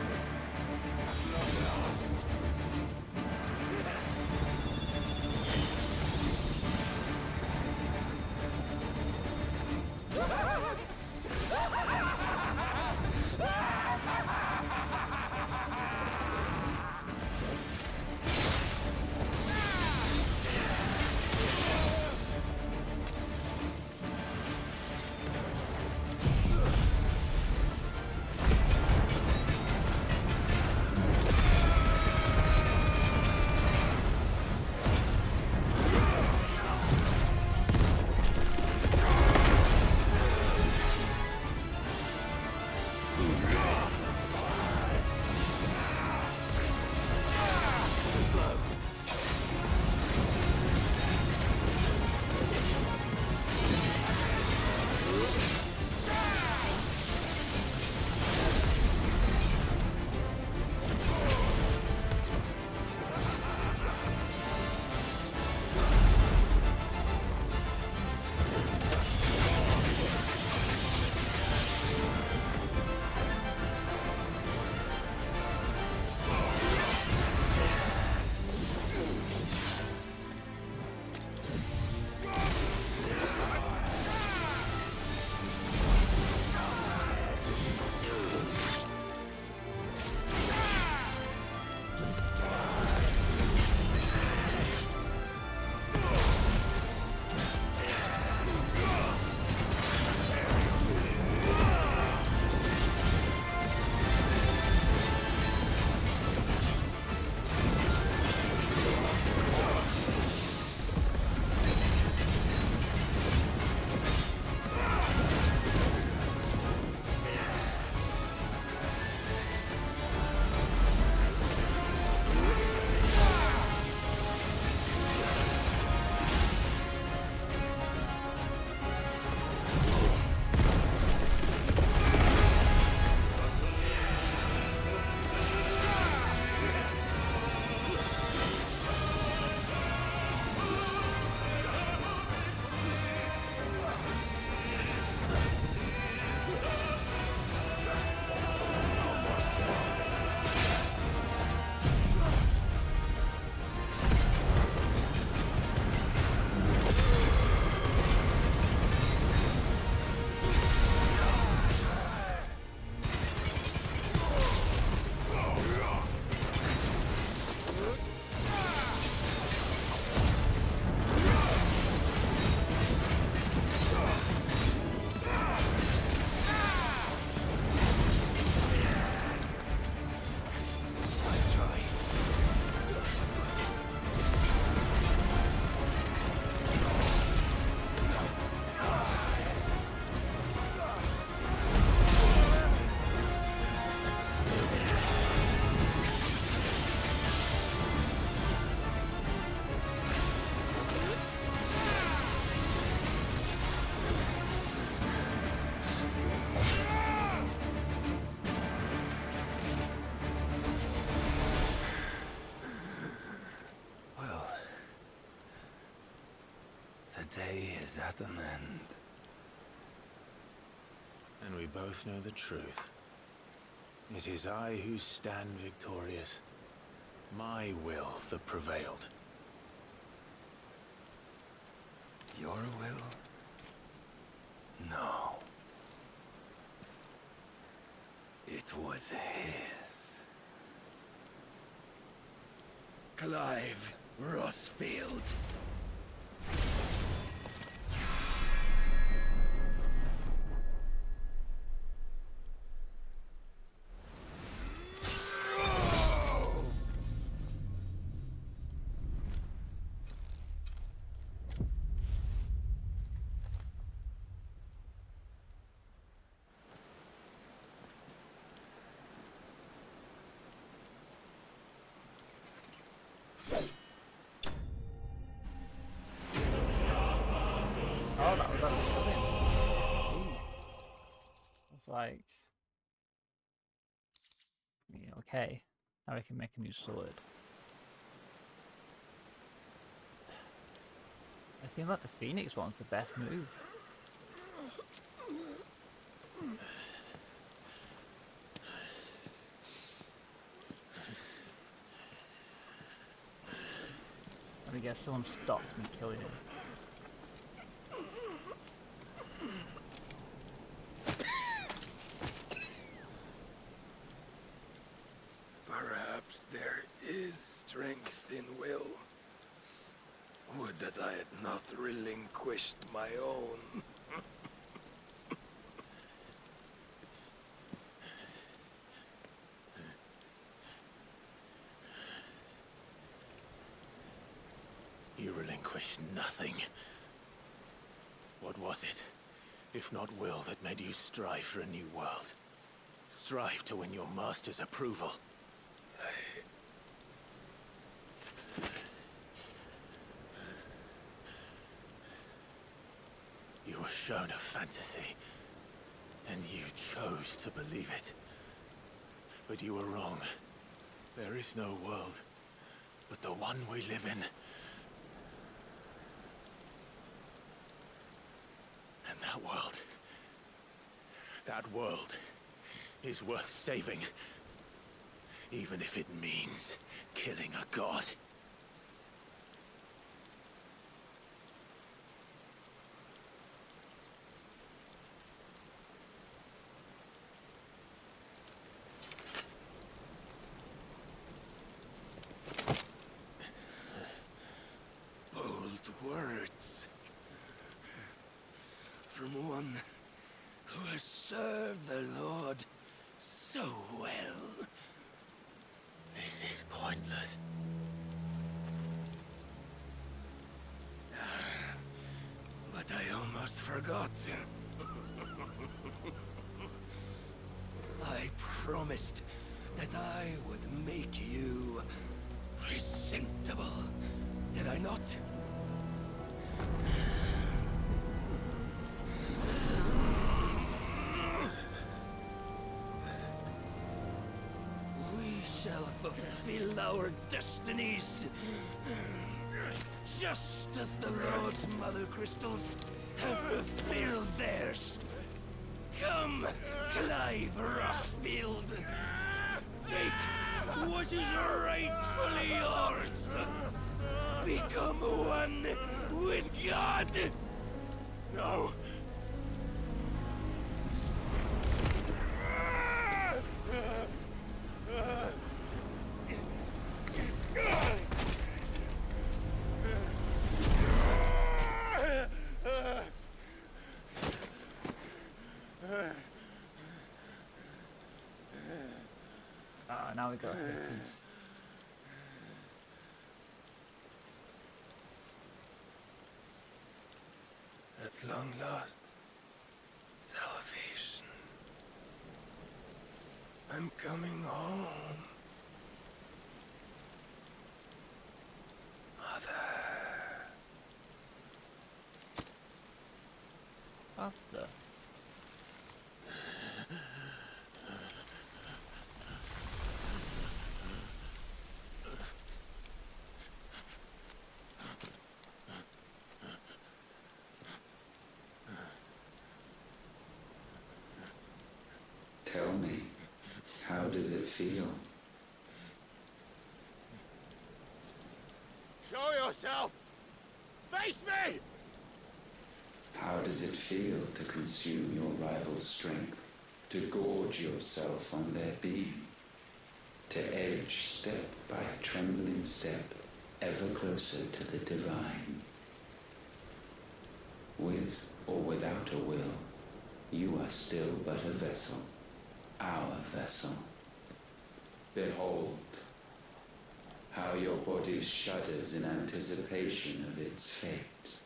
The day is at an end. And we both know the truth. It is I who stand victorious. My will that prevailed. Your will? No. It was his. Clive Rossfield. Oh, that was brilliant. It's like, yeah, okay. Now we can make a new sword. It seems like the Phoenix one's the best move. Let me guess, someone stops me killing him. Perhaps there is strength in will. Would that I had not relinquished my own. You relinquished nothing. What was it, if not will, that made you strive for a new world? Strive to win your master's approval? You were shown a fantasy, and you chose to believe it. But you were wrong. There is no world but the one we live in. And that world is worth saving. Even if it means killing a god. Bold words. From one who has served the Lord so well. This is pointless. But I almost forgot. I promised that I would make you presentable. Did I not? We shall fulfill our destinies. Just as the Lord's Mother Crystals have fulfilled theirs. Come, Clive Rossfield. Take what is rightfully yours. Become one with God. No. Now we got a piece. At long last, salvation. I'm coming home. Mother. After. Tell me, how does it feel? Show yourself! Face me! How does it feel to consume your rival's strength? To gorge yourself on their beam? To edge step by trembling step ever closer to the divine? With or without a will, you are still but a vessel, our vessel. Behold, how your body shudders in anticipation of its fate.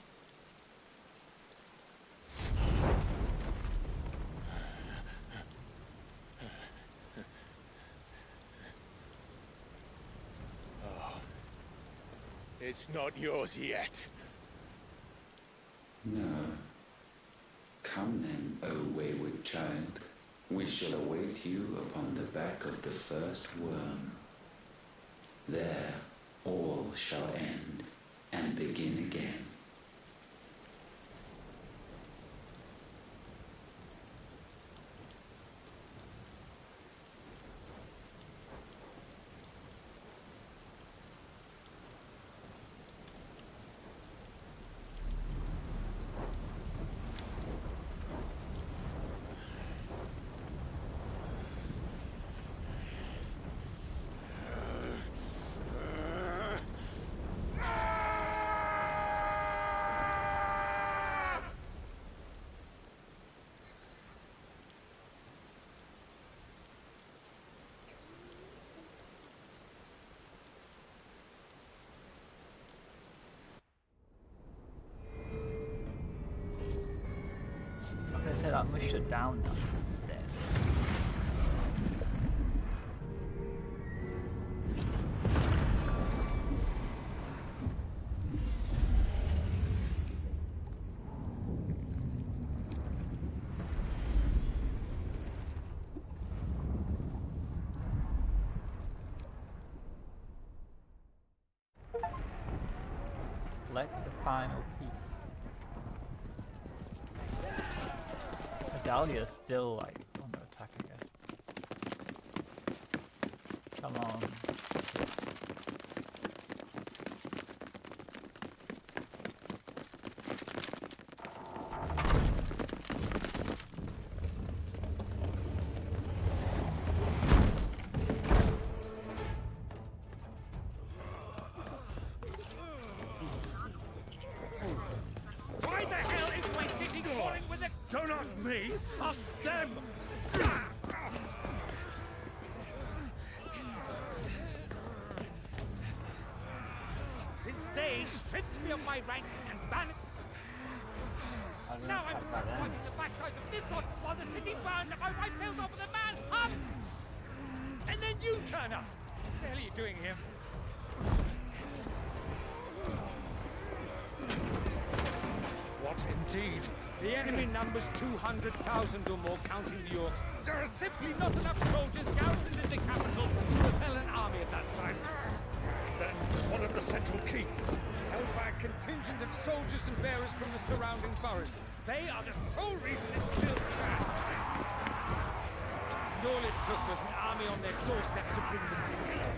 Oh. It's not yours yet. No. Come then, O wayward child. We shall await you upon the back of the first worm. There, all shall end and begin again. I'm gonna say that must shut down now. It's dead. Select the final piece. Medalia's still like under attack, I guess. Come on. Why the hell is my city falling with a... Don't ask me! Ask them! Since they stripped me of my rank and banned... Now I'm stuck wiping the backsides of this lot while the city burns and my wife tails off with a man up! And then you turn up! What the hell are you doing here? What indeed? The enemy numbers 200,000 or more, counting the Yorks. There are simply not enough soldiers garrisoned in the capital to repel an army of that size. Then what of the central keep? Held by a contingent of soldiers and bearers from the surrounding boroughs. They are the sole reason it still stands. And all it took was an army on their doorstep to bring them together.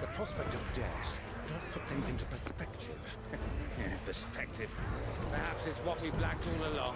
The prospect of death does put things into perspective. Perspective. Perhaps it's what we've lacked all along.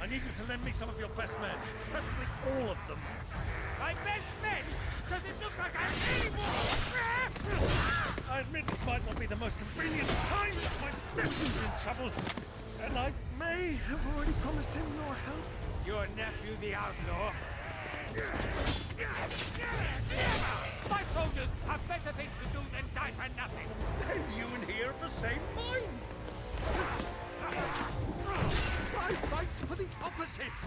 I need you to lend me some of your best men. Preferably all of them. My best men? Does it look like I'm able? I admit this might not be the most convenient time, but my nephew's in trouble. And I may have already promised him your help. Your nephew, the outlaw? My soldiers have better things to do than die for nothing. Then you and he are of the same mind. guy fights for the opposite.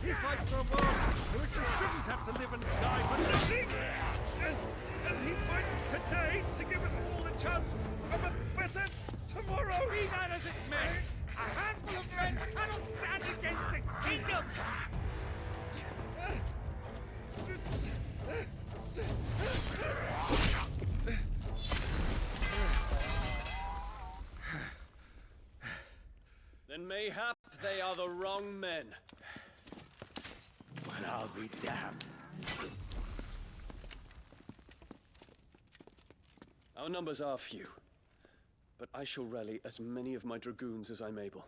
He fights for a world in which you shouldn't have to live and die for nothing. And he fights today to give us all the chance of a better tomorrow. Be that as it may, a handful of men cannot stand against the kingdom. Then mayhap they are the wrong men. Well, I'll be damned. Our numbers are few, but I shall rally as many of my dragoons as I'm able.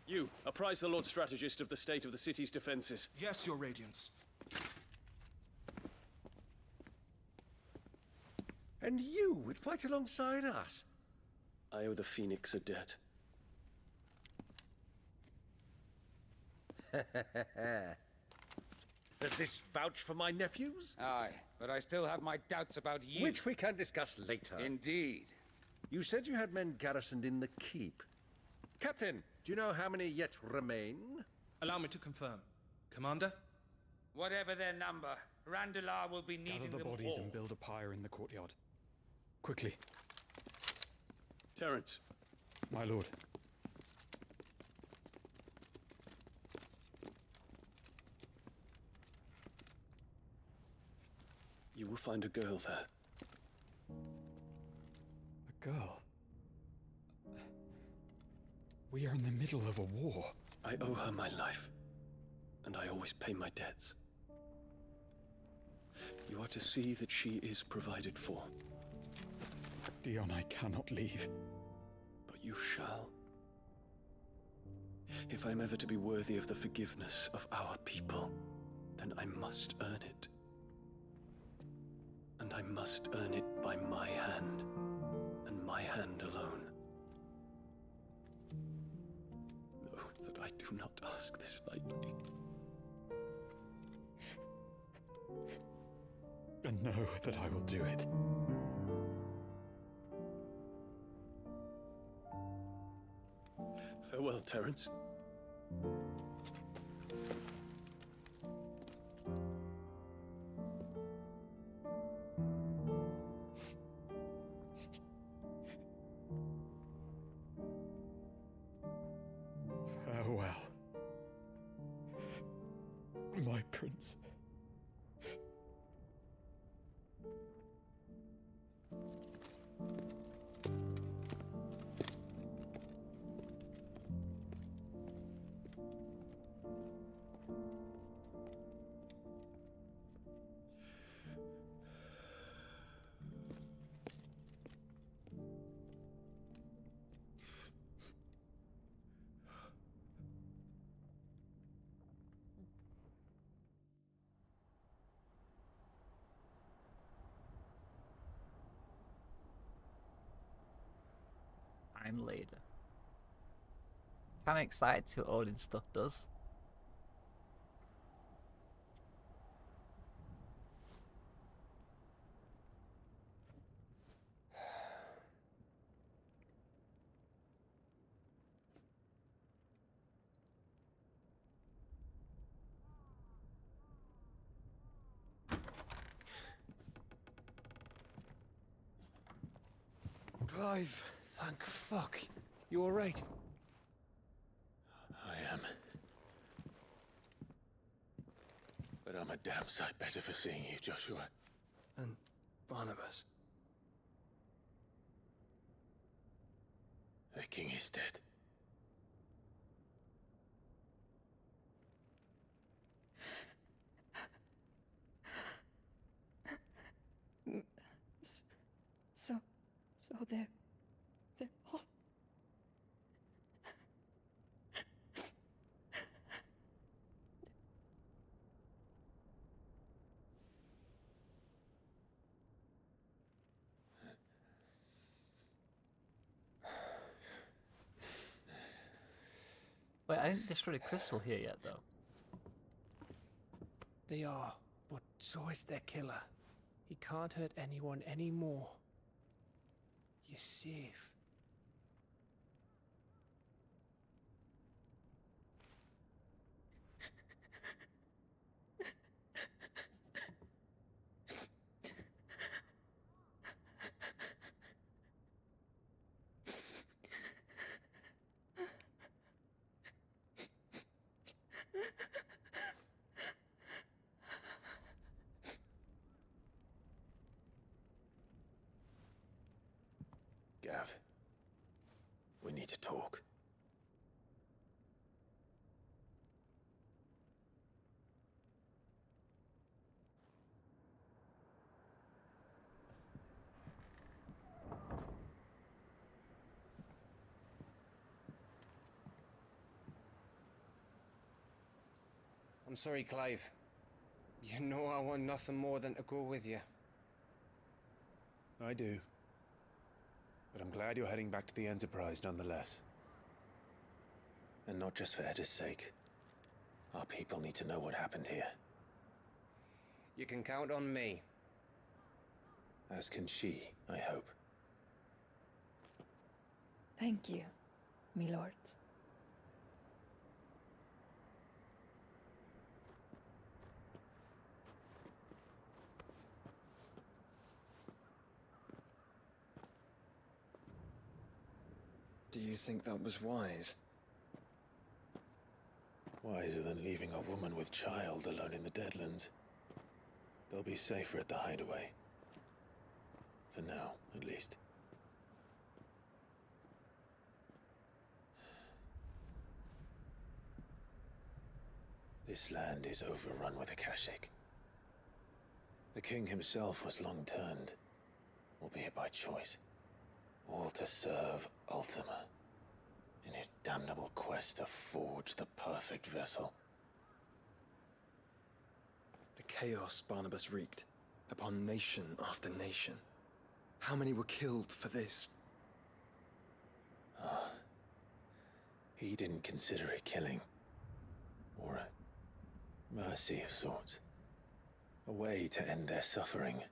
You, apprise the Lord Strategist of the state of the city's defenses. Yes, Your Radiance. And you would fight alongside us? I owe the Phoenix a debt. Does this vouch for my nephews? Aye, but I still have my doubts about you. Which we can discuss later. Indeed. You said you had men garrisoned in the keep. Captain, do you know how many yet remain? Allow me to confirm. Commander? Whatever their number, Randalar will be needing Gather the them bodies all. and build a pyre in the courtyard. Quickly. Terence. My lord. You will find a girl there. A girl? We are in the middle of a war. I owe her my life, and I always pay my debts. You are to see that she is provided for. Dion, I cannot leave. But you shall. If I'm ever to be worthy of the forgiveness of our people, then I must earn it. And I must earn it by my hand, and my hand alone. Know that I do not ask this lightly. And know that I will do it. Farewell, Terence. Farewell, my prince. Time later. Kinda excited to see what Odin stuff does. Clive! Thank fuck. You alright? I am. But I'm a damn sight better for seeing you, Joshua. And Barnabas. The king is dead. So they're all... Wait, I didn't destroy the crystal here yet, though. They are, but so is their killer. He can't hurt anyone anymore. You're safe. talk. I'm sorry, Clive. You know I want nothing more than to go with you. I do. But I'm glad you're heading back to the Enterprise nonetheless. And not just for Edda's sake. Our people need to know what happened here. You can count on me. As can she, I hope. Thank you, my lords. Do you think that was wise? Wiser than leaving a woman with child alone in the Deadlands. They'll be safer at the hideaway. For now, at least. This land is overrun with Akashic. The king himself was long turned, albeit by choice, all to serve Ultima, in his damnable quest to forge the perfect vessel. The chaos Barnabas wreaked upon nation after nation. How many were killed for this? Ah. He didn't consider it killing. Or a mercy of sorts. A way to end their suffering.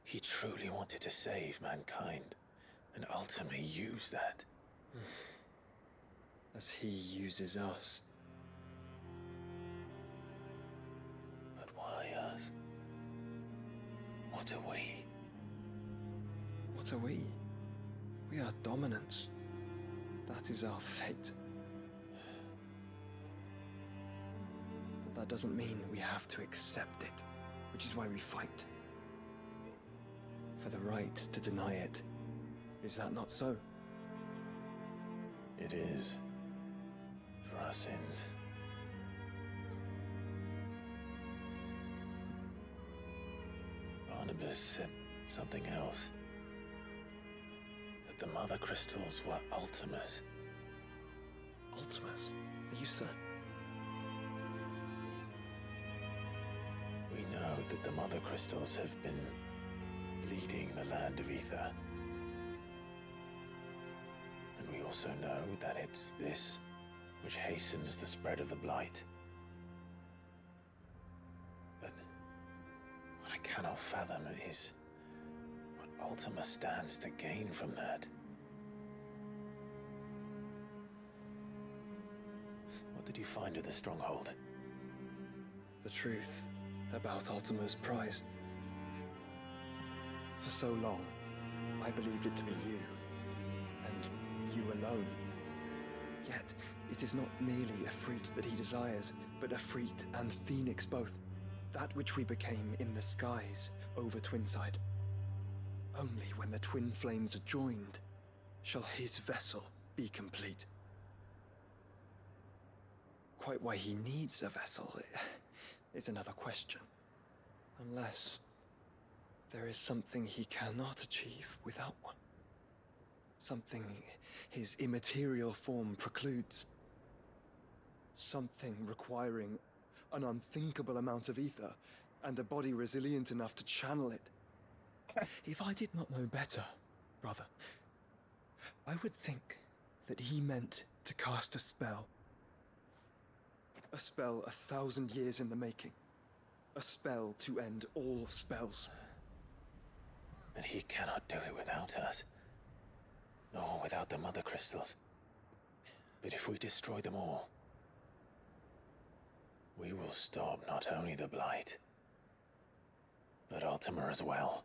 He truly wanted to save mankind, and ultimately used that. As he uses us. But why us? What are we? What are we? We are dominance. That is our fate. But that doesn't mean we have to accept it, which is why we fight. For the right to deny it. Is that not so? It is. For our sins. Barnabas said something else. That the Mother Crystals were Ultimas. Ultimas? Are you certain? We know that the Mother Crystals have been leading the land of Ether. And we also know that it's this which hastens the spread of the Blight. But what I cannot fathom is what Ultima stands to gain from that. What did you find at the Stronghold? The truth about Ultima's prize. For so long, I believed it to be you, and you alone. Yet, it is not merely a Freet that he desires, but a Freet and Phoenix both. That which we became in the skies over Twinside. Only when the twin flames are joined shall his vessel be complete. Quite why he needs a vessel is another question. Unless there is something he cannot achieve without one. Something his immaterial form precludes. Something requiring an unthinkable amount of ether and a body resilient enough to channel it. If I did not know better, brother, I would think that he meant to cast a spell. A spell 1,000 years in the making. A spell to end all spells. And he cannot do it without us. Nor without the Mother Crystals. But if we destroy them all, we will stop not only the Blight, but Ultima as well.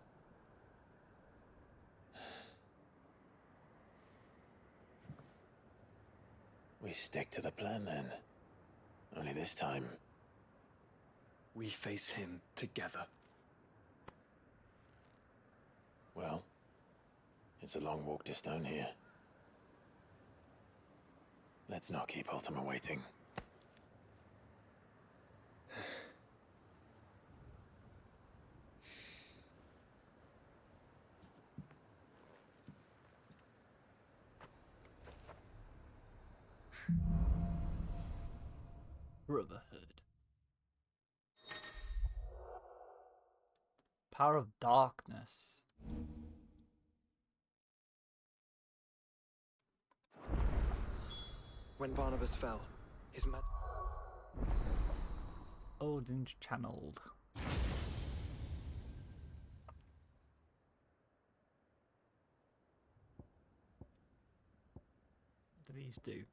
We stick to the plan then. Only this time, we face him together. Well, it's a long walk to Stone here. Let's not keep Ultima waiting. Brotherhood. Power of darkness. When Barnabas fell, his Odin's channeled. What do these do?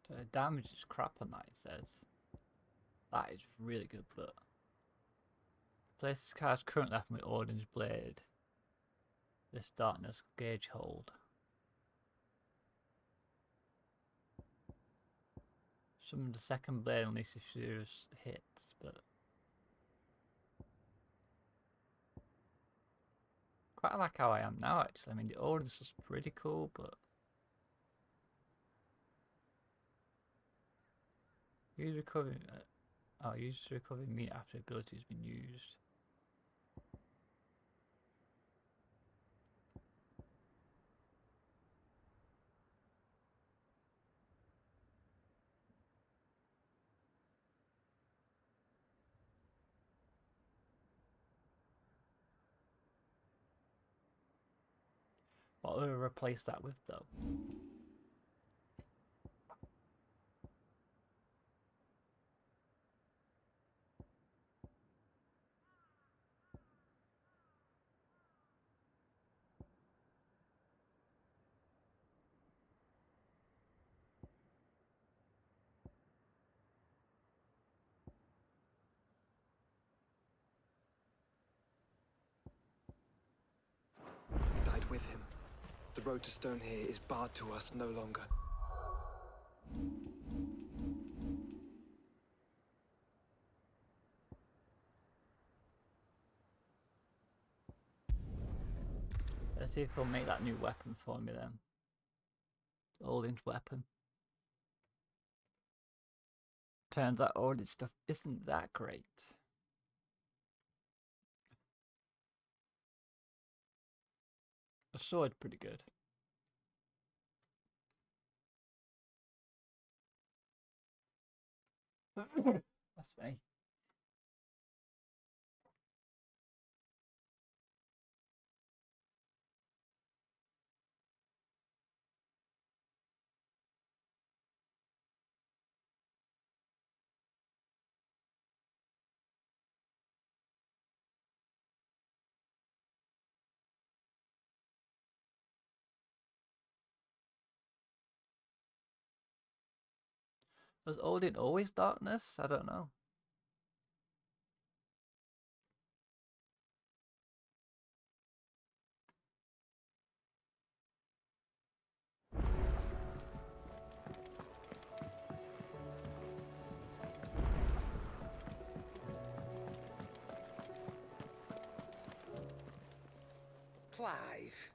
So the damage is crap on that, it says. That is really good, but place this card's currently left with Odin's Blade. This darkness gauge hold. Summon the second blade unless if serious hits, but quite like how I am now actually. I mean the Odin's is pretty cool, but use recovery use to recover meat after ability has been used. What would I replace that with though? We died with him. The road to Stone here is barred to us no longer. Let's see if he'll make that new weapon for me then. Odin's weapon. Turns out Odin's stuff isn't that great. The sword's pretty good. That's me. Was Odin always darkness? I don't know. Clive.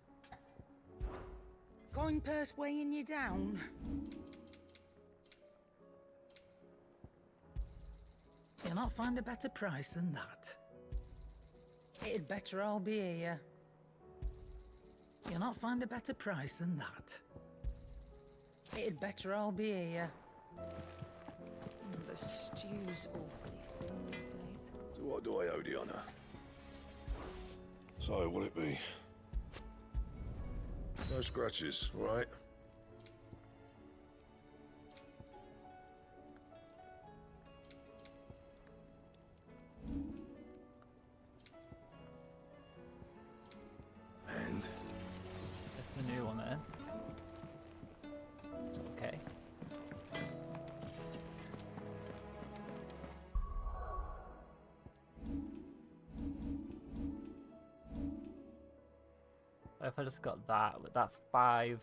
Coin purse weighing you down? You'll not find a better price than that. It'd better all be here. You'll not find a better price than that. It'd better all be here. The stew's awfully thin these days. So what do I owe the honour? So, will it be? No scratches, all right? And? That's the new one then. It's okay. If I just got that, but that's 5,000.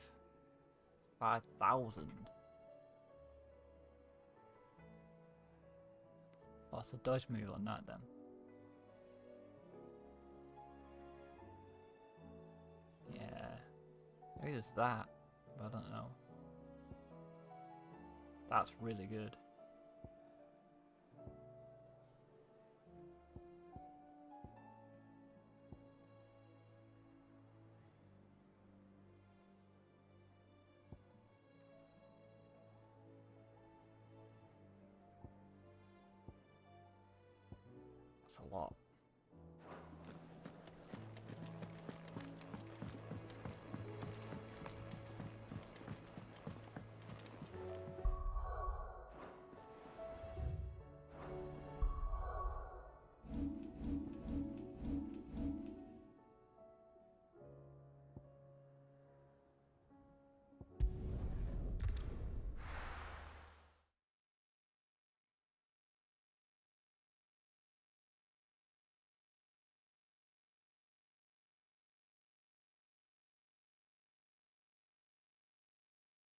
What's the dodge move on that then? Yeah, maybe it's that, but I don't know. That's really good. That's a lot.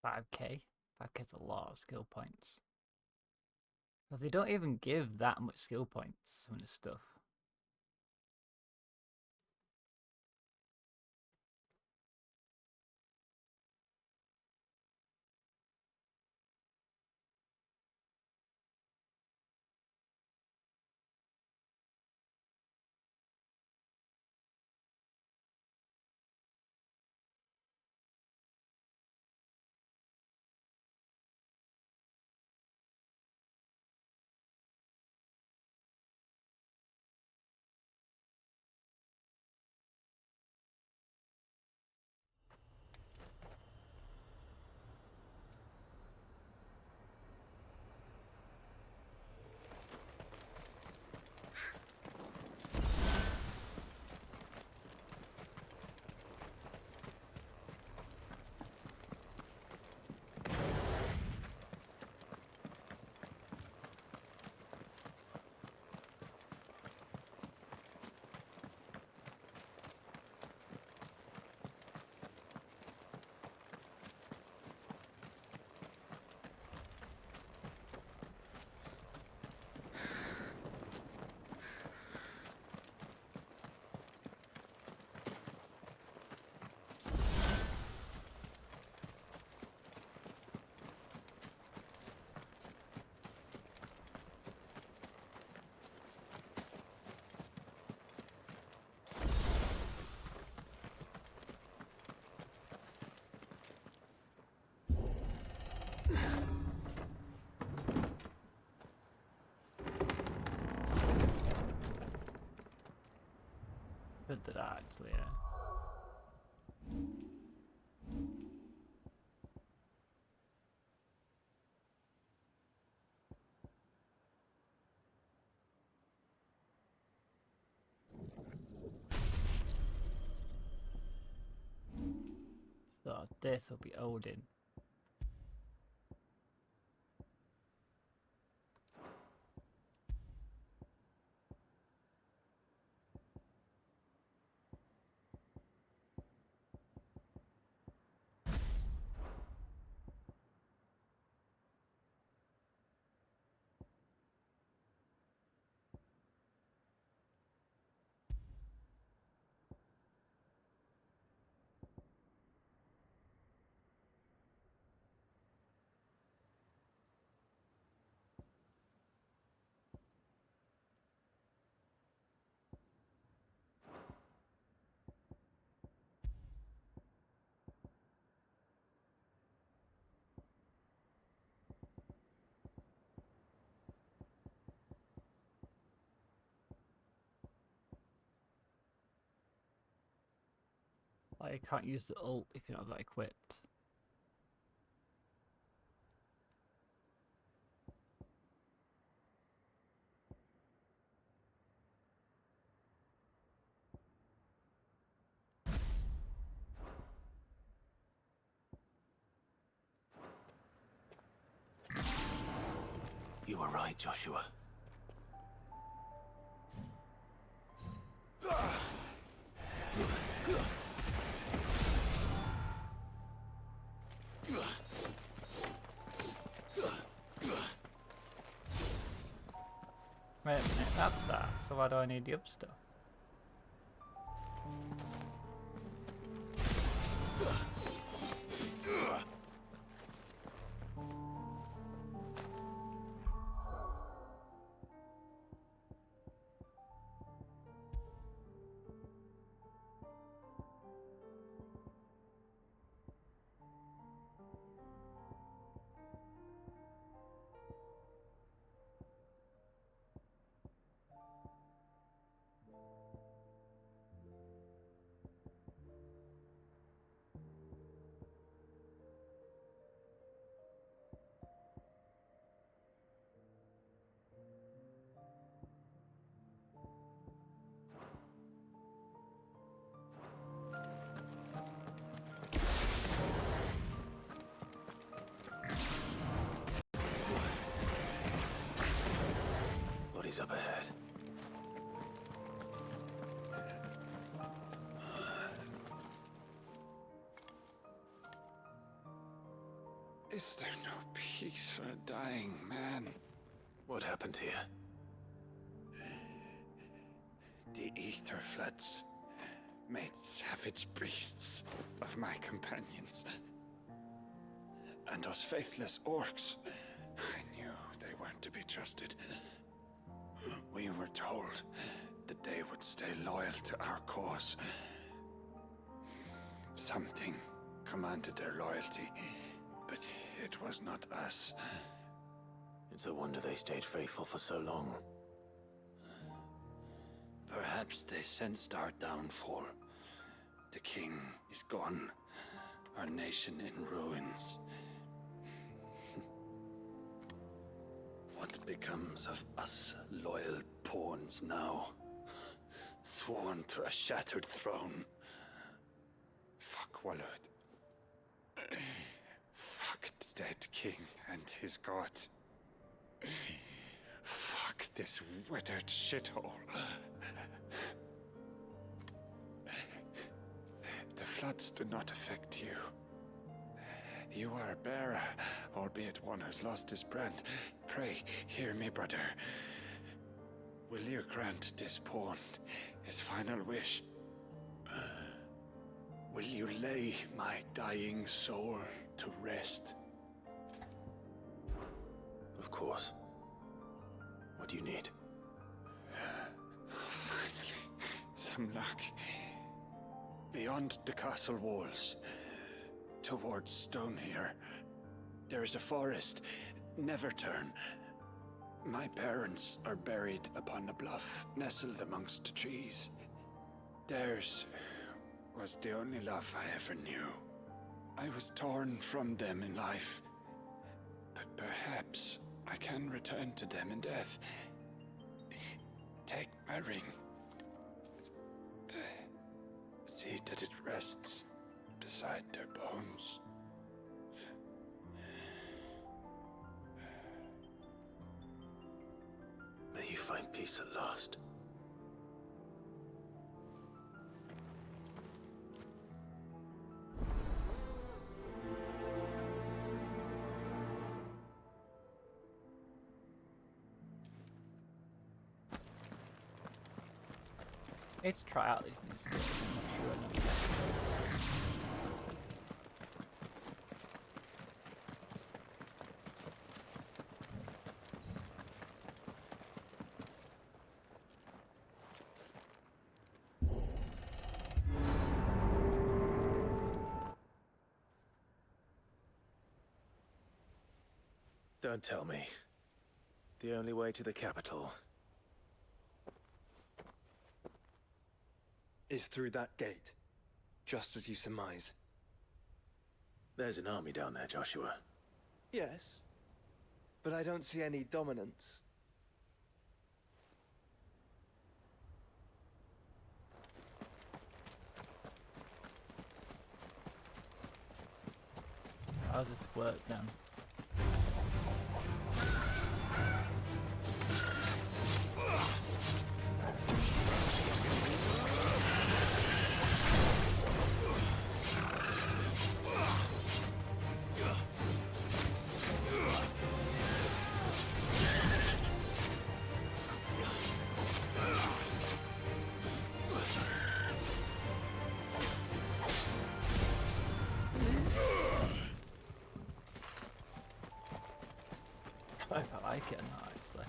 $5K? 5K's a lot of skill points. Because they don't even give that much skill points on this stuff. Good to that, actually, yeah. So this will be Odin. Like, you can't use the ult if you're not that equipped. You were right, Joshua. So why do I need the other stuff? Bodies up ahead. Is there no peace for a dying man? What happened here? The ether floods made savage beasts of my companions. And those faithless orcs, I knew they weren't to be trusted. We were told that they would stay loyal to our cause. Something commanded their loyalty, but it was not us. It's a wonder they stayed faithful for so long. Perhaps they sensed our downfall. The king is gone, our nation in ruins. What becomes of us loyal pawns now? Sworn to a shattered throne. Fuck Walud. Fuck the dead king and his god. Fuck this withered shithole. The floods do not affect you. You are a bearer, albeit one who's lost his brand. Pray, hear me, brother. Will you grant this pawn his final wish? Will you lay my dying soul to rest? Of course. What do you need? Finally, some luck. Beyond the castle walls, towards Stonehere, there is a forest. Never turn. My parents are buried upon a bluff, nestled amongst the trees. Theirs was the only love I ever knew. I was torn from them in life, but perhaps I can return to them in death. Take my ring. See that it rests beside their bones. May you find peace at last. Let's try out these new skills. I'm not sure Don't tell me. The only way to the capital is through that gate, just as you surmise. There's an army down there, Joshua. Yes, but I don't see any dominance. how does this work then? like it or not, actually.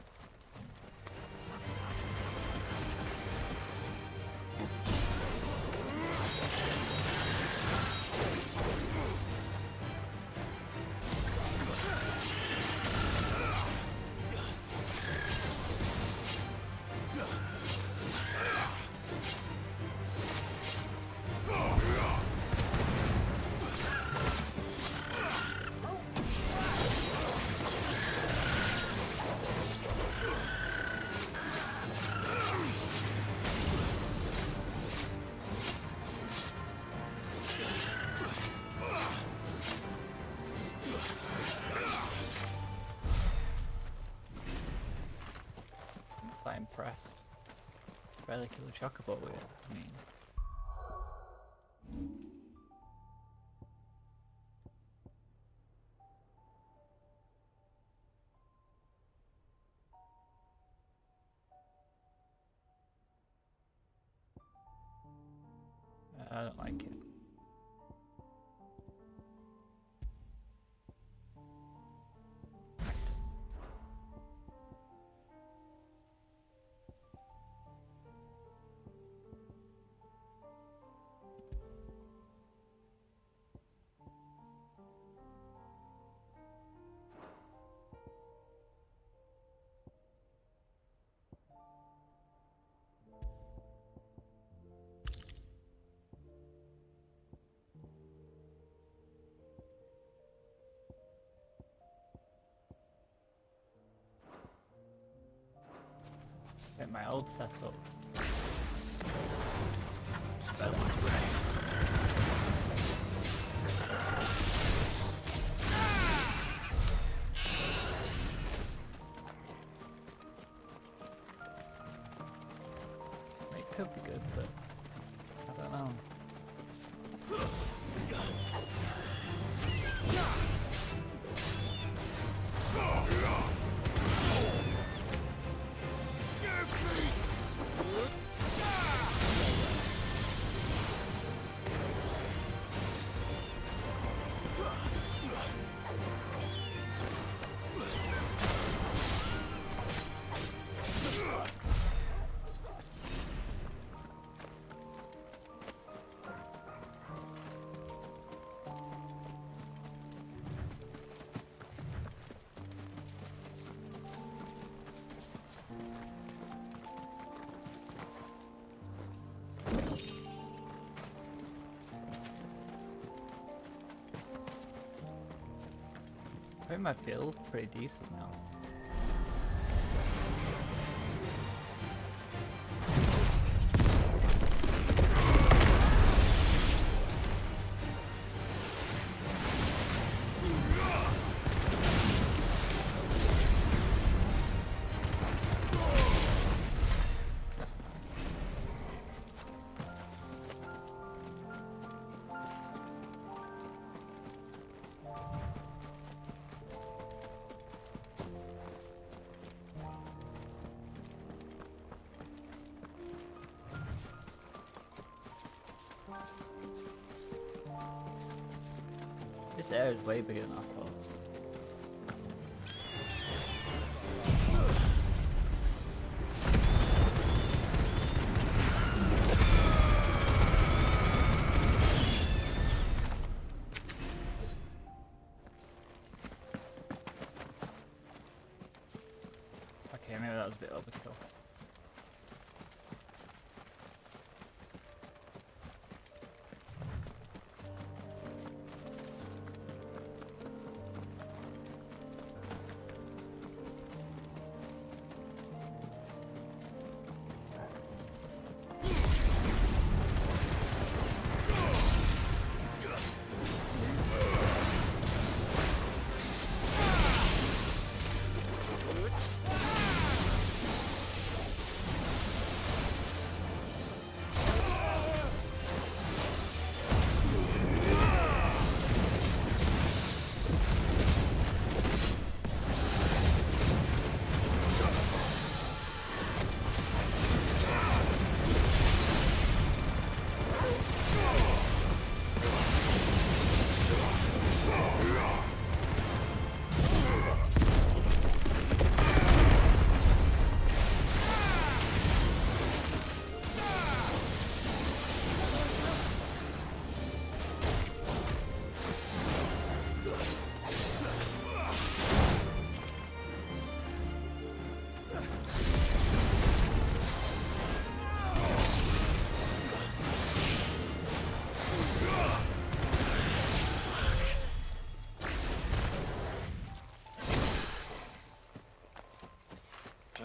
Quite impressed. Barely kill a chocobo with it. I mean, I don't like it. Get my old setup. Someone's ready. It could be good, but I don't know. I think my build's pretty decent now. This area is way bigger than I thought. Okay, maybe that was a bit overkill.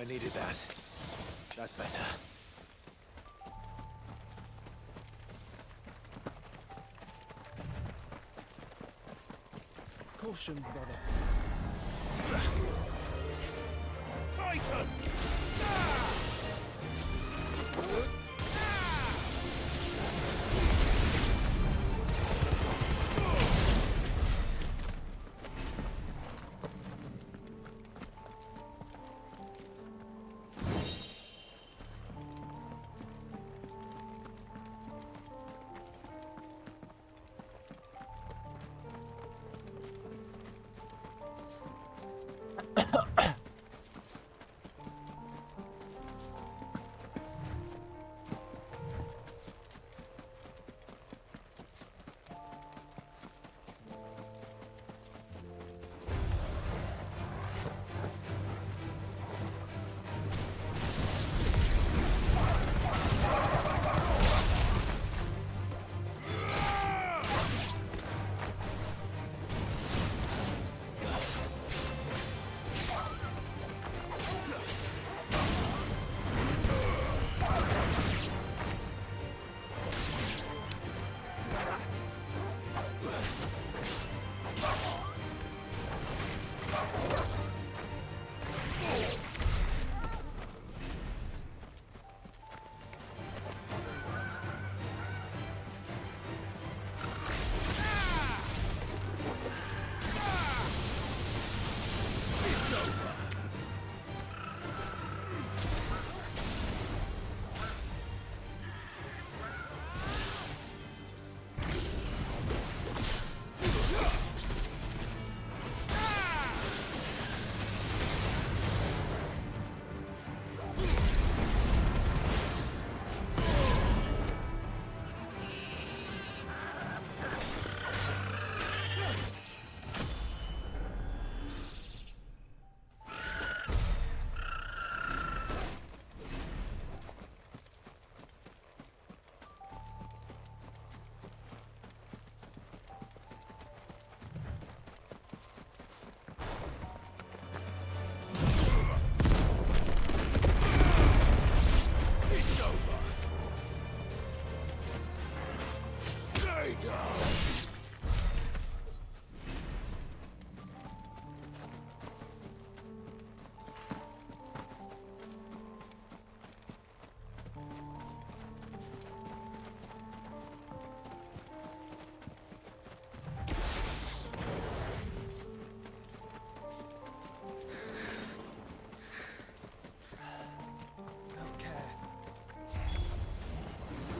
I needed that. That's better. Caution, brother. Titan!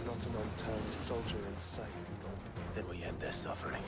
Not an unturned soldier in sight. Then we end their suffering.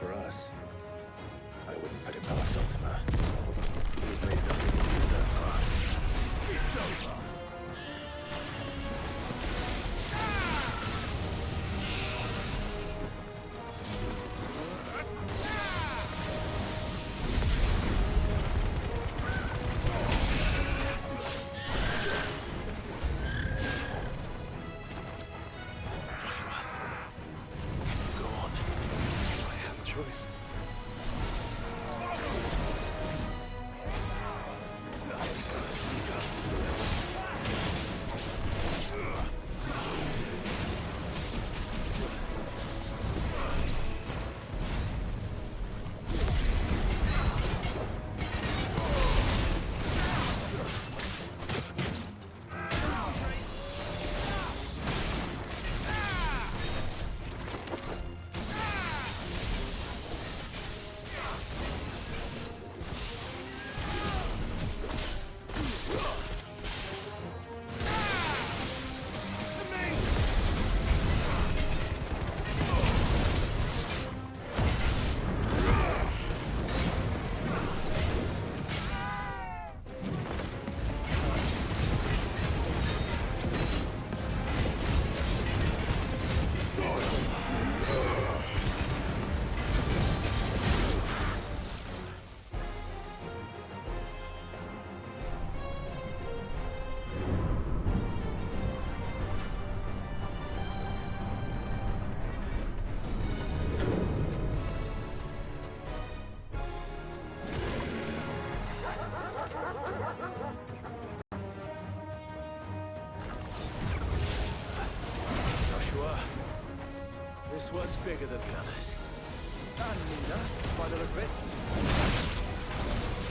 For us, I wouldn't put it past Ultima. He's made it up easy so far. It's over! This one's bigger than the others. And Nina, by the look of it.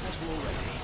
As you're ready.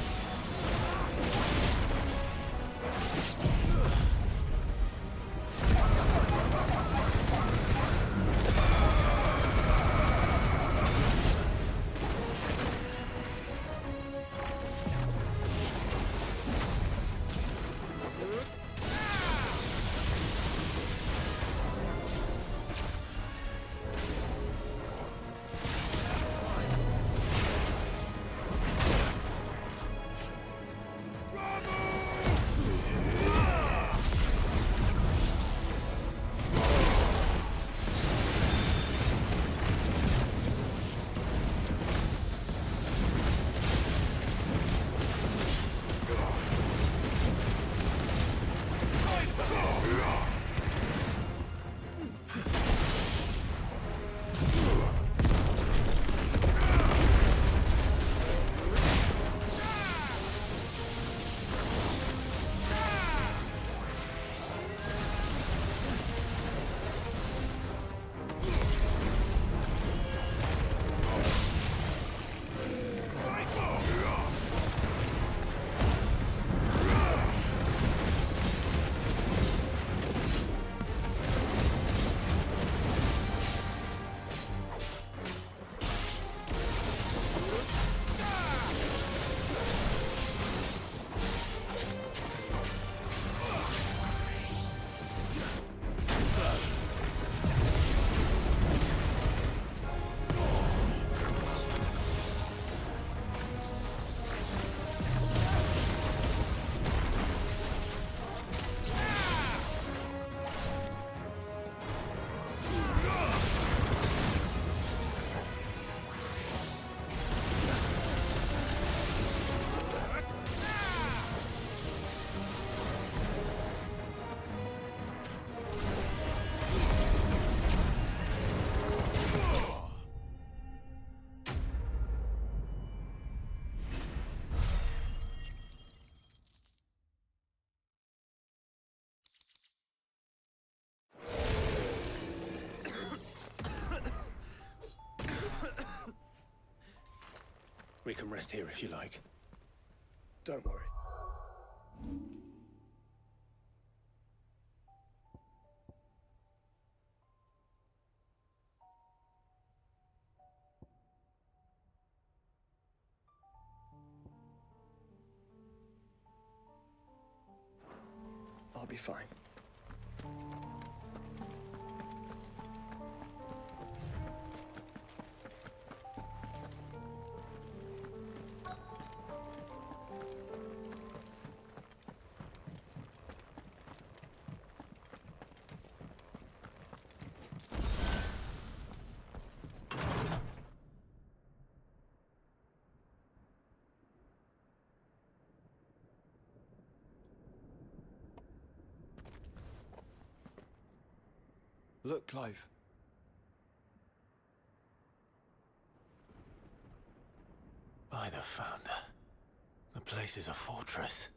We can rest here if you like. Don't worry. I'll be fine. Look, Clive. By the Founder. The place is a fortress.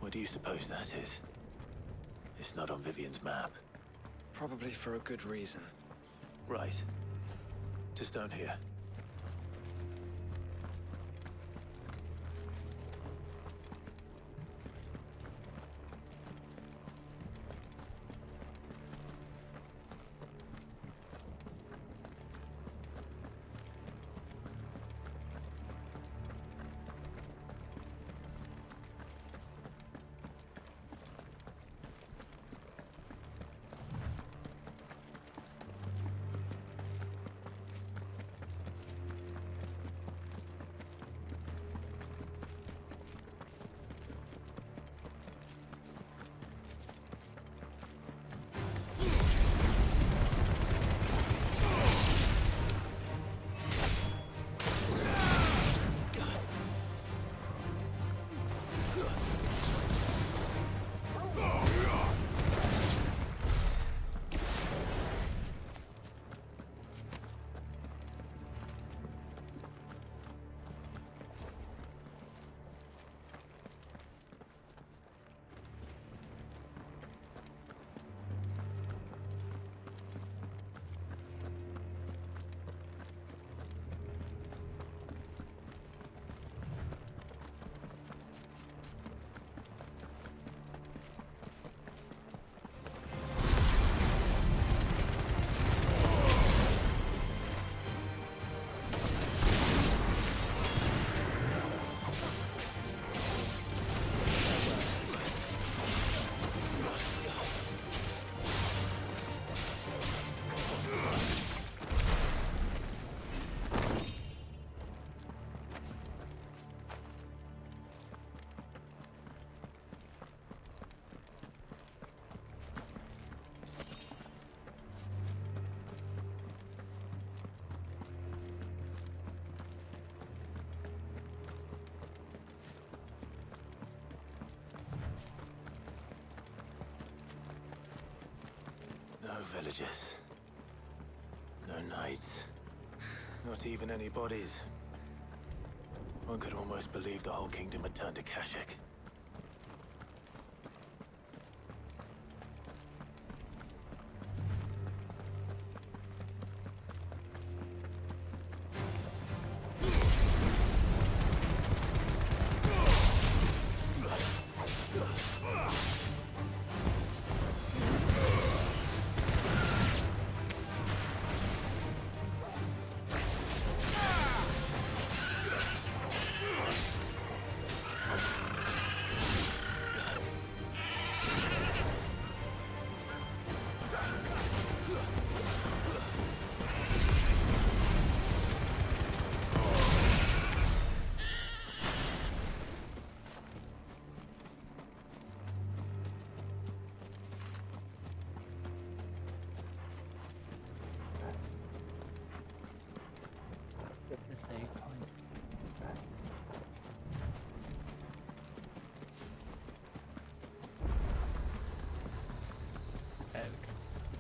What do you suppose that is? It's not on Vivian's map. Probably for a good reason. Right. To Stone here. No villagers. No knights. Not even any bodies. One could almost believe the whole kingdom had turned to Kashyyyk.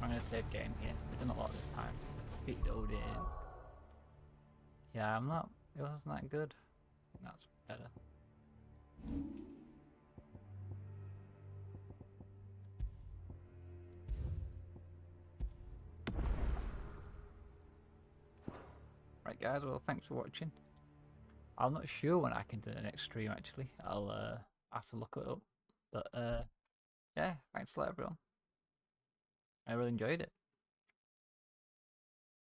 I'm gonna save game here. We've done a lot this time. Beat Odin. Yeah, I'm not. It wasn't that good. I think that's better. Right, guys. Well, thanks for watching. I'm not sure when I can do the next stream. Actually, I'll have to look it up. But yeah, thanks a lot, everyone. I really enjoyed it.